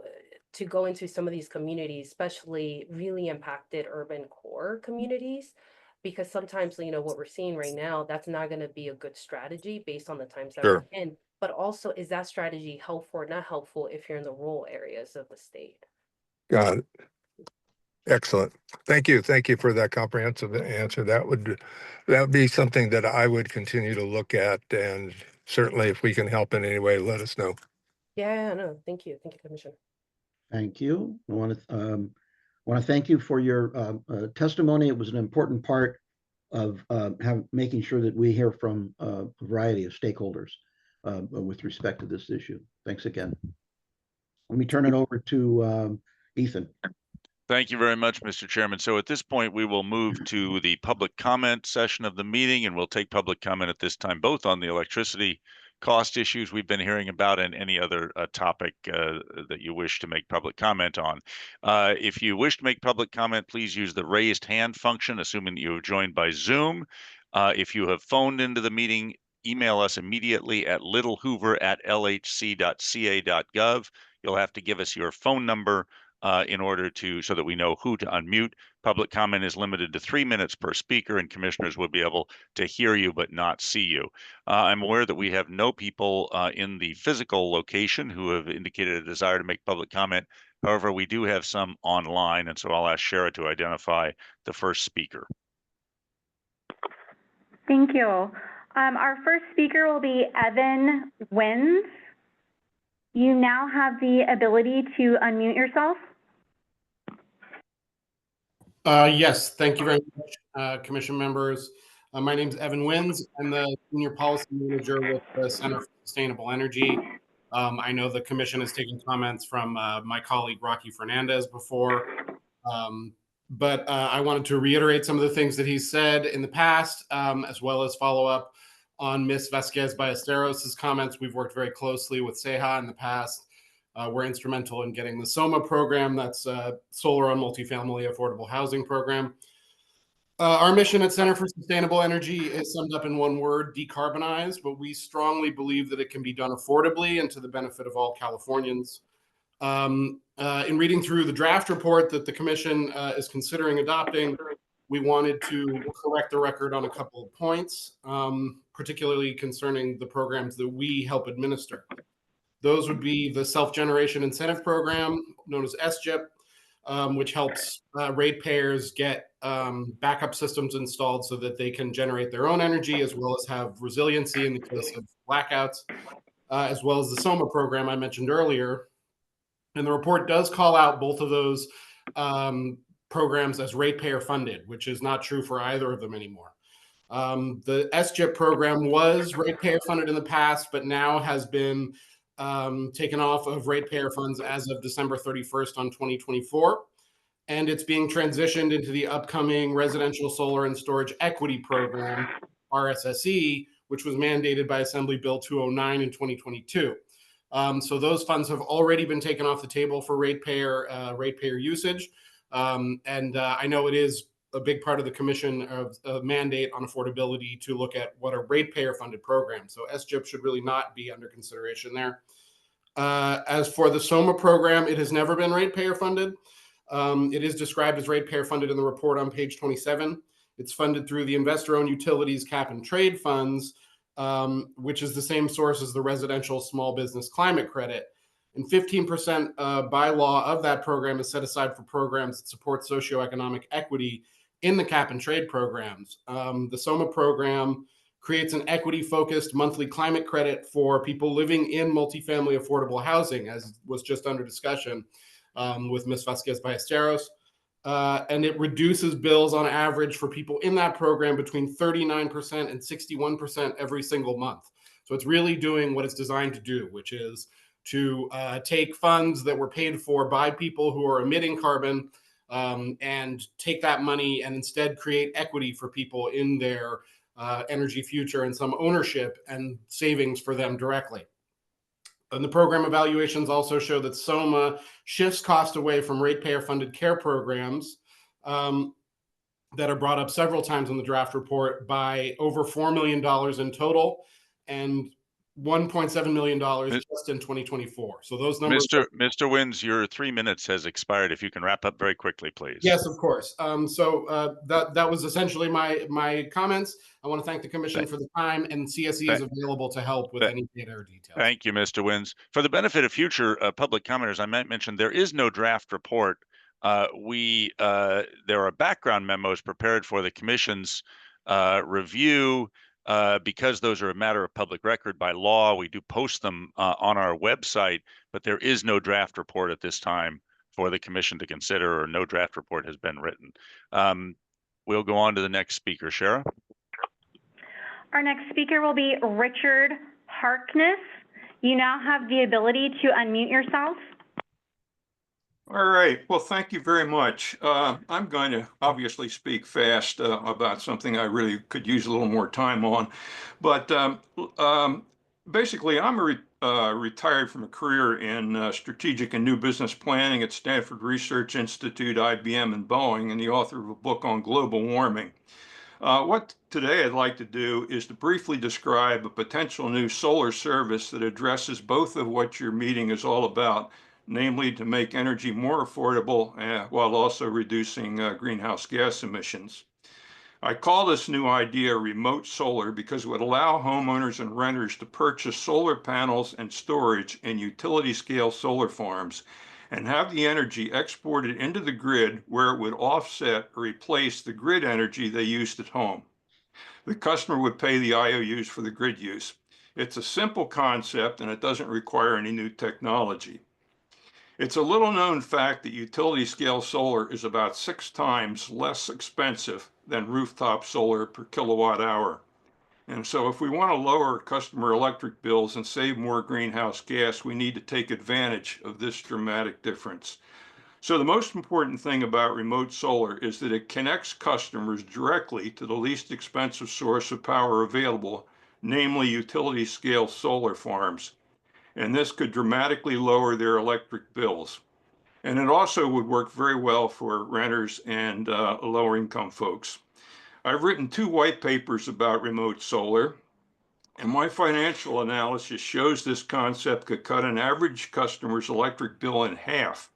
go into some of these communities, especially really impacted urban core communities, because sometimes, what we're seeing right now, that's not going to be a good strategy based on the times that we're in. But also, is that strategy helpful or not helpful if you're in the rural areas of the state? Got it. Excellent. Thank you. Thank you for that comprehensive answer. That would be something that I would continue to look at, and certainly if we can help in any way, let us know. Yeah, no, thank you. Thank you, Commissioner. Thank you. I want to thank you for your testimony. It was an important part of making sure that we hear from a variety of stakeholders with respect to this issue. Thanks again. Let me turn it over to Ethan. Thank you very much, Mr. Chairman. So at this point, we will move to the public comment session of the meeting, and we'll take public comment at this time, both on the electricity cost issues we've been hearing about and any other topic that you wish to make public comment on. If you wish to make public comment, please use the raised hand function, assuming that you have joined by Zoom. If you have phoned into the meeting, email us immediately at littlehoover@lhc.ca.gov. You'll have to give us your phone number in order so that we know who to unmute. Public comment is limited to 3 minutes per speaker, and commissioners will be able to hear you but not see you. I'm aware that we have no people in the physical location who have indicated a desire to make public comment. However, we do have some online, and so I'll ask Shara to identify the first speaker. Thank you. Our first speaker will be Evan Wins. You now have the ability to unmute yourself. Yes, thank you very much, Commission members. My name is Evan Wins. I'm the Senior Policy Manager with the Center for Sustainable Energy. I know the Commission has taken comments from my colleague Rocky Fernandez before, but I wanted to reiterate some of the things that he said in the past, as well as follow up on Ms. Vazquez Ballesteros' comments. We've worked very closely with CEJA in the past. We're instrumental in getting the SOMA program, that's Solar on Multifamily Affordable Housing Program. Our mission at Center for Sustainable Energy is summed up in one word: decarbonize, but we strongly believe that it can be done affordably and to the benefit of all Californians. In reading through the draft report that the Commission is considering adopting, we wanted to correct the record on a couple of points, particularly concerning the programs that we help administer. Those would be the Self-Generation Incentive Program, known as SGIP, which helps ratepayers get backup systems installed so that they can generate their own energy, as well as have resiliency in the case of blackouts, as well as the SOMA program I mentioned earlier. And the report does call out both of those programs as ratepayer funded, which is not true for either of them anymore. The SGIP program was ratepayer funded in the past, but now has been taken off of ratepayer funds as of December 31st on 2024. And it's being transitioned into the upcoming Residential Solar and Storage Equity Program, RSSE, which was mandated by Assembly Bill 209 in 2022. So those funds have already been taken off the table for ratepayer usage. I know it is a big part of the Commission of mandate on affordability to look at what are ratepayer funded programs. So SGIP should really not be under consideration there. As for the SOMA program, it has never been ratepayer funded. It is described as ratepayer funded in the report on page 27. It's funded through the investor-owned utilities cap and trade funds, which is the same source as the residential small business climate credit. And 15% by law of that program is set aside for programs that support socioeconomic equity in the cap and trade programs. The SOMA program creates an equity-focused monthly climate credit for people living in multifamily affordable housing, as was just under discussion with Ms. Vazquez Ballesteros. And it reduces bills on average for people in that program between 39% and 61% every single month. So it's really doing what it's designed to do, which is to take funds that were paid for by people who are emitting carbon and take that money and instead create equity for people in their energy future and some ownership and savings for them directly. And the program evaluations also show that SOMA shifts cost away from ratepayer-funded care programs that are brought up several times in the draft report by over $4 million in total and $1.7 million just in 2024. So those numbers. Mr. Wins, your 3 minutes has expired. If you can wrap up very quickly, please. Yes, of course. That was essentially my comments. I want to thank the Commission for the time, and CSE is available to help with any data or details. Thank you, Mr. Wins. For the benefit of future public commenters, I might mention there is no draft report. There are background memos prepared for the Commission's review. Because those are a matter of public record by law, we do post them on our website, but there is no draft report at this time for the Commission to consider, or no draft report has been written. We'll go on to the next speaker, Shara. Our next speaker will be Richard Harkness. You now have the ability to unmute yourself. All right. Well, thank you very much. I'm going to obviously speak fast about something I really could use a little more time on. But basically, I'm retired from a career in strategic and new business planning at Stanford Research Institute, IBM, and Boeing, and the author of a book on global warming. What today I'd like to do is to briefly describe a potential new solar service that addresses both of what your meeting is all about, namely to make energy more affordable while also reducing greenhouse gas emissions. I call this new idea remote solar because it would allow homeowners and renters to purchase solar panels and storage in utility-scale solar farms and have the energy exported into the grid where it would offset or replace the grid energy they used at home. The customer would pay the IOUs for the grid use. It's a simple concept and it doesn't require any new technology. It's a little known fact that utility scale solar is about 6 times less expensive than rooftop solar per kilowatt hour. And so if we want to lower customer electric bills and save more greenhouse gas, we need to take advantage of this dramatic difference. So the most important thing about remote solar is that it connects customers directly to the least expensive source of power available, namely utility scale solar farms. And this could dramatically lower their electric bills. And it also would work very well for renters and lower income folks. I've written 2 white papers about remote solar, and my financial analysis shows this concept could cut an average customer's electric bill in half.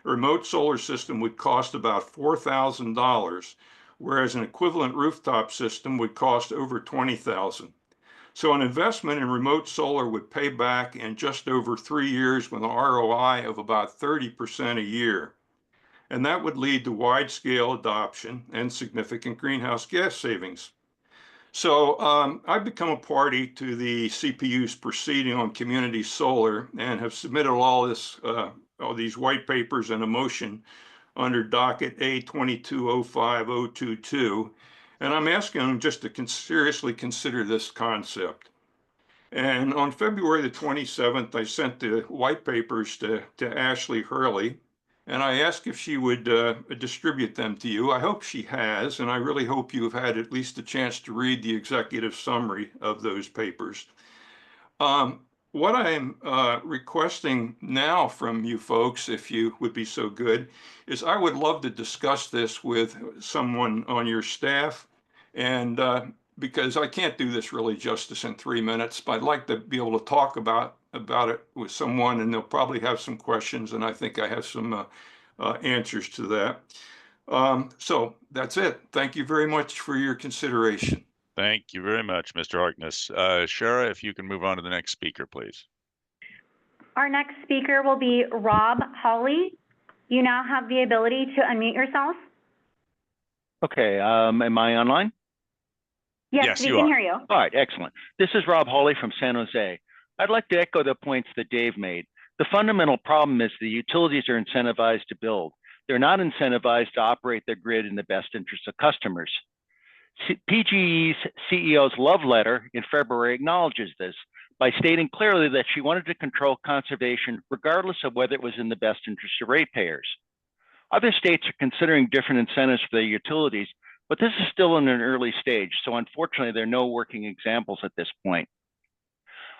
A remote solar system would cost about $4,000, whereas an equivalent rooftop system would cost over $20,000. So an investment in remote solar would pay back in just over 3 years with an ROI of about 30% a year. And that would lead to wide-scale adoption and significant greenhouse gas savings. So I've become a party to the CPU's proceeding on community solar and have submitted all these white papers and a motion under docket A2205022. And I'm asking them just to seriously consider this concept. And on February the 27th, I sent the white papers to Ashley Hurley, and I asked if she would distribute them to you. I hope she has, and I really hope you've had at least a chance to read the executive summary of those papers. What I'm requesting now from you folks, if you would be so good, is I would love to discuss this with someone on your staff, and because I can't do this really justice in 3 minutes, but I'd like to be able to talk about it with someone, and they'll probably have some questions, and I think I have some answers to that. So that's it. Thank you very much for your consideration. Thank you very much, Mr. Harkness. Shara, if you can move on to the next speaker, please. Our next speaker will be Rob Hawley. You now have the ability to unmute yourself. Okay, am I online? Yes, we can hear you. All right, excellent. This is Rob Hawley from San Jose. I'd like to echo the points that Dave made. The fundamental problem is the utilities are incentivized to build. They're not incentivized to operate their grid in the best interest of customers. PGE's CEO's love letter in February acknowledges this by stating clearly that she wanted to control conservation regardless of whether it was in the best interest of ratepayers. Other states are considering different incentives for their utilities, but this is still in an early stage, so unfortunately there are no working examples at this point.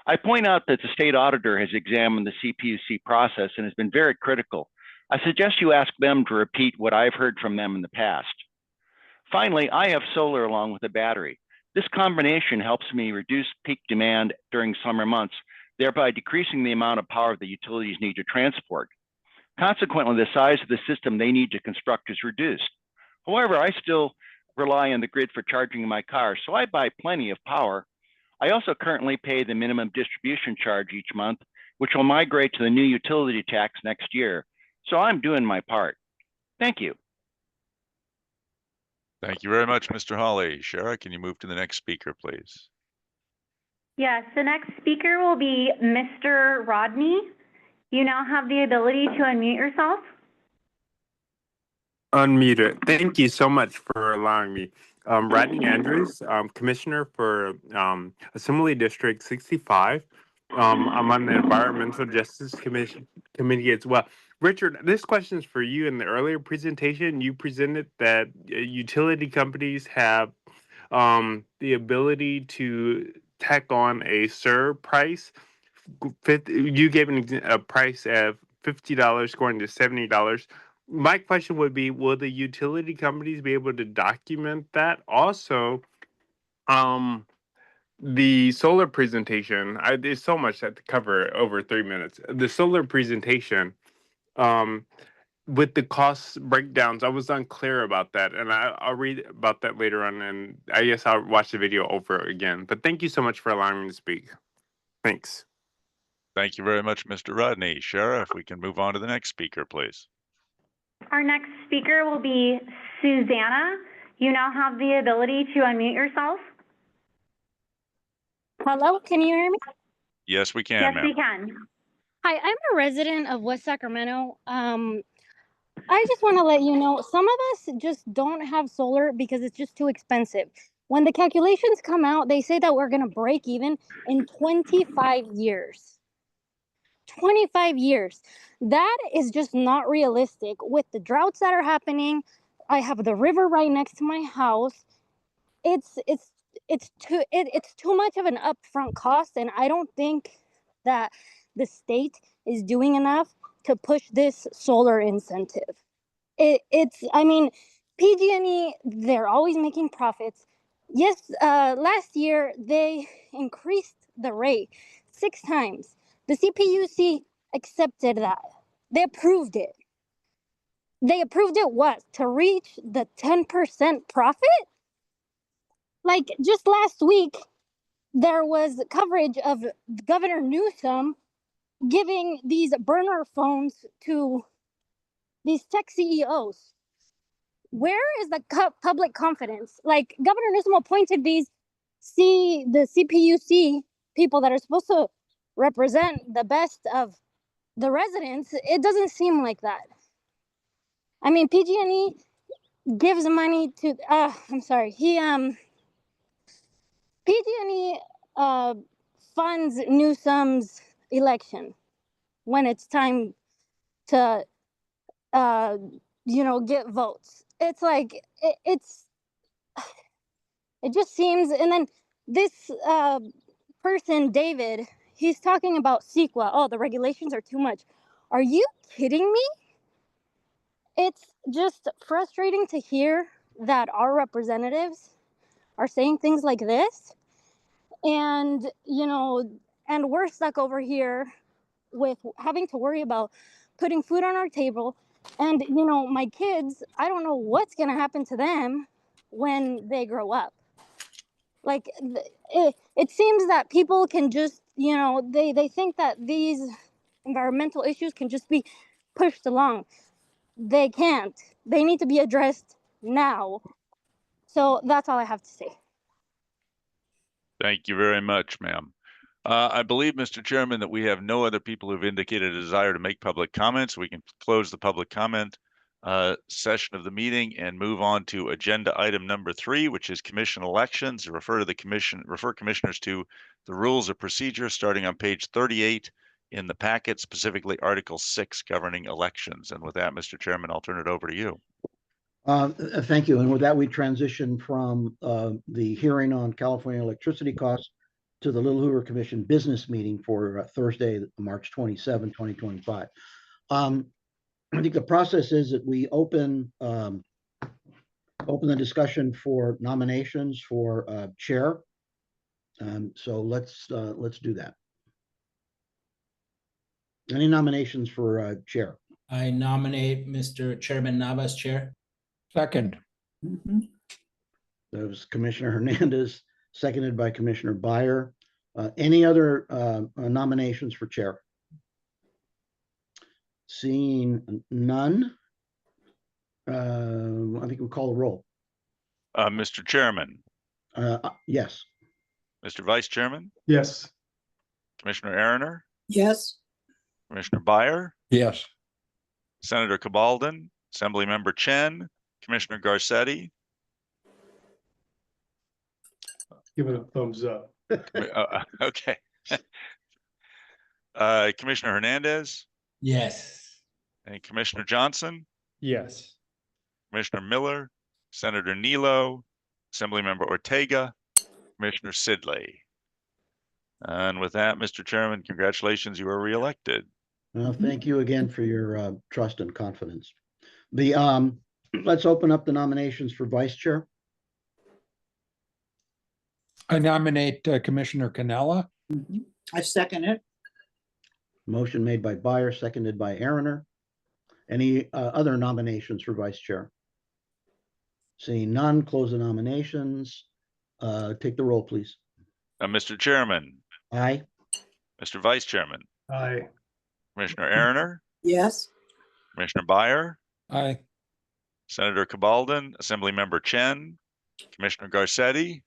I point out that the state auditor has examined the CPUC process and has been very critical. I suggest you ask them to repeat what I've heard from them in the past. Finally, I have solar along with a battery. This combination helps me reduce peak demand during summer months, thereby decreasing the amount of power the utilities need to transport. Consequently, the size of the system they need to construct is reduced. However, I still rely on the grid for charging my car, so I buy plenty of power. I also currently pay the minimum distribution charge each month, which will migrate to the new utility tax next year. So I'm doing my part. Thank you. Thank you very much, Mr. Hawley. Shara, can you move to the next speaker, please? Yes, the next speaker will be Mr. Rodney. You now have the ability to unmute yourself. Unmuted. Thank you so much for allowing me. Rodney Andrews, Commissioner for Assembly District 65. I'm on the Environmental Justice Committee as well. Richard, this question is for you. In the earlier presentation, you presented that utility companies have the ability to tack on a surge price. You gave a price of $50 going to $70. My question would be, will the utility companies be able to document that? Also, the solar presentation, there's so much to cover over 3 minutes. The solar presentation, with the cost breakdowns, I was unclear about that, and I'll read about that later on, and I guess I'll watch the video over again. But thank you so much for allowing me to speak. Thanks. Thank you very much, Mr. Rodney. Shara, if we can move on to the next speaker, please. Our next speaker will be Susanna. You now have the ability to unmute yourself. Hello, can you hear me? Yes, we can, Yes, ma'am. we can. Hi, I'm a resident of West Sacramento. I just want to let you know, some of us just don't have solar because it's just too expensive. When the calculations come out, they say that we're going to break even in 25 years. 25 years. That is just not realistic with the droughts that are happening. I have the river right next to my house. It's too much of an upfront cost, and I don't think that the state is doing enough to push this solar incentive. I mean, PG&E, they're always making profits. Yes, last year they increased the rate 6 times. The CPUC accepted that. They approved it. They approved it what? To reach the 10% profit? Like just last week, there was coverage of Governor Newsom giving these burner phones to these tech CEOs. Where is the public confidence? Like Governor Newsom appointed the CPUC people that are supposed to represent the best of the residents. It doesn't seem like that. I mean, PG&E gives money to. I'm sorry. PG&E funds Newsom's election when it's time to get votes. It's like it just seems. And then this person, David, he's talking about CEQA. Oh, the regulations are too much. Are you kidding me? It's just frustrating to hear that our representatives are saying things like this. And, and we're stuck over here with having to worry about putting food on our table. And, my kids, I don't know what's going to happen to them when they grow up. Like, it seems that people can just, they think that these environmental issues can just be pushed along. They can't. They need to be addressed now. So that's all I have to say. Thank you very much, ma'am. I believe, Mr. Chairman, that we have no other people who've indicated a desire to make public comments. We can close the public comment session of the meeting and move on to agenda item number 3, which is commission elections. Refer commissioners to the rules of procedure starting on page 38 in the packet, specifically Article 6 governing elections. And with that, Mr. Chairman, I'll turn it over to you. Thank you. And with that, we transition from the hearing on California electricity costs to the Little Hoover Commission business meeting for Thursday, March 27, 2025. I think the process is that we open the discussion for nominations for chair. So let's do that. Any nominations for chair? I nominate Mr. Chairman Nava as chair. Second. That was Commissioner Hernandez, seconded by Commissioner Byer. Any other nominations for chair? Seeing none, I think we'll call a roll. Mr. Chairman. Yes. Mr. Vice Chairman. Yes. Commissioner Arner. Yes. Commissioner Byer. Yes. Senator Cabaldon, Assemblymember Chen, Commissioner Garcetti. Give it a thumbs up. Okay. Commissioner Hernandez. Yes. And Commissioner Johnson. Yes. Commissioner Miller, Senator Nilo, Assemblymember Ortega, Commissioner Sidley. And with that, Mr. Chairman, congratulations, you are reelected. Well, thank you again for your trust and confidence. Let's open up the nominations for vice chair. I nominate Commissioner Cannella. I second it. Motion made by Byer, seconded by Arner. Any other nominations for vice chair? Seeing none, close the nominations. Take the roll, please. Mr. Chairman. Aye. Mr. Vice Chairman. Aye. Commissioner Arner. Yes. Commissioner Byer. Aye. Senator Cabaldon, Assemblymember Chen, Commissioner Garcetti.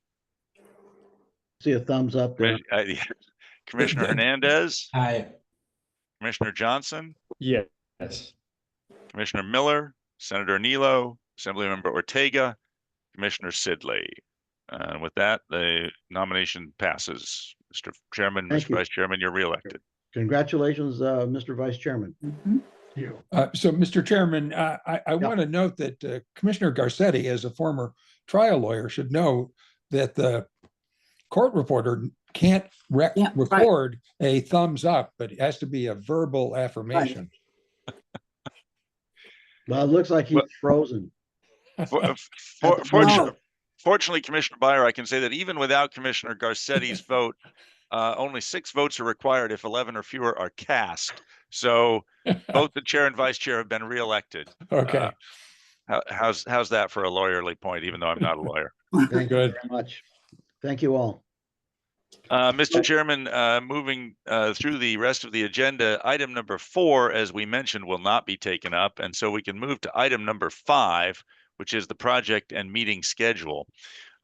see a thumbs up there. Commissioner Hernandez, Aye. Commissioner Johnson, Yes. Commissioner Miller, Senator Nilo, Assemblymember Ortega, Commissioner Sidley. And with that, the nomination passes. Mr. Chairman, Thank Mr. you. Vice Chairman, you're reelected. Congratulations, Mr. Vice Chairman. So, Mr. Chairman, I want to note that Commissioner Garcetti, as a former trial lawyer, should know that the court reporter can't record a thumbs up, but it has to be a verbal affirmation. Well, it looks like he's frozen. Fortunately, Commissioner Byer, I can say that even without Commissioner Garcetti's vote, only 6 votes are required if 11 or fewer are cast. So both the chair and vice chair have been reelected. Okay. How's that for a lawyerly point, even though I'm not a lawyer? Thank you very much. Thank you all. Mr. Chairman, moving through the rest of the agenda, item number 4, as we mentioned, will not be taken up. And so we can move to item number 5, which is the project and meeting schedule.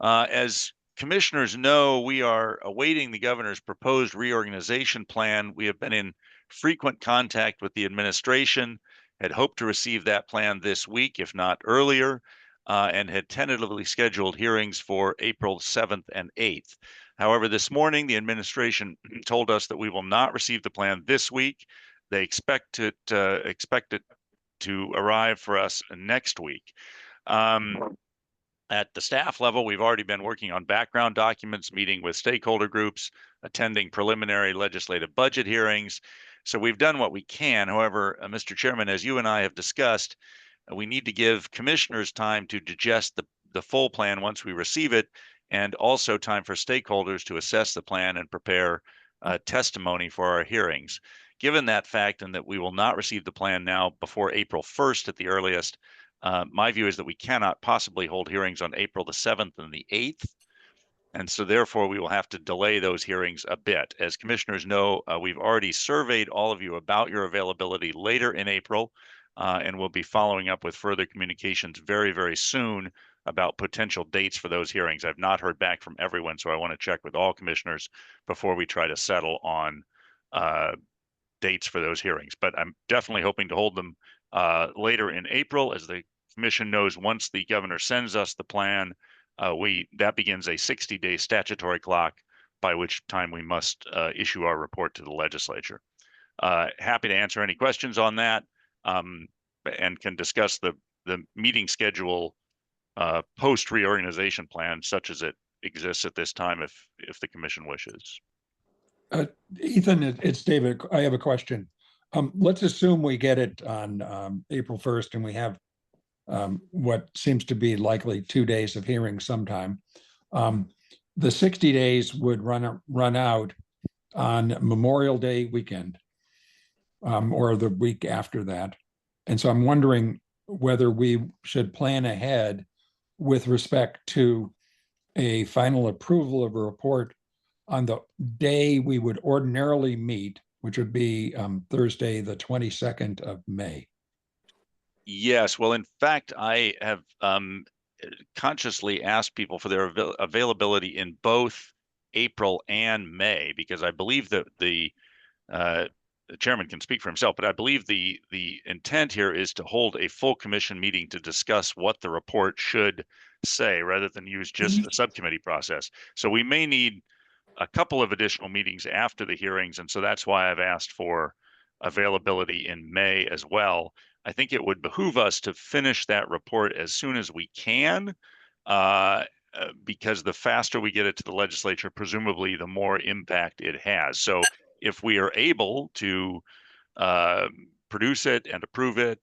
As commissioners know, we are awaiting the governor's proposed reorganization plan. We have been in frequent contact with the administration, had hoped to receive that plan this week, if not earlier, and had tentatively scheduled hearings for April 7th and 8th. However, this morning, the administration told us that we will not receive the plan this week. They expect it to arrive for us next week. At the staff level, we've already been working on background documents, meeting with stakeholder groups, attending preliminary legislative budget hearings. So we've done what we can. However, Mr. Chairman, as you and I have discussed, we need to give commissioners time to digest the full plan once we receive it, and also time for stakeholders to assess the plan and prepare testimony for our hearings. Given that fact, and that we will not receive the plan now before April 1st at the earliest, my view is that we cannot possibly hold hearings on April the 7th and the 8th. And so therefore, we will have to delay those hearings a bit. As commissioners know, we've already surveyed all of you about your availability later in April, and we'll be following up with further communications very, very soon about potential dates for those hearings. I've not heard back from everyone, so I want to check with all commissioners before we try to settle on dates for those hearings. But I'm definitely hoping to hold them later in April. As the commission knows, once the governor sends us the plan, that begins a 60-day statutory clock, by which time we must issue our report to the legislature. Happy to answer any questions on that, and can discuss the meeting schedule post reorganization plan, such as it exists at this time, if the commission wishes. Ethan, it's David. I have a question. Let's assume we get it on April 1st, and we have what seems to be likely 2 days of hearings sometime. The 60 days would run out on Memorial Day weekend, or the week after that. And so I'm wondering whether we should plan ahead with respect to a final approval of a report on the day we would ordinarily meet, which would be Thursday, the 22nd of May. Yes, well, in fact, I have consciously asked people for their availability in both April and May, because I believe that the chairman can speak for himself, but I believe the intent here is to hold a full commission meeting to discuss what the report should say, rather than use just the subcommittee process. So we may need a couple of additional meetings after the hearings, and so that's why I've asked for availability in May as well. I think it would behoove us to finish that report as soon as we can, because the faster we get it to the legislature, presumably the more impact it has. So if we are able to produce it and approve it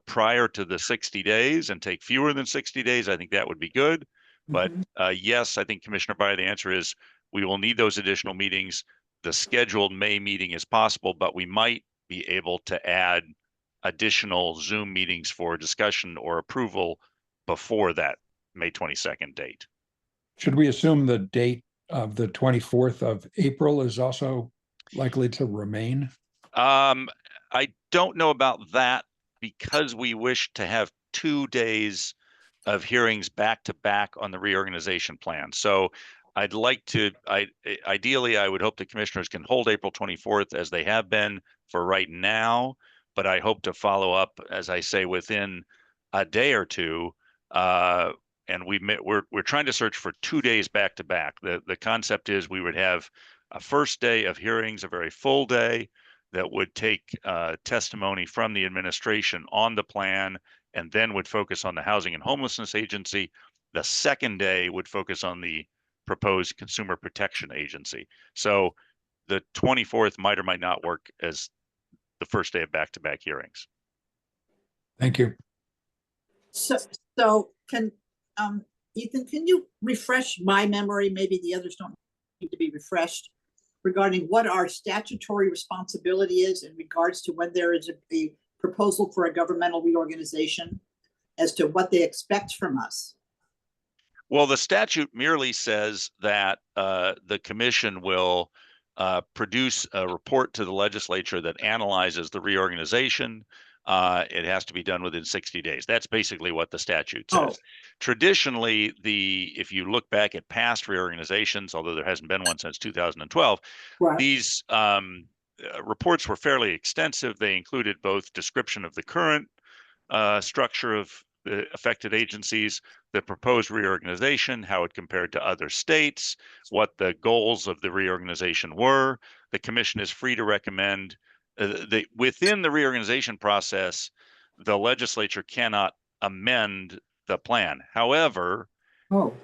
prior to the 60 days and take fewer than 60 days, I think that would be good. But yes, I think Commissioner Byer, the answer is we will need those additional meetings. The scheduled May meeting is possible, but we might be able to add additional Zoom meetings for discussion or approval before that May 22nd date. Should we assume the date of the 24th of April is also likely to remain? I don't know about that, because we wish to have 2 days of hearings back to back on the reorganization plan. So I'd like to, ideally, I would hope the commissioners can hold April 24th as they have been for right now, but I hope to follow up, as I say, within a day or two. And we're trying to search for 2 days back to back. The concept is we would have a first day of hearings, a very full day that would take testimony from the administration on the plan, and then would focus on the Housing and Homelessness Agency. The second day would focus on the proposed Consumer Protection Agency. So the 24th might or might not work as the first day of back-to-back hearings. Thank you. So can Ethan, can you refresh my memory? Maybe the others don't need to be refreshed regarding what our statutory responsibility is in regards to when there is a proposal for a governmental reorganization, as to what they expect from us. Well, the statute merely says that the commission will produce a report to the legislature that analyzes the reorganization. It has to be done within 60 days. That's basically what the statute says. Traditionally, if you look back at past reorganizations, although there hasn't been one since 2012, these reports were fairly extensive. They included both description of the current structure of the affected agencies, the proposed reorganization, how it compared to other states, what the goals of the reorganization were. The commission is free to recommend within the reorganization process, the legislature cannot amend the plan. However,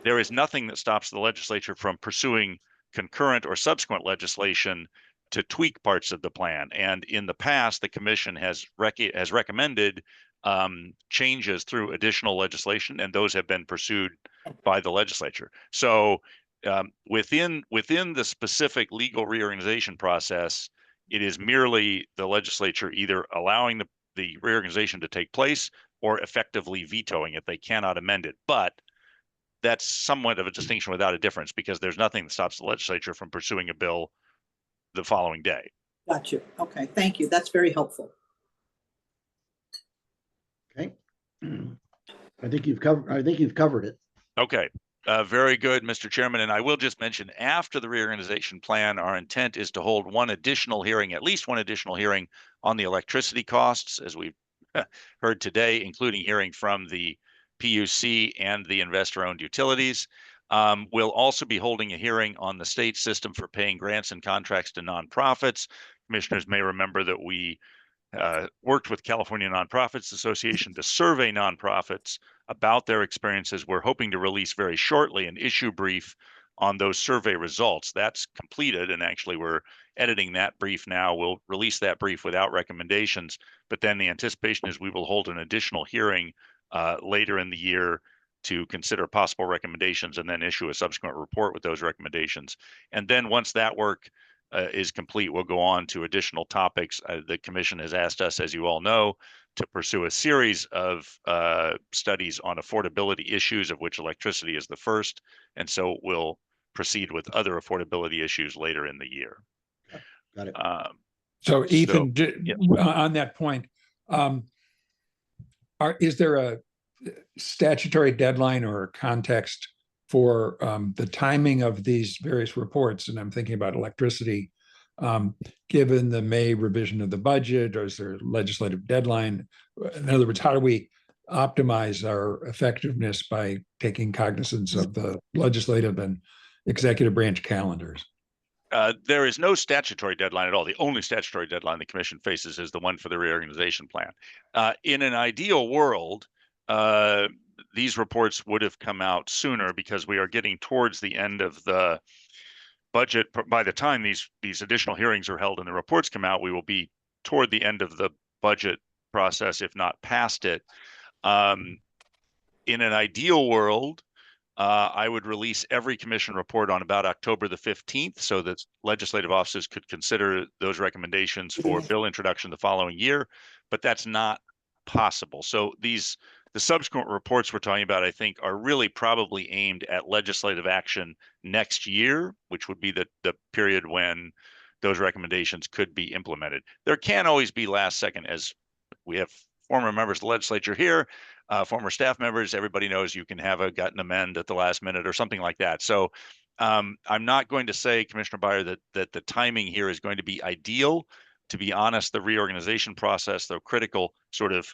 there is nothing that stops the legislature from pursuing concurrent or subsequent legislation to tweak parts of the plan. And in the past, the commission has recommended changes through additional legislation, and those have been pursued by the legislature. So within the specific legal reorganization process, it is merely the legislature either allowing the reorganization to take place or effectively vetoing it. They cannot amend it. But that's somewhat of a distinction without a difference, because there's nothing that stops the legislature from pursuing a bill the following day. Got you. Okay, thank you. That's very helpful. Okay. I think you've covered it. Okay. Very good, Mr. Chairman. And I will just mention, after the reorganization plan, our intent is to hold one additional hearing, at least one additional hearing on the electricity costs, as we've heard today, including hearing from the PUC and the investor-owned utilities. We'll also be holding a hearing on the state system for paying grants and contracts to nonprofits. Commissioners may remember that we worked with California Nonprofits Association to survey nonprofits about their experiences. We're hoping to release very shortly an issue brief on those survey results. That's completed, and actually we're editing that brief now. We'll release that brief without recommendations, but then the anticipation is we will hold an additional hearing later in the year to consider possible recommendations and then issue a subsequent report with those recommendations. And then once that work is complete, we'll go on to additional topics. The commission has asked us, as you all know, to pursue a series of studies on affordability issues, of which electricity is the first. And so we'll proceed with other affordability issues later in the year. Got it. So Ethan, on that point, is there a statutory deadline or context for the timing of these various reports? And I'm thinking about electricity, given the May revision of the budget, or is there a legislative deadline? In other words, how do we optimize our effectiveness by taking cognizance of the legislative and executive branch calendars? There is no statutory deadline at all. The only statutory deadline the commission faces is the one for the reorganization plan. In an ideal world, these reports would have come out sooner, because we are getting towards the end of the budget. By the time these additional hearings are held and the reports come out, we will be toward the end of the budget process, if not past it. In an ideal world, I would release every commission report on about October the 15th, so that legislative offices could consider those recommendations for bill introduction the following year, but that's not possible. So the subsequent reports we're talking about, I think, are really probably aimed at legislative action next year, which would be the period when those recommendations could be implemented. There can always be last second, as we have former members of the legislature here, former staff members. Everybody knows you can have a gut and amend at the last minute or something like that. So I'm not going to say, Commissioner Byer, that the timing here is going to be ideal. To be honest, the reorganization process, though critical, sort of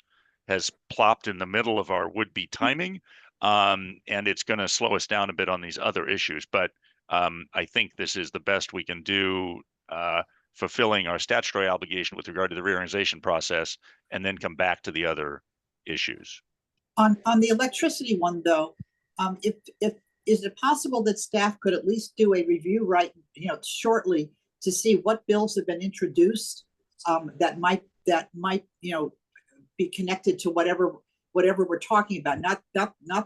has plopped in the middle of our would-be timing, and it's going to slow us down a bit on these other issues. But I think this is the best we can do, fulfilling our statutory obligation with regard to the reorganization process, and then come back to the other issues. On the electricity one, though, if is it possible that staff could at least do a review shortly to see what bills have been introduced that might be connected to whatever we're talking about? Not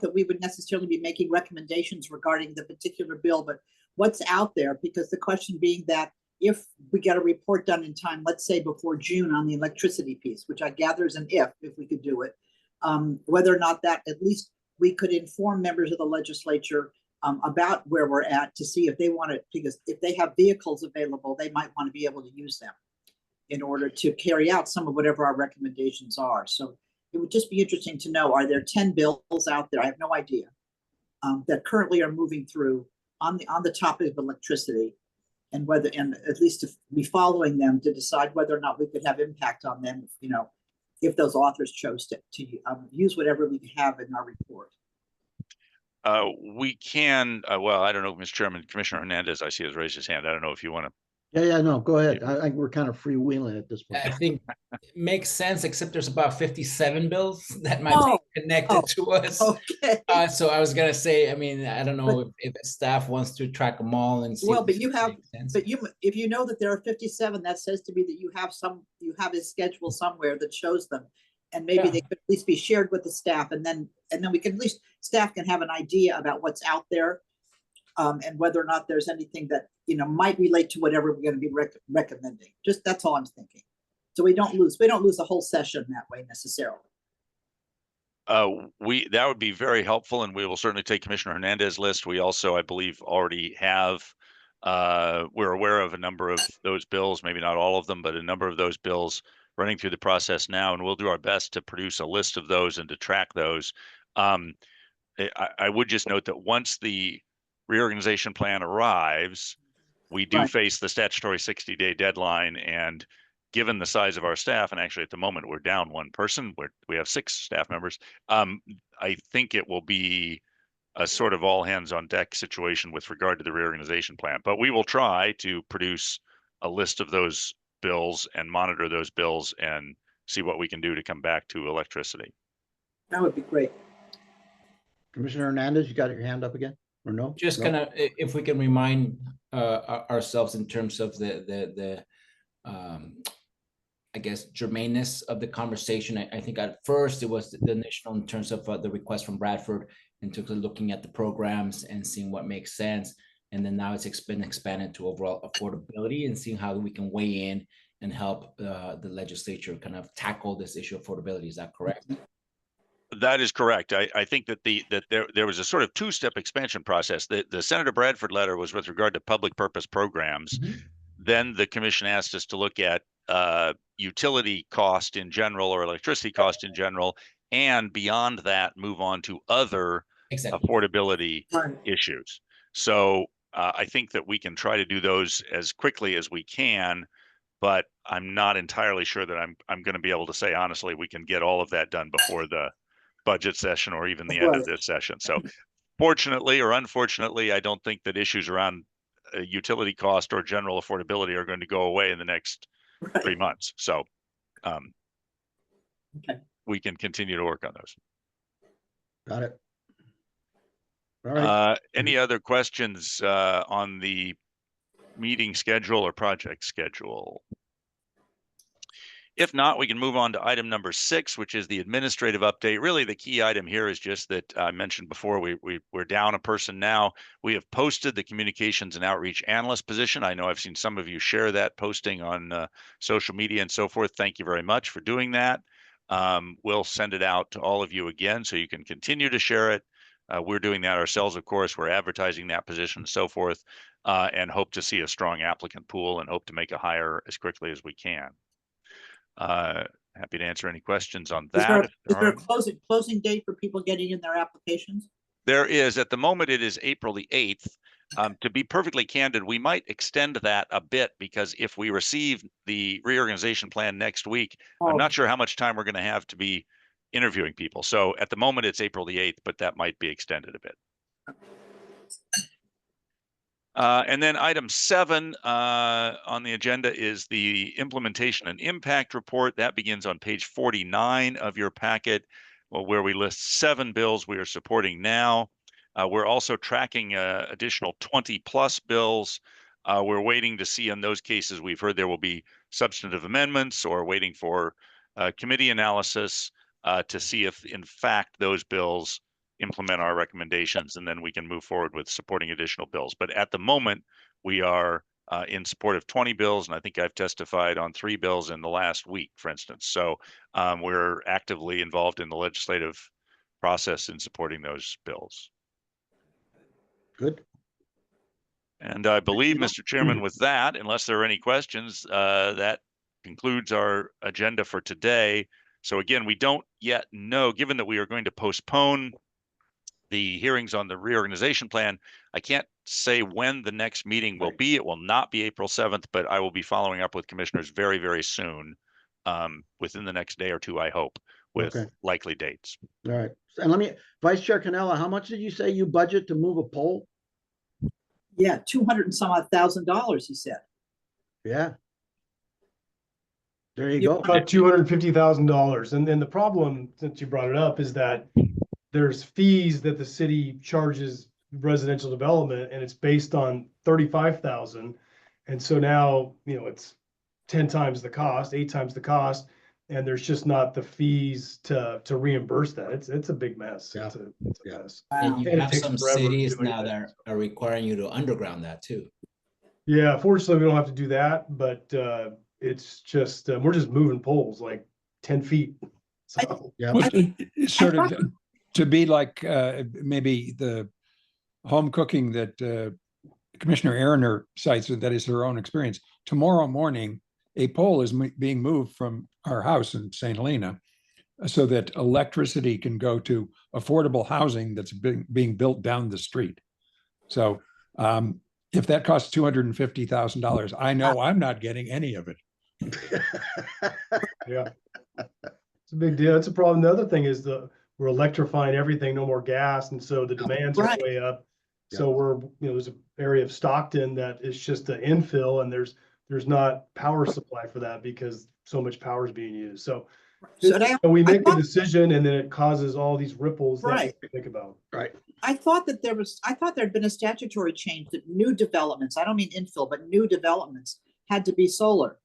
that we would necessarily be making recommendations regarding the particular bill, but what's out there, because the question being that if we get a report done in time, let's say before June on the electricity piece, which I gather is an if we could do it, whether or not that at least we could inform members of the legislature about where we're at to see if they want to, because if they have vehicles available, they might want to be able to use them in order to carry out some of whatever our recommendations are. So it would just be interesting to know, are there 10 bills out there? I have no idea that currently are moving through on the topic of electricity, and at least to be following them to decide whether or not we could have impact on them, if those authors chose to use whatever we have in our report. We can, well, I don't know, Mr. Chairman, Commissioner Hernandez, I see has raised his hand. I don't know if you want to. Yeah, no, go ahead. We're kind of freewheeling at this point. I think it makes sense, except there's about 57 bills that might be connected to us. Okay. So I was gonna say, I mean, I don't know if staff wants to track them all and see. Well, but if you know that there are 57, that says to me that you have a schedule somewhere that shows them, and maybe they could at least be shared with the staff, and then we can at least staff can have an idea about what's out there, and whether or not there's anything that might relate to whatever we're going to be recommending. Just that's all I'm thinking. So we don't lose the whole session that way necessarily. That would be very helpful, and we will certainly take Commissioner Hernandez's list. We also, I believe, already have. We're aware of a number of those bills, maybe not all of them, but a number of those bills running through the process now, and we'll do our best to produce a list of those and to track those. I would just note that once the reorganization plan arrives, we do face the statutory 60-day deadline, and given the size of our staff, and actually at the moment we're down one person, we have 6 staff members, I think it will be a sort of all hands on deck situation with regard to the reorganization plan. But we will try to produce a list of those bills and monitor those bills and see what we can do to come back to electricity. That would be great. Commissioner Hernandez, you got your hand up again? Or no? Just kind of, if we can remind ourselves in terms of the I guess, germaneness of the conversation. I think at first it was the initial in terms of the request from Bradford in terms of looking at the programs and seeing what makes sense. And then now it's been expanded to overall affordability and seeing how we can weigh in and help the legislature kind of tackle this issue of affordability. Is that correct? That is correct. I think that there was a sort of 2-step expansion process. The Senator Bradford letter was with regard to public purpose programs. Mm-hmm. Then the commission asked us to look at utility cost in general, or electricity cost in general, and beyond that move on to other affordability issues. So I think that we can try to do those as quickly as we can, but I'm not entirely sure that I'm going to be able to say honestly we can get all of that done before the budget session or even the end of this session. So fortunately or unfortunately, I don't think that issues around utility cost or general affordability are going to go away in the next 3 months. So we can continue to work on those. Got it. All right. Any other questions on the meeting schedule or project schedule? If not, we can move on to item number 6, which is the administrative update. Really, the key item here is just that I mentioned before, we're down a person now. We have posted the communications and outreach analyst position. I know I've seen some of you share that posting on social media and so forth. Thank you very much for doing that. We'll send it out to all of you again so you can continue to share it. We're doing that ourselves, of course. We're advertising that position and so forth, and hope to see a strong applicant pool and hope to make a hire as quickly as we can. Happy to answer any questions on that. Is there a closing date for people getting in their applications? There is, at the moment, it is April the 8th. To be perfectly candid, we might extend that a bit because if we receive the reorganization plan next week, I'm not sure how much time we're going to have to be interviewing people. So at the moment, it's April the 8th, but that might be extended a bit. And then item 7 on the agenda is the implementation and impact report. That begins on page 49 of your packet, where we list 7 bills we are supporting now. We're also tracking additional 20+ bills. We're waiting to see in those cases. We've heard there will be substantive amendments or waiting for committee analysis to see if, in fact, those bills implement our recommendations, and then we can move forward with supporting additional bills. But at the moment, we are in support of 20 bills, and I think I've testified on 3 bills in the last week, for instance. So we're actively involved in the legislative process in supporting those bills. Good. And I believe, Mr. Chairman, with that, unless there are any questions, that concludes our agenda for today. So again, we don't yet know, given that we are going to postpone the hearings on the reorganization plan, I can't say when the next meeting will be. It will not be April 7th, but I will be following up with commissioners very, very soon, within the next day or two, I hope, with likely dates. All right. And let me, Vice Chair Cannella, how much did you say you budget to move a pole? Yeah, $200 and some odd thousand, he said. Yeah. There you go. About $250,000. And then the problem, since you brought it up, is that there's fees that the city charges residential development, and it's based on 35,000. And so now, you know, it's 10 times the cost, 8 times the cost, and there's just not the fees to reimburse that. It's a big mess. Yeah. It's a mess. And you And it have takes some forever to cities do now anything. that are requiring you to underground that too. Yeah, fortunately, we don't have to do that, but it's just we're just moving poles like 10 feet. So Well, it's sort of to be like maybe the home cooking that Commissioner Erner cites, that is her own experience. Tomorrow morning, a pole is being moved from our house in St. Helena so that electricity can go to affordable housing that's being built down the street. So if that costs $250,000, I know I'm not getting any of it. yeah, it's a big deal. It's a problem. The other thing is we're electrifying everything, no more gas, and so the demands are way up. So we're, you know, there's an area of Stockton that is just an infill, and there's not power supply for that because so much power is being used. So we make a decision, and then it causes all these ripples that we think about. Right. I thought there'd been a statutory change that new developments, I don't mean infill, but new developments had to be solar.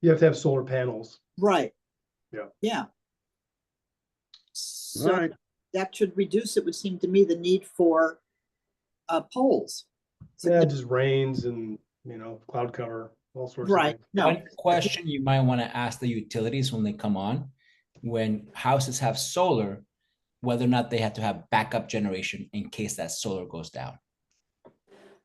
You have to have solar panels. Right. Yeah. Yeah. So that should reduce, it would seem to me, the need for poles. Yeah, it just rains and, you know, cloud cover, all sorts of things. No. One question you might want to ask the utilities when they come on, when houses have solar, whether or not they have to have backup generation in case that solar goes down.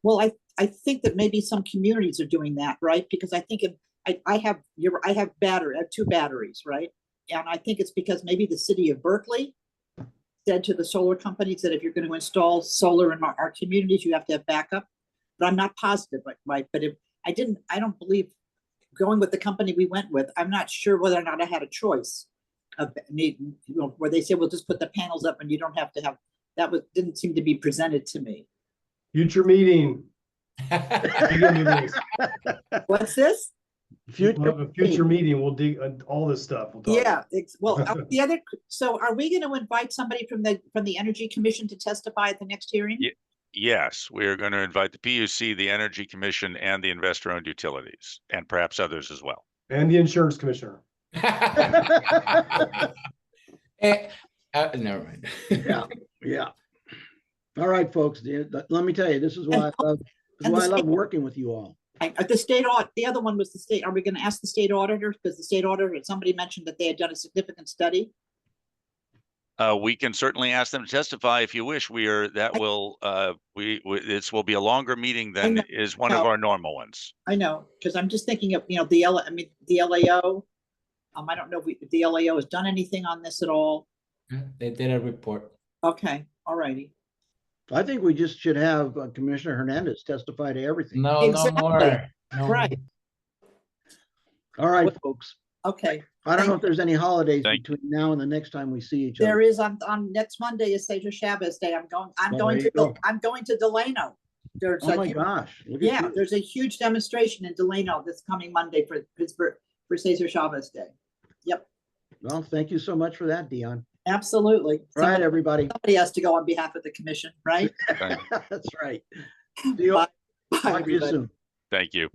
Well, I think that maybe some communities are doing that, right? Because I think I have 2 batteries, right? And I think it's because maybe the city of Berkeley said to the solar companies that if you're going to install solar in our communities, you have to have backup. But I'm not positive, right? But if I don't believe going with the company we went with, I'm not sure whether or not I had a choice of where they say, well, just put the panels up and you don't have to have, didn't seem to be presented to me. Future meeting. What's this? Future meeting, we'll dig all this stuff. The other. So, are we going to invite somebody from the Energy Commission to testify at the next hearing? Yes, we are going to invite the PUC, the Energy Commission, and the investor-owned utilities, and perhaps others as well. And the insurance commissioner. Never mind. Yeah. All right, folks. Let me tell you, this is why I love working with you all. The state audit. The other one was the state. Are we going to ask the state auditor? Because the state auditor, somebody mentioned that they had done a significant study. We can certainly ask them to testify if you wish. This will be a longer meeting than is one of our normal ones. I know, because I'm just thinking of, the LAO. I don't know if the LAO has done anything on this at all. They did a report. Okay. All righty. I think we just should have Commissioner Hernandez testify to everything. No, Exactly. no more. No Right. All right, folks. Okay. I don't know if there's any holidays Thank- between now and the next time we see each other. There is on next Monday is Cesar Chavez Day. I'm Well, going there you to go. I'm going to Delano. There's Oh a my huge- gosh. Look at yeah, you. there's a huge demonstration in Delano this coming Monday for Pittsburgh for Cesar Chavez Day. Yep, Well, thank you so much for that, Deehan. absolutely. All right, everybody. Somebody has to go on behalf of the commission, right? That's right. See you. Bye, Talk to you everybody. soon. Thank you.